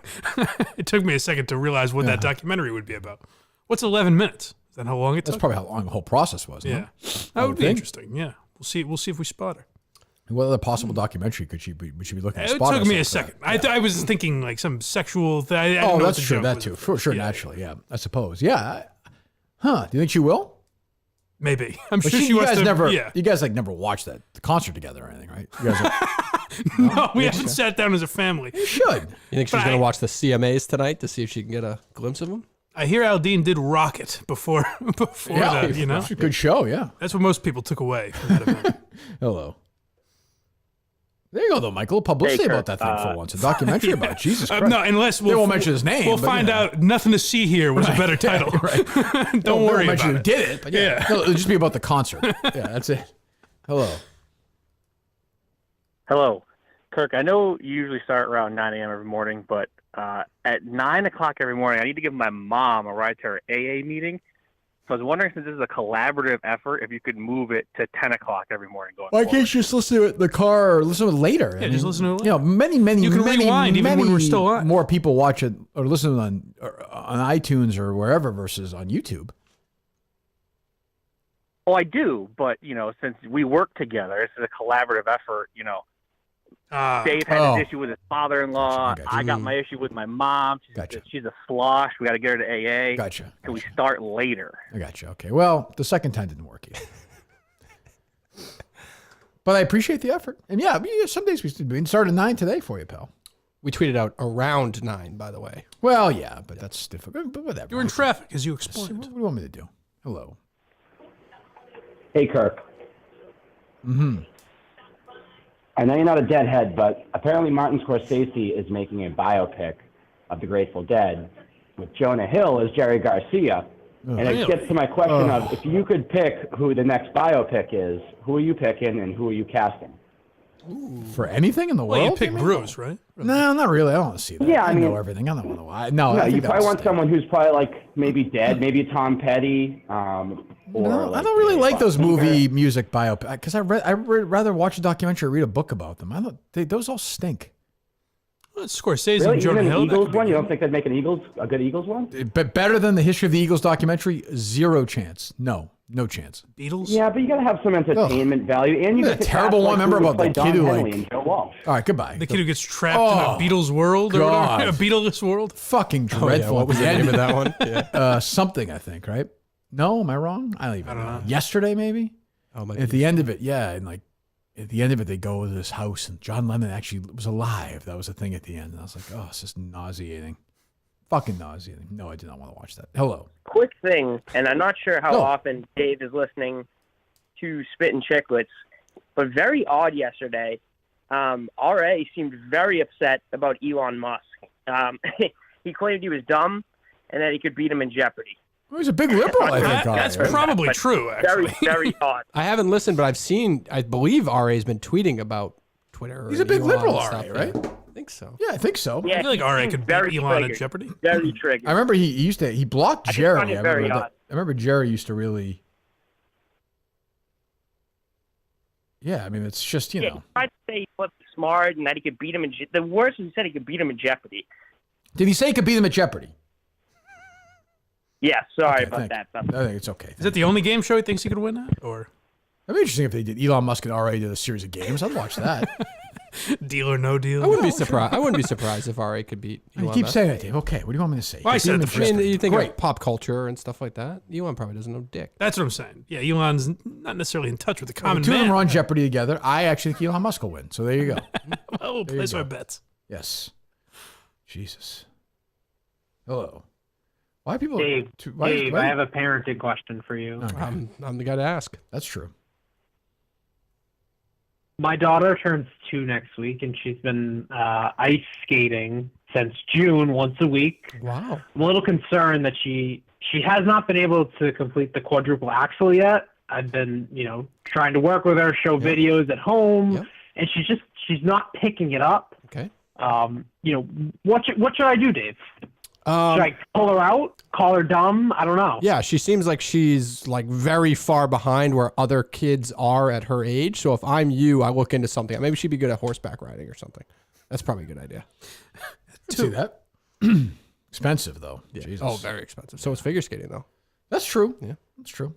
it took me a second to realize what that documentary would be about. What's 11 minutes? Is that how long it took? That's probably how long the whole process was. Yeah, no? that would be interesting. Yeah, we'll see if we spot her. What other possible documentary could she be looking at? It took me a second. I was thinking like some sexual thing. Oh, that's true. That too. For sure, naturally. Yeah, I suppose. Yeah. Huh? Do you think she will? Maybe. I'm But sure she you wants guys to. never. Yeah. You guys like never watched the concert together or anything, right? You guys No, we haven't sat down as a family. You should. You think she's going to watch the CMAs tonight to see if she can get a glimpse of them? I hear Aldine did Rocket before Yeah, the, you know? it's a good show, yeah. That's what most people took away from that event. Hello. There you go, though, Michael. Publicity Hey, about Kirk, that thing for once. A documentary about it. Jesus Christ. No, unless they won't mention his name. We'll but, find out. Nothing to see here was a Right. better title. Right. Don't They won't worry mention about who it. did it, but yeah. No, it'll just be about the concert. Yeah, that's it. Hello. Hello. Kirk, I know you usually start around 9 a.m. every morning, but at 9 o'clock every morning, I need to give my mom a ride to her AA meeting. So I was wondering, since this is a collaborative effort, if you could move it to 10 o'clock every morning going Why forward. can't you just listen to it in the car or listen to it later? Yeah, just listen to it You know, many, You can rewind even when we're still on. more people watch it or listen on iTunes or wherever versus on YouTube. Oh, I do, but, since we work together, this is a collaborative effort, Dave had his issue with his father-in-law. I got my issue with my mom. She's a slosh. We got to get her to AA. Gotcha. Can we start later? I got you. Okay. Well, the second time didn't work either. But I appreciate the effort. And yeah, some days we started at 9 today for you, pal. We tweeted out around 9, by the way. Well, yeah, but that's difficult. But whatever. You were in traffic, as you explained. What do you want me to do? Hello. Hey, Kirk. Mm-hmm. I know you're not a deadhead, but apparently Martin Scorsese is making a biopic of the Grateful Dead with Jonah Hill as Jerry Garcia. And it gets to my question of, if you could pick who the next biopic is, who are you picking and who are you casting? For anything in the Well, world? you pick mean? Bruce, right? No, not really. I don't want to see that. Yeah, I I mean- know everything. I don't want to watch. No, I you think that probably was want someone who's probably like maybe dead, maybe Tom Petty, or No, like I don't really a like those Bob movie music biopic because I'd rather watch a documentary or read a book about them. Those all stink. Well, it's Scorsese Really? and Jonah Even an Hill. that Eagles could be one? You good. don't think they'd make a good Eagles one? But better than the History of the Eagles documentary? Zero chance. No chance. Beatles? Yeah, but you got to have some entertainment value, and you The get to terrible cast, one. like, Remember who would about the play kid Don who Henley like. and Joe Walsh. All right, goodbye. The kid who gets trapped in a Beatles world or God. whatever? A Beatles world? Fucking Oh, yeah, dreadful. what was the name of that one? Yeah. Something, I think, right? No, am I wrong? I don't even know. Yesterday, maybe? Oh, my At the end of it, yeah. And like, at the end of it, they go to this house and John Lennon actually was alive. That was the thing at the end. And I was like, oh, it's just nauseating. Fucking nauseating. No, I did not want to watch that. Hello. Quick thing, and I'm not sure how No. often Dave is listening to Spittin' Chicklets, but very odd yesterday. RA seemed very upset about Elon Musk. He claimed he was dumb and that he could beat him in Jeopardy. Well, he's a big liberal, I think. That's Ari. probably true, actually. Very odd. I haven't listened, but I've seen, I believe RA's been tweeting about Twitter. He's a and big Elon liberal, and RA, stuff, right? yeah. I think so. Yeah, I think so. I feel like RA could beat Elon at Jeopardy. Very triggered. I remember he blocked I just Jerry. find it very odd. I remember Jerry used to really. Yeah, I mean, it's just, you Yeah, know. he tried to say he was smart and that he could beat him in the worst is he said he could beat him in Jeopardy. Did he say he could beat him at Jeopardy? Yeah, sorry Okay, about thank that. you. I think it's okay. Is that the only game show he thinks he could win at? Or That'd be interesting if they did. Elon Musk and RA did a series of games. I'd watch that. Deal or No Deal? I wouldn't be surprised. I wouldn't be surprised if RA could beat You Elon keep Musk. saying that, Dave. Okay, what do you want me to say? Well, I Could said beat it him the at first I mean, Jeopardy. you think Great. of pop culture and stuff like that. Elon probably doesn't know dick. That's what I'm saying. Yeah, Elon's not necessarily in touch with the common Two of them man. are on Jeopardy together. I actually think Elon Musk will win. So there you go. Well, we'll There you place go. our bets. Yes. Jesus. Hello. Why people? Dave, why- I have a parenting question for you. Okay. I'm the guy to ask. That's true. My daughter turns 2 next week, and she's been ice skating since June once a week. Wow. I'm a little concerned that she has not been able to complete the quadruple axel yet, I've been, trying to work with her, show videos at home, and she's not picking it up. Okay. What should I do, Dave? Should I pull her out? Call her dumb? I don't know. Yeah, she seems like she's like very far behind where other kids are at her age. So if I'm you, I look into something. Maybe she'd be good at horseback riding or something. That's probably a good idea. See that? Expensive though. Yeah. Jesus. Oh, very expensive. So it's figure skating though. That's true. Yeah, that's true.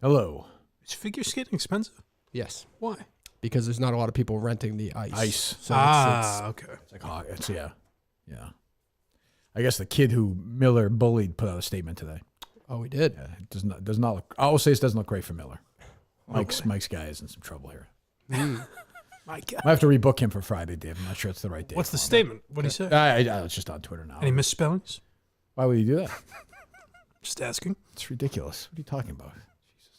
Hello. Is figure skating expensive? Yes. Why? Because there's not a lot of people renting the ice. So okay. It's like yeah. I guess the kid who Miller bullied put out a statement today. Oh, he did. Yeah, it does not look. I will say it doesn't look great for Miller. Mike's guy is in some trouble here. My God. I have to rebook him for Friday, Dave. I'm not sure it's the right day. What's the statement? What did he say? It's just on Twitter now. Any misspellings? Why would you do that? Just asking. It's ridiculous. What are you talking about?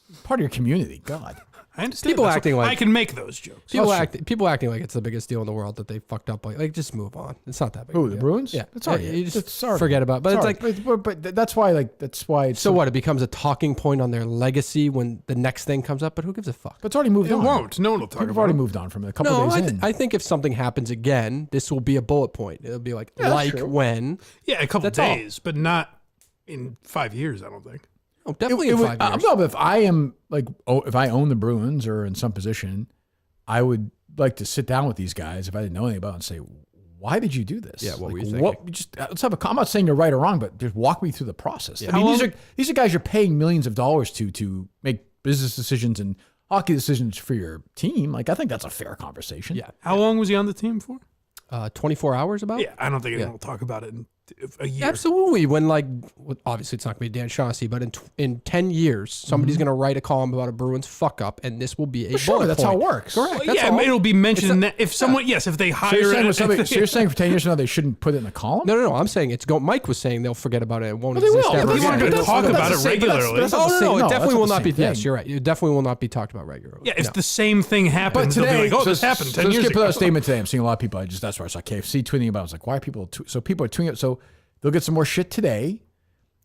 Jesus. Part of your community. God. I understand. People acting like I can make those jokes. People acting like it's the biggest deal in the world that they fucked up. Like just move on. It's not that big. Who, the Bruins? Yeah, it's already. You just it's already, forget about it. But it's like, but that's why it's so what? It becomes a talking point on their legacy when the next thing comes up. But who gives a fuck? But it's already moved on. It won't. No one will talk People about have already it. moved on from it. A couple days in. I think if something happens again, this will be a bullet point. It'll be like true. when. Yeah, a couple That's all. days, but not in 5 years. I don't think. Oh, definitely in 5 years. No, but if I am if I own the Bruins or in some position, I would like to sit down with these guys if I didn't know anything about it and say, why did you do this? Yeah, what were you thinking? Let's have I'm not saying you're right or wrong, but just walk me through the process. Yeah. I mean, these are guys you're paying millions of dollars to make business decisions and hockey decisions for your team. Like, I think that's a fair conversation. Yeah. How long was he on the team for? 24 hours about? Yeah, I don't think anyone will talk about it in a year. Absolutely. When obviously it's not going to be Dan Shaughnessy, but in 10 years, somebody's going to write a column about a Bruins fuck up, and this will be a bullet that's point. how it works. Correct. Well, yeah, it'll be mentioned in that. If someone, if they hire so you're saying for 10 years from now they shouldn't put it in a column? No. I'm saying Mike was saying they'll forget about it and won't Well, they exist will. ever But they again. weren't going to talk about it regularly. It definitely will not be. Yes, you're right. It definitely will not be talked about regularly. Yeah, if the same thing happens, But today, they'll be like, this happened 10 years let's ago. put out a statement today. I'm seeing a lot of people. That's where I saw KFC tweeting about it. I was like, why are people? So people are tweeting it. So they'll get some more shit today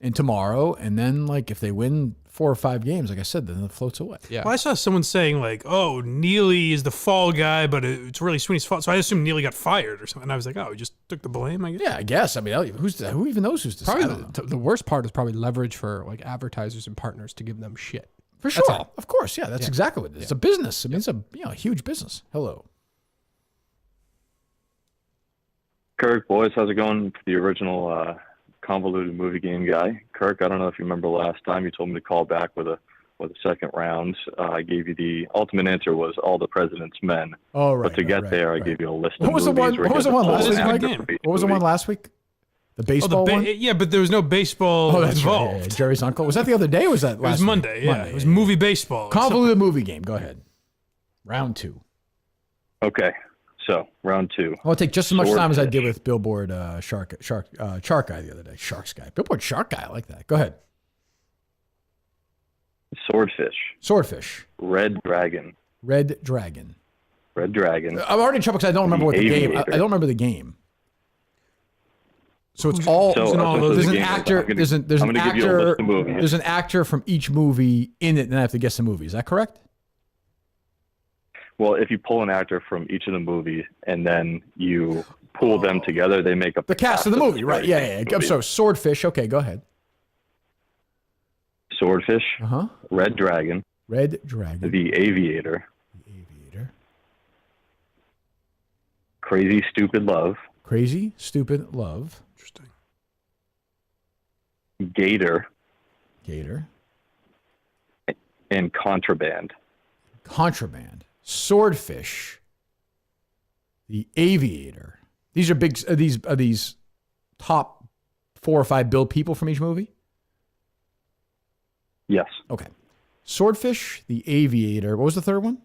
and tomorrow. And then, if they win 4 or 5 games, like I said, then it floats away. Yeah. Well, I saw someone saying, oh, Neely is the fall guy, but it's really Sweeney's fault. So I assumed Neely got fired or something. And I was like, oh, he just took the blame, I guess. Yeah, I guess. I mean, who even knows who's Probably deciding? the worst part is probably leverage for advertisers and partners to give them shit. For sure. Of course. Yeah, that's exactly what it is. It's a business. I mean, it's a huge business. Hello. Kirk, boys, how's it going? The original convoluted movie game guy. Kirk, I don't know if you remember last time you told me to call back with a second round. I gave you the ultimate answer was All the President's Men. Oh, right. But to get there, I gave you a list of What was the movies. one? What was the one last week? Mike? What was the one last week? The baseball one? Yeah, but there was no baseball that's involved. right. Yeah, Jerry's uncle. Was that the other day or was that last It was week? Monday, yeah. It was movie baseball. Convoluted movie game. Go ahead. Round 2. Okay. So, round 2. I'll take just as much time as I Swordfish. did with Billboard Shark Guy the other day. Sharks Guy. Billboard Shark Guy. I like that. Go ahead. Swordfish. Red Dragon. Red Dragon. I'm already in trouble because I don't remember what the game. I don't remember the game. So it's all. There's an actor. There's an actor. There's an actor from each movie in it, and I have to guess the movie. Is that correct? Well, if you pull an actor from each of the movies and then you pull them together, they make up the cast of the movie, right? Yeah. I'm sorry. Swordfish. Okay, go ahead. Swordfish. Red Dragon. The Aviator. Crazy Stupid Love. Interesting. Gator. And Contraband. Swordfish. The Aviator. These are big. Are these top 4 or 5 billed people from each movie? Yes. Okay. Swordfish, The Aviator. What was the third one?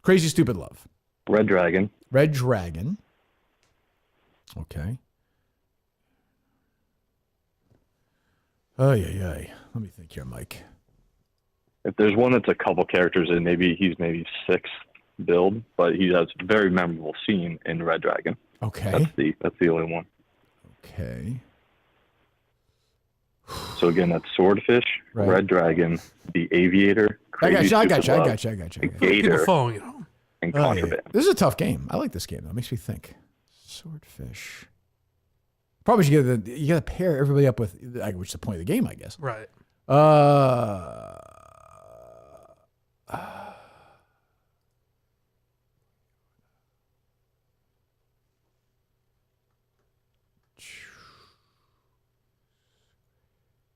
Crazy Stupid Love. Red Dragon. Okay. Ay. Let me think here, Mike. If there's one that's a couple characters in, he's 6th build, but he has a very memorable scene in Red Dragon. Okay. That's the only one. Okay. So again, that's Swordfish, Right. Red Dragon, the Aviator, I got you. the Gator, following it. and Oh, yeah. Contraband. This is a tough game. I like this game though. It makes me think. Swordfish. Probably should you gotta pair everybody up with, which is the point of the game, I guess. Right.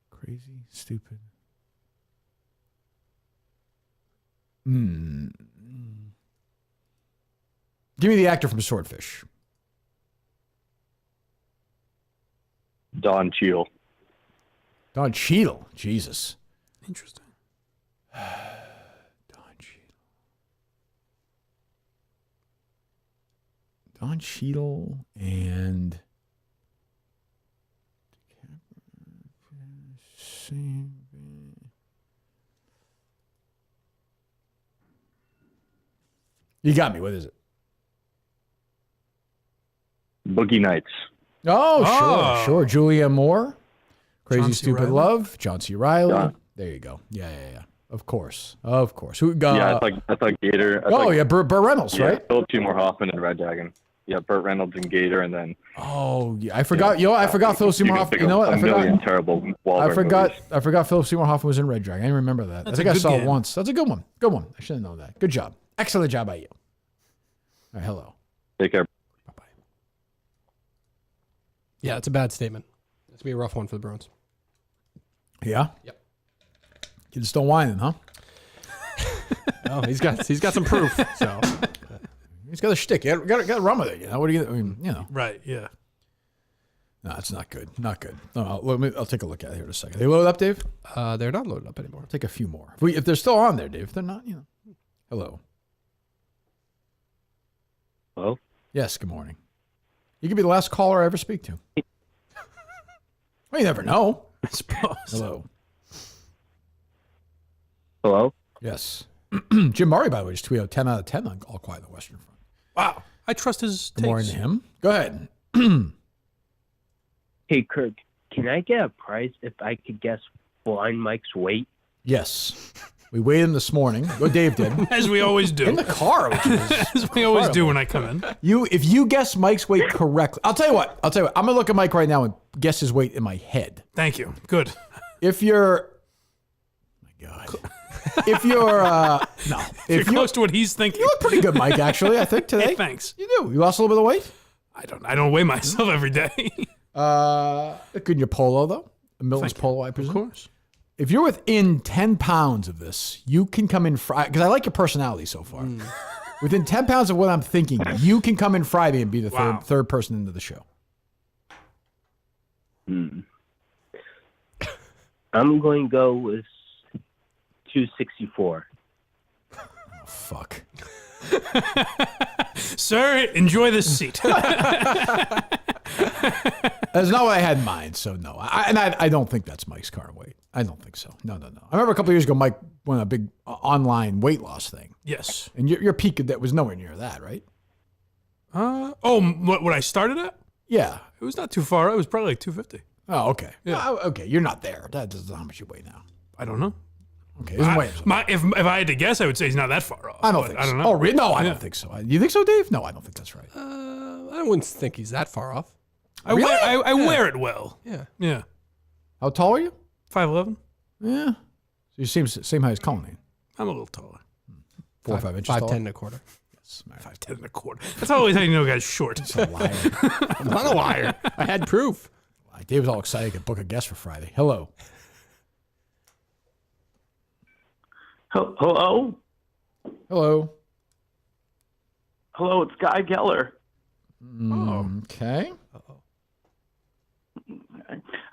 Crazy, stupid. Give me the actor from Swordfish. Don Cheadle. Don Cheadle. Jesus. Interesting. Don Cheadle and you got me. What is it? Boogie Nights. Oh, sure. Julia Moore. Crazy John C. Stupid Reilly? Love. John C. Riley. Yeah. There you go. Yeah. Of course. Who? Yeah, I thought Gator. Burt Reynolds, yeah, right? Philip Seymour Hoffman and Red Dragon. Yeah, Burt Reynolds and Gator, and then. Oh, yeah. I forgot. I forgot Philip Seymour Hoffman. You know what? A million terrible Wahlberg movies. I forgot Philip Seymour Hoffman was in Red Dragon. I didn't remember that. That's I think a I good saw it game. once. That's a good one. Good one. I should have known that. Good job. Excellent job by you. All right, hello. Take care. Yeah, it's a bad statement. It's gonna be a rough one for the Bruins. Yeah. Yep. Kid's still whining, huh? Oh, he's got some proof. So he's got a shtick. You got to run with it. You know what do you? I mean, you know. Right. Yeah. No, it's not good. Not good. No, I'll take a look at it here in a second. They loaded up, Dave? They're not loaded up anymore. I'll take a few more. If they're still on there, Dave. If they're not, you know. Hello. Hello. Yes. Good morning. You could be the last caller I ever speak to. Well, you never know. I suppose. Hello. Hello. Yes. Jim Murray, by the way, just tweeted 10 out of 10 on All Quiet on the Western Front. Wow. I trust his Good morning takes. to him. Go ahead. Hey, Kirk, can I get a prize if I could guess Blind Mike's weight? Yes. We weighed him this morning. What Dave did. As we always do. In the car, which is As we always do when I come in. If you guess Mike's weight correctly, I'll tell you what. I'm gonna look at Mike right now and guess his weight in my head. Thank you. Good. If you're, my God. If you're no, If you're close to what he's thinking. You look pretty good, Mike. Actually, I think today. Hey, thanks. You do. You lost a little bit of weight. I don't weigh myself every day. Good in your polo though. A Milton's polo, I presume. Of course. If you're within 10 pounds of this, you can come in Friday, because I like your personality so far. Within 10 pounds of what I'm thinking, you can come in Friday and be the third person into the show. I'm going to go with 264. Oh, fuck. Sir, enjoy this seat. That's not what I had in mind, so no. I don't think that's Mike's current weight. I don't think so. No. I remember a couple of years ago, Mike won a big online weight loss thing. Yes. And your peak that was nowhere near that, right? What I started at? Yeah. It was not too far. It was probably like 250. Oh, okay. Yeah. Okay, you're not there. That is how much you weigh now. I don't know. Okay, isn't weight. If I had to guess, I would say he's not that far off. I don't think so. I don't know. Oh, really? No, I don't think so. You think so, Dave? No, I don't think that's right. I wouldn't think he's that far off. I wear it well. Yeah. Yeah. How tall are you? 5'11". Yeah. So you seem same height as Colleen. I'm a little taller. 4 or 5 inches 5'10" taller? and a quarter. Yes. 5'10" and a quarter. That's always how you know a guy's short. That's a liar. I'm not a liar. I had proof. Dave was all excited he could book a guest for Friday. Hello. Hello? Hello. Hello, it's Guy Geller. Okay.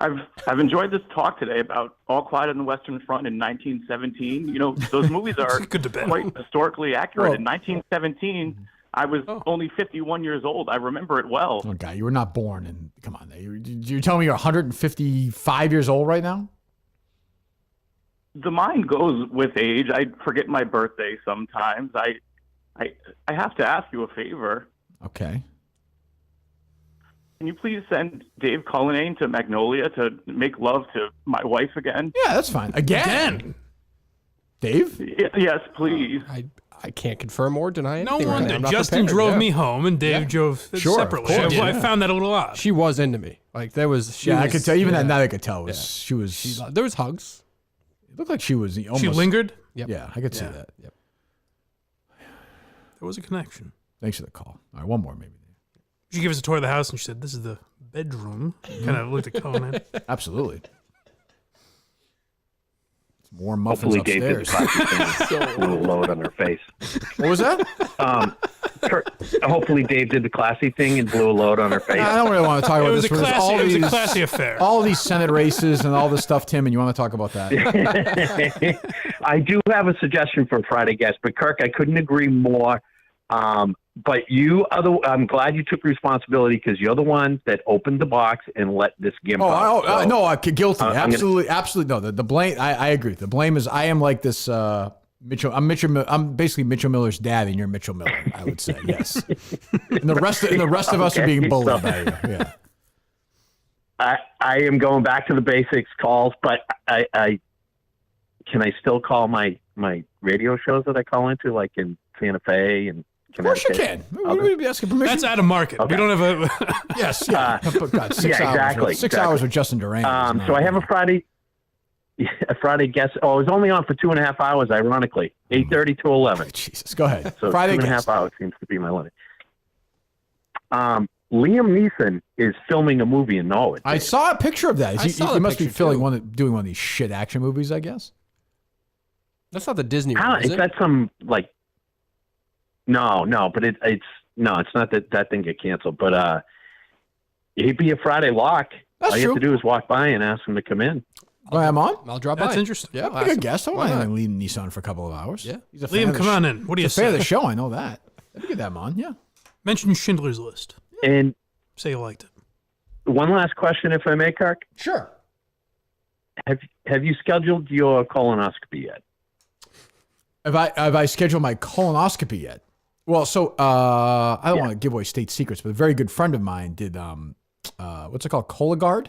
I've enjoyed this talk today about All Quiet on the Western Front in 1917. You know, those movies are quite historically accurate. In 1917, I was only 51 years old. I remember it well. Oh, God, you were not born in. Come on. You're telling me you're 155 years old right now? The mind goes with age. I forget my birthday sometimes. I have to ask you a favor. Okay. Can you please send Dave Cullinane to Magnolia to make love to my wife again? Yeah, that's fine. Again? Dave? Yes, please. I can't confirm or deny No anything. wonder. I'm not Justin prepared, drove yeah. me home and Dave drove separately. I found that a little odd. She was into me. Like there was. I could tell. Even that night, I could tell she was. There was hugs. It looked like she was almost. She lingered? Yep. Yeah, I could see that. Yep. There was a connection. Thanks for the call. All right, one more maybe. She gave us a tour of the house and she said, "This is the bedroom." Kind of looked at Conan. Absolutely. Some warm muffins Hopefully Dave did the upstairs. classy thing and blew a load on her face. What was that? Hopefully Dave did the classy thing and blew a load on her face. I don't really want to talk about It was this. a There's classy- all it was a these- classy affair. All these Senate races and all this stuff, Tim, and you want to talk about that? I do have a suggestion for a Friday guest, but Kirk, I couldn't agree more. But I'm glad you took responsibility because you're the one that opened the box and let this gimp out. No, guilty. I'm Absolutely. No, the blame. I agree. The blame is I am like this. Mitchell. I'm basically Mitchell Miller's dad, and you're Mitchell Miller. I would say yes. And the rest of us are being bullied by you. Yeah. I am going back to the basics calls, but I can I still call my radio shows that I call into, like in Santa Fe and. Of course you can. We would be asking permission. That's out of market. We don't have a. Yes. Yeah. God, 6 hours. Exactly. 6 hours with Justin Duran. So I have a Friday guest. Oh, it was only on for 2.5 hours, ironically. 8:30 to 11. Jesus. Go ahead. So Friday 2.5 guest. hours seems to be my limit. Liam Neeson is filming a movie in Norwood. I saw a picture of that. I saw He the must be picture, too. doing one of these shit action movies, I guess. That's not the Disney How, one, is is it? that some like? No, but it's not that thing get canceled. But he'd be a Friday lock. That's All you true. have to do is walk by and ask him to come in. Oh, I'm on? I'll drop by. That's interesting. Yeah, I'll be a good guest. I want to Liam Neeson for a couple of hours. Yeah. He's a Liam, fan of the come on in. What do you he's a fan say? of the show. I know that. Let me get that on. Yeah. Mention Schindler's List. And Say you liked it. one last question, if I may, Kirk. Sure. Have you scheduled your colonoscopy yet? Have I scheduled my colonoscopy yet? Well, so I don't want to give away state secrets, but a very good friend of mine did what's it called? Cologuard?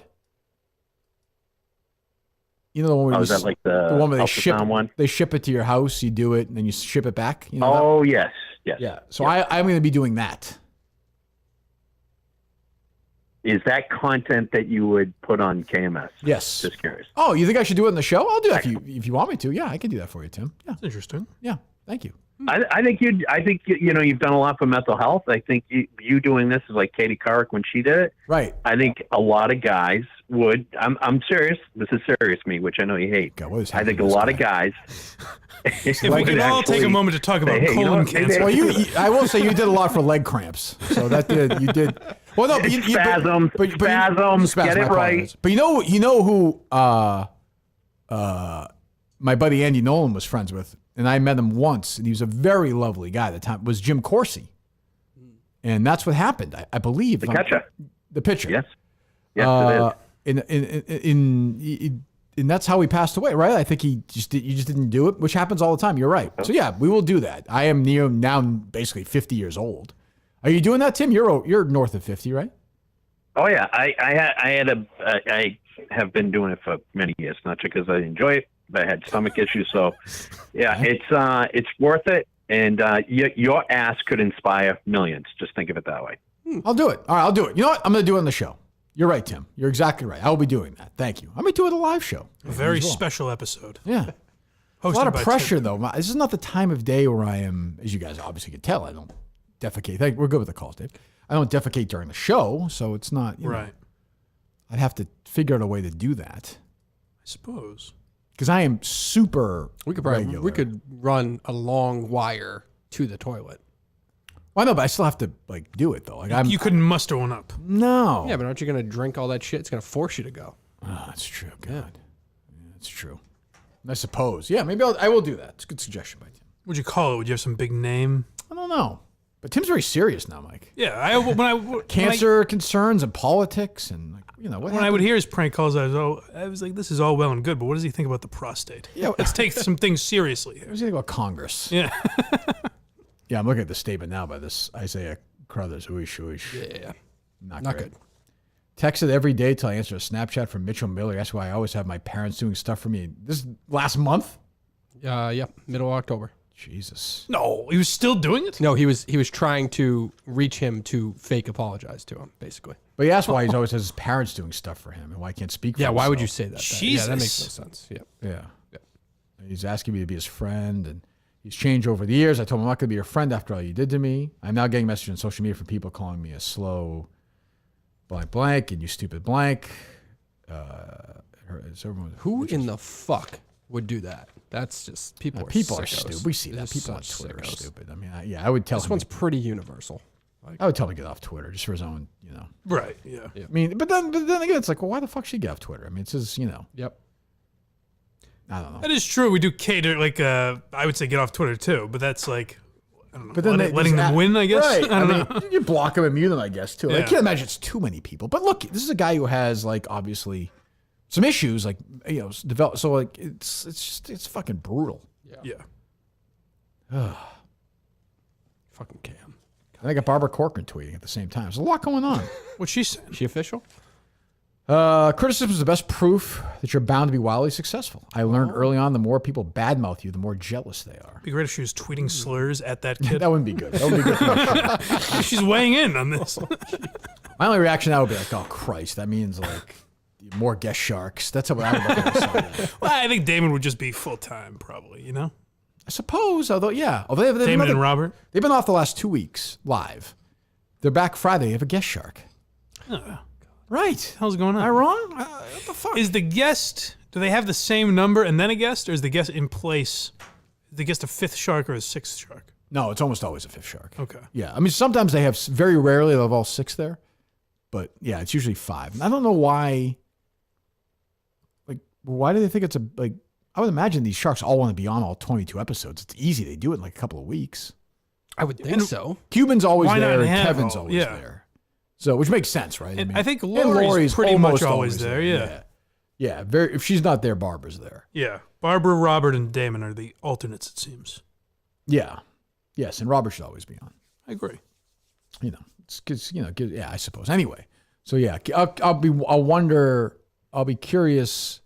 You know the one where Is that like the one where they ultrasound one? They ship it to your house, you do it, and then you ship it back. You know Oh, yes. Yeah. So I'm going to be doing that. Is that content that you would put on KMS? Yes. Just curious. Oh, you think I should do it in the show? I'll do that if you want me to. Yeah, I can do that for you, Tim. Yeah. That's interesting. Yeah. Thank you. I think you've done a lot for mental health. I think you doing this is like Katie Couric when she did it. Right. I think a lot of guys would. I'm serious. This is serious me, which I know you hate. God, what is I think a lot of guys. If we could all take a moment to talk about colon cancer. Well, I will say you did a lot for leg cramps. So you did. Well, no, but spasms. Get it right. But you know who my buddy Andy Nolan was friends with, and I met him once, and he was a very lovely guy at the time. Was Jim Corsi, and that's what happened. I believe The catcher. the pitcher. Yes. Yes, it is. And that's how he passed away, right? I think you just didn't do it, which happens all the time. You're right. So yeah, we will do that. I am now basically 50 years old. Are you doing that, Tim? You're north of 50, right? Oh yeah, I have been doing it for many years, not just because I enjoy it, but I had stomach issues. So yeah, it's worth it, and your ass could inspire millions. Just think of it that way. I'll do it. All right, I'll do it. You know what? I'm going to do it on the show. You're right, Tim. You're exactly right. I'll be doing that. Thank you. I'm going to do it a live show. A very special episode. Yeah. A lot of pressure, though. This is not the time of day where I am, as you guys obviously can tell, I don't defecate. We're good with the calls, Dave. I don't defecate during the show, so it's not, you know, I'd have to figure out a way to do that. I suppose. Because I am super We could run a long wire to the toilet. Well, I know, but I still have to do it though. You couldn't muster one up. No. Yeah, but aren't you going to drink all that shit? It's going to force you to go. Oh, that's true. God. Yeah, that's true. I suppose. Yeah, maybe I will do that. It's a good suggestion by Tim. What'd you call it? Would you have some big name? I don't know. But Tim's very serious now, Mike. Yeah, cancer concerns and politics and what when I would hear his prank calls, I was like, this is all well and good, but what does he think about the prostate? Yeah, let's take some things seriously. What does he think about Congress? Yeah. Yeah, I'm looking at the statement now by this Isaiah Crothers. Ooish. Yeah. Not Not great. good. Texted every day till I answered a Snapchat from Mitchell Miller. That's why I always have my parents doing stuff for me. This is last month? Yep, middle of October. Jesus. No, he was still doing it? No, he was trying to reach him to fake apologize to him, basically. But he asked why he always has his parents doing stuff for him and why he can't speak for himself. Why would you say that? Jesus. Yeah, that makes no sense. Yeah. Yeah. He's asking me to be his friend, and he's changed over the years. I told him I'm not going to be your friend after all you did to me. I'm now getting messages on social media from people calling me a slow blank blank and you stupid blank. Who in the fuck would do that? That's just people. People are sickos. stupid. We see They're that. People on such Twitter are sickos. stupid. I mean, I would tell This him. one's pretty universal. I would tell him to get off Twitter just for his own, Right, yeah. I mean, but then again, it's like, well, why the fuck should he get off Twitter? I mean, it's just, Yep. I don't know. That is true. We do cater, I would say get off Twitter too, but that's like, I don't know, But then letting them win, I guess. Right. I don't know. You block them and mute them, I guess, too. I Yeah. can't imagine it's too many people. But look, this is a guy who has, obviously some issues, develop. So, it's fucking brutal. Yeah. Fucking Cam. And I got Barbara Corcoran tweeting at the same time. There's a lot going on. What's she saying? She official? Criticism is the best proof that you're bound to be wildly successful. I learned early on the more people badmouth you, the more jealous they are. It'd be great if she was tweeting slurs at that kid. That wouldn't be good. That would be good for my She's weighing in on this. My only reaction now would be like, oh, Christ, that means more guest sharks. That's how I would look at it. Well, I think Damon would just be full time, probably, I suppose, although they've Damon and Robert? They've been off the last 2 weeks live. They're back Friday. They have a guest shark. Right. What the hell's going on? Am I wrong? What the fuck? Is the guest, do they have the same number and then a guest, or is the guest in place? Is the guest a fifth shark or a sixth shark? No, it's almost always a fifth shark. Okay. Yeah. I mean, sometimes they have, very rarely, they'll have all 6 there. But yeah, it's usually 5. And I don't know why. Why do they think it's I would imagine these sharks all want to be on all 22 episodes. It's easy. They do it in a couple of weeks. I would think so. Cuban's always Why not there and have Kevin's all- always yeah. there. So, which makes sense, right? And I think and Lori's pretty much almost always there, yeah. Yeah. Very. If she's not there, Barbara's there. Yeah. Barbara, Robert, and Damon are the alternates, it seems. Yeah. Yes, and Robert should always be on. I agree. It's 'cause, yeah, I suppose. Anyway, so yeah, I'll be curious.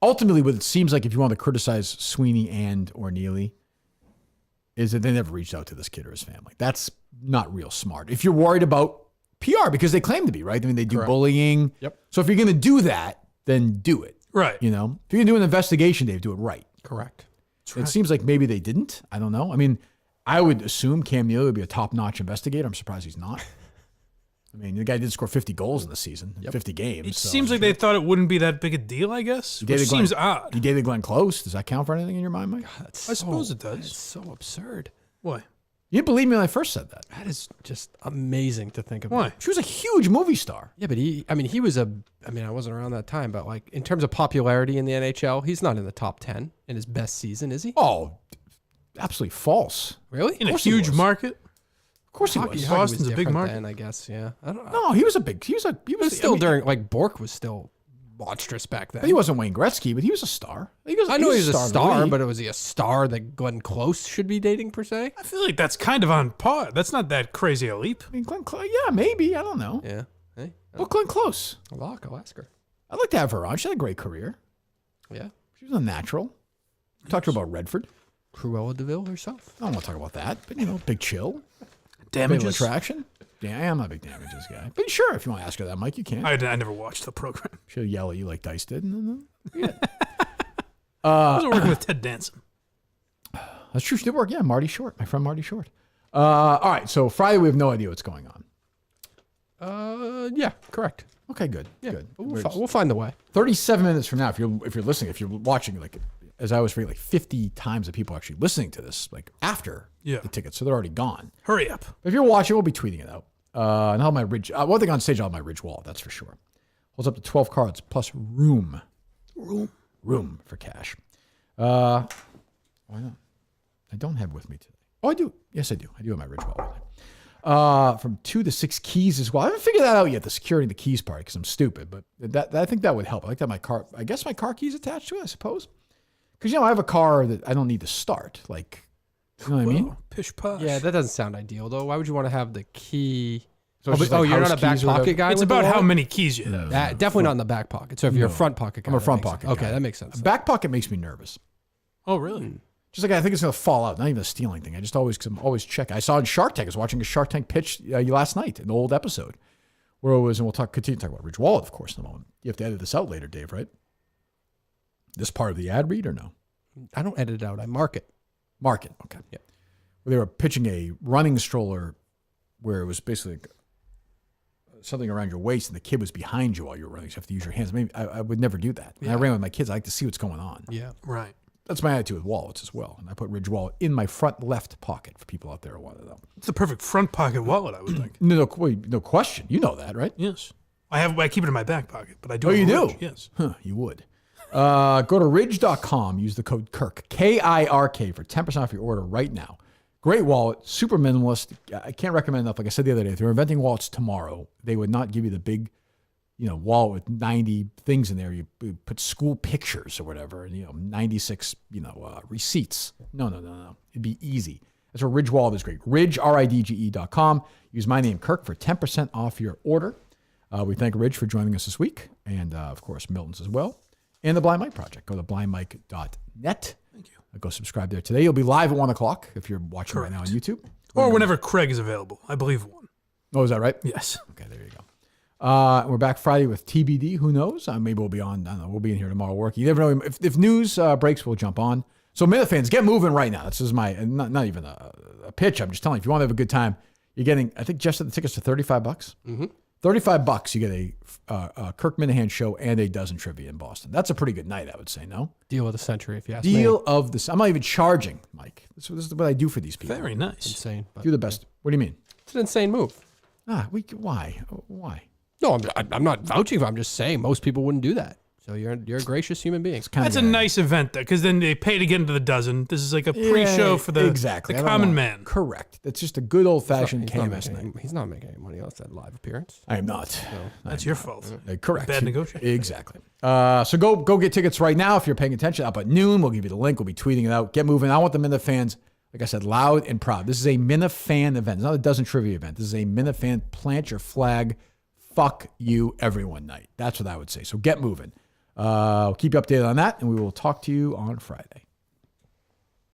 Ultimately, what it seems like if you want to criticize Sweeney or Neely is that they never reached out to this kid or his family. That's not real smart. If you're worried about PR, because they claim to be, right? I mean, they do bullying. Yep. So if you're going to do that, then do it. Right. If you're going to do an investigation, Dave, do it right. Correct. It seems like maybe they didn't. I don't know. I mean, I would assume Cam Neely would be a top-notch investigator. I'm surprised he's not. I mean, the guy did score 50 goals in the season, 50 games. It seems like they thought it wouldn't be that big a deal, I guess. Which seems odd. He dated Glenn Close. Does that count for anything in your mind, Mike? I suppose it does. That's so absurd. Why? You didn't believe me when I first said that. That is just amazing to think about. Why? She was a huge movie star. Yeah, but he was I wasn't around that time, but in terms of popularity in the NHL, he's not in the top 10 in his best season, is he? Oh, absolutely false. Really? In a huge market? Of course he Hockey was. Boston's a big different market. then, I guess. Yeah. I don't know. No, he was a big. He was Still during Bork was still monstrous back then. But he wasn't Wayne Gretzky, but he was a star. I know he was a in the star, league. but was he a star that Glenn Close should be dating per se? I feel like that's kind of on par. That's not that crazy a leap. I mean, Glenn Close. Yeah, maybe. I don't know. Yeah. Hey. Well, Glenn Close. I'll ask her. I'd like to have her on. She had a great career. Yeah. She was a natural. Talked to her about Redford. Cruella DeVille herself. I don't want to talk about that, but Big Chill. Damages? Fatal Attraction. Yeah, I'm not a big Damages guy. But sure, if you want to ask her that, Mike, you can. I never watched the program. She'll yell at you like Dice did. I was working with Ted Danson. That's true. She did work. Yeah, Marty Short. My friend Marty Short. All right, so Friday we have no idea what's going on. Yeah, correct. Okay, good. Yeah, Good. we'll find the way. 37 minutes from now, if you're listening, if you're watching, as I was reading, 50 times of people actually listening to this, after the tickets, so they're already gone. Hurry up. If you're watching, we'll be tweeting it out. And I'll have my Ridge. One thing on stage, I'll have my Ridge wallet, that's for sure. Holds up to 12 cards plus room. Room for cash. Why not? I don't have it with me today. Oh, I do. Yes, I do. I do have my Ridge wallet with me. From 2 to 6 keys as well. I haven't figured that out yet, the securing the keys part, because I'm stupid, but I think that would help. I like that my car, I guess my car key's attached to it, I suppose. Because, I have a car that I don't need to start. You know what I mean? Pish posh. Yeah, that doesn't sound ideal, though. Why would you want to have the key So it's just like you're house not a back keys or whatever? pocket guy? It's with the about how wallet? many keys you have. Definitely not in the back pocket. So if you're a No. front pocket guy, I'm a that front makes pocket sense. guy. Okay, that makes sense. A back pocket makes me nervous. Oh, really? Just like I think it's going to fall out. Not even a stealing thing. I just always, cause I'm always check. I saw in Shark Tank. I was watching a Shark Tank pitch last night, an old episode, where it was, and we'll continue to talk about Ridge Wallet, of course, in a moment. You have to edit this out later, Dave, right? This part of the ad read or no? I don't edit it out. I mark it. Mark it. Okay. Yeah. Well, they were pitching a running stroller where it was basically something around your waist and the kid was behind you while you were running. So you have to use your hands. Maybe I would never do that. When I ran with my kids, I like to see what's going on. Yeah. Right. That's my attitude with wallets as well. And I put Ridge Wallet in my front left pocket for people out there who want to know. It's the perfect front pocket wallet, I would think. No question. You know that, right? Yes. I keep it in my back pocket, but I do. Oh, you do? Ridge, yes. Huh, you would. Go to ridge.com. Use the code KIRK, K-I-R-K, for 10% off your order right now. Great wallet, super minimalist. I can't recommend enough. Like I said the other day, if they're inventing wallets tomorrow, they would not give you the big, wallet with 90 things in there. You put school pictures or whatever, and 96, receipts. No. It'd be easy. That's where Ridge Wallet is great. Ridge, RIDGE.com. Use my name, Kirk, for 10% off your order. We thank Ridge for joining us this week, and of course Milton's as well, and the Blind Mike Project. Go to blindmike.net. Thank you. Go subscribe there today. You'll be live at 1 o'clock if you're watching right now on YouTube. Or whenever Craig is available. I believe 1. Oh, is that right? Yes. Okay, there you go. We're back Friday with TBD. Who knows? Maybe we'll be on. I don't know. We'll be in here tomorrow working. You never know. If news breaks, we'll jump on. So, Minute fans, get moving right now. This is my not even a pitch. I'm just telling you. If you want to have a good time, you're getting. I think just the tickets to $35. Mm-hmm. $35. You get a Kirk Minahan show and a dozen trivia in Boston. That's a pretty good night, I would say. No. Deal of the century, if you ask me. Deal of the. I'm not even charging, Mike. This is what I do for these people. Very nice. Insane. Do the best. What do you mean? It's an insane move. Why? No, I'm not vouching for it. I'm just saying most people wouldn't do that. So you're a gracious human being. That's a nice event, though, because then they pay to get into the dozen. This is like a pre-show for the common man. Correct. It's just a good old-fashioned KMS night. He's not making any money off that live appearance. I am not. So that's your fault. Correct. Bad negotiation. Exactly. So go get tickets right now if you're paying attention. Up at noon, we'll give you the link. We'll be tweeting it out. Get moving. I want the Minute fans, like I said, loud and proud. This is a Minute fan event. It's not a dozen trivia event. This is a Minute fan plant your flag. Fuck you, everyone night. That's what I would say. So get moving. We'll keep you updated on that, and we will talk to you on Friday.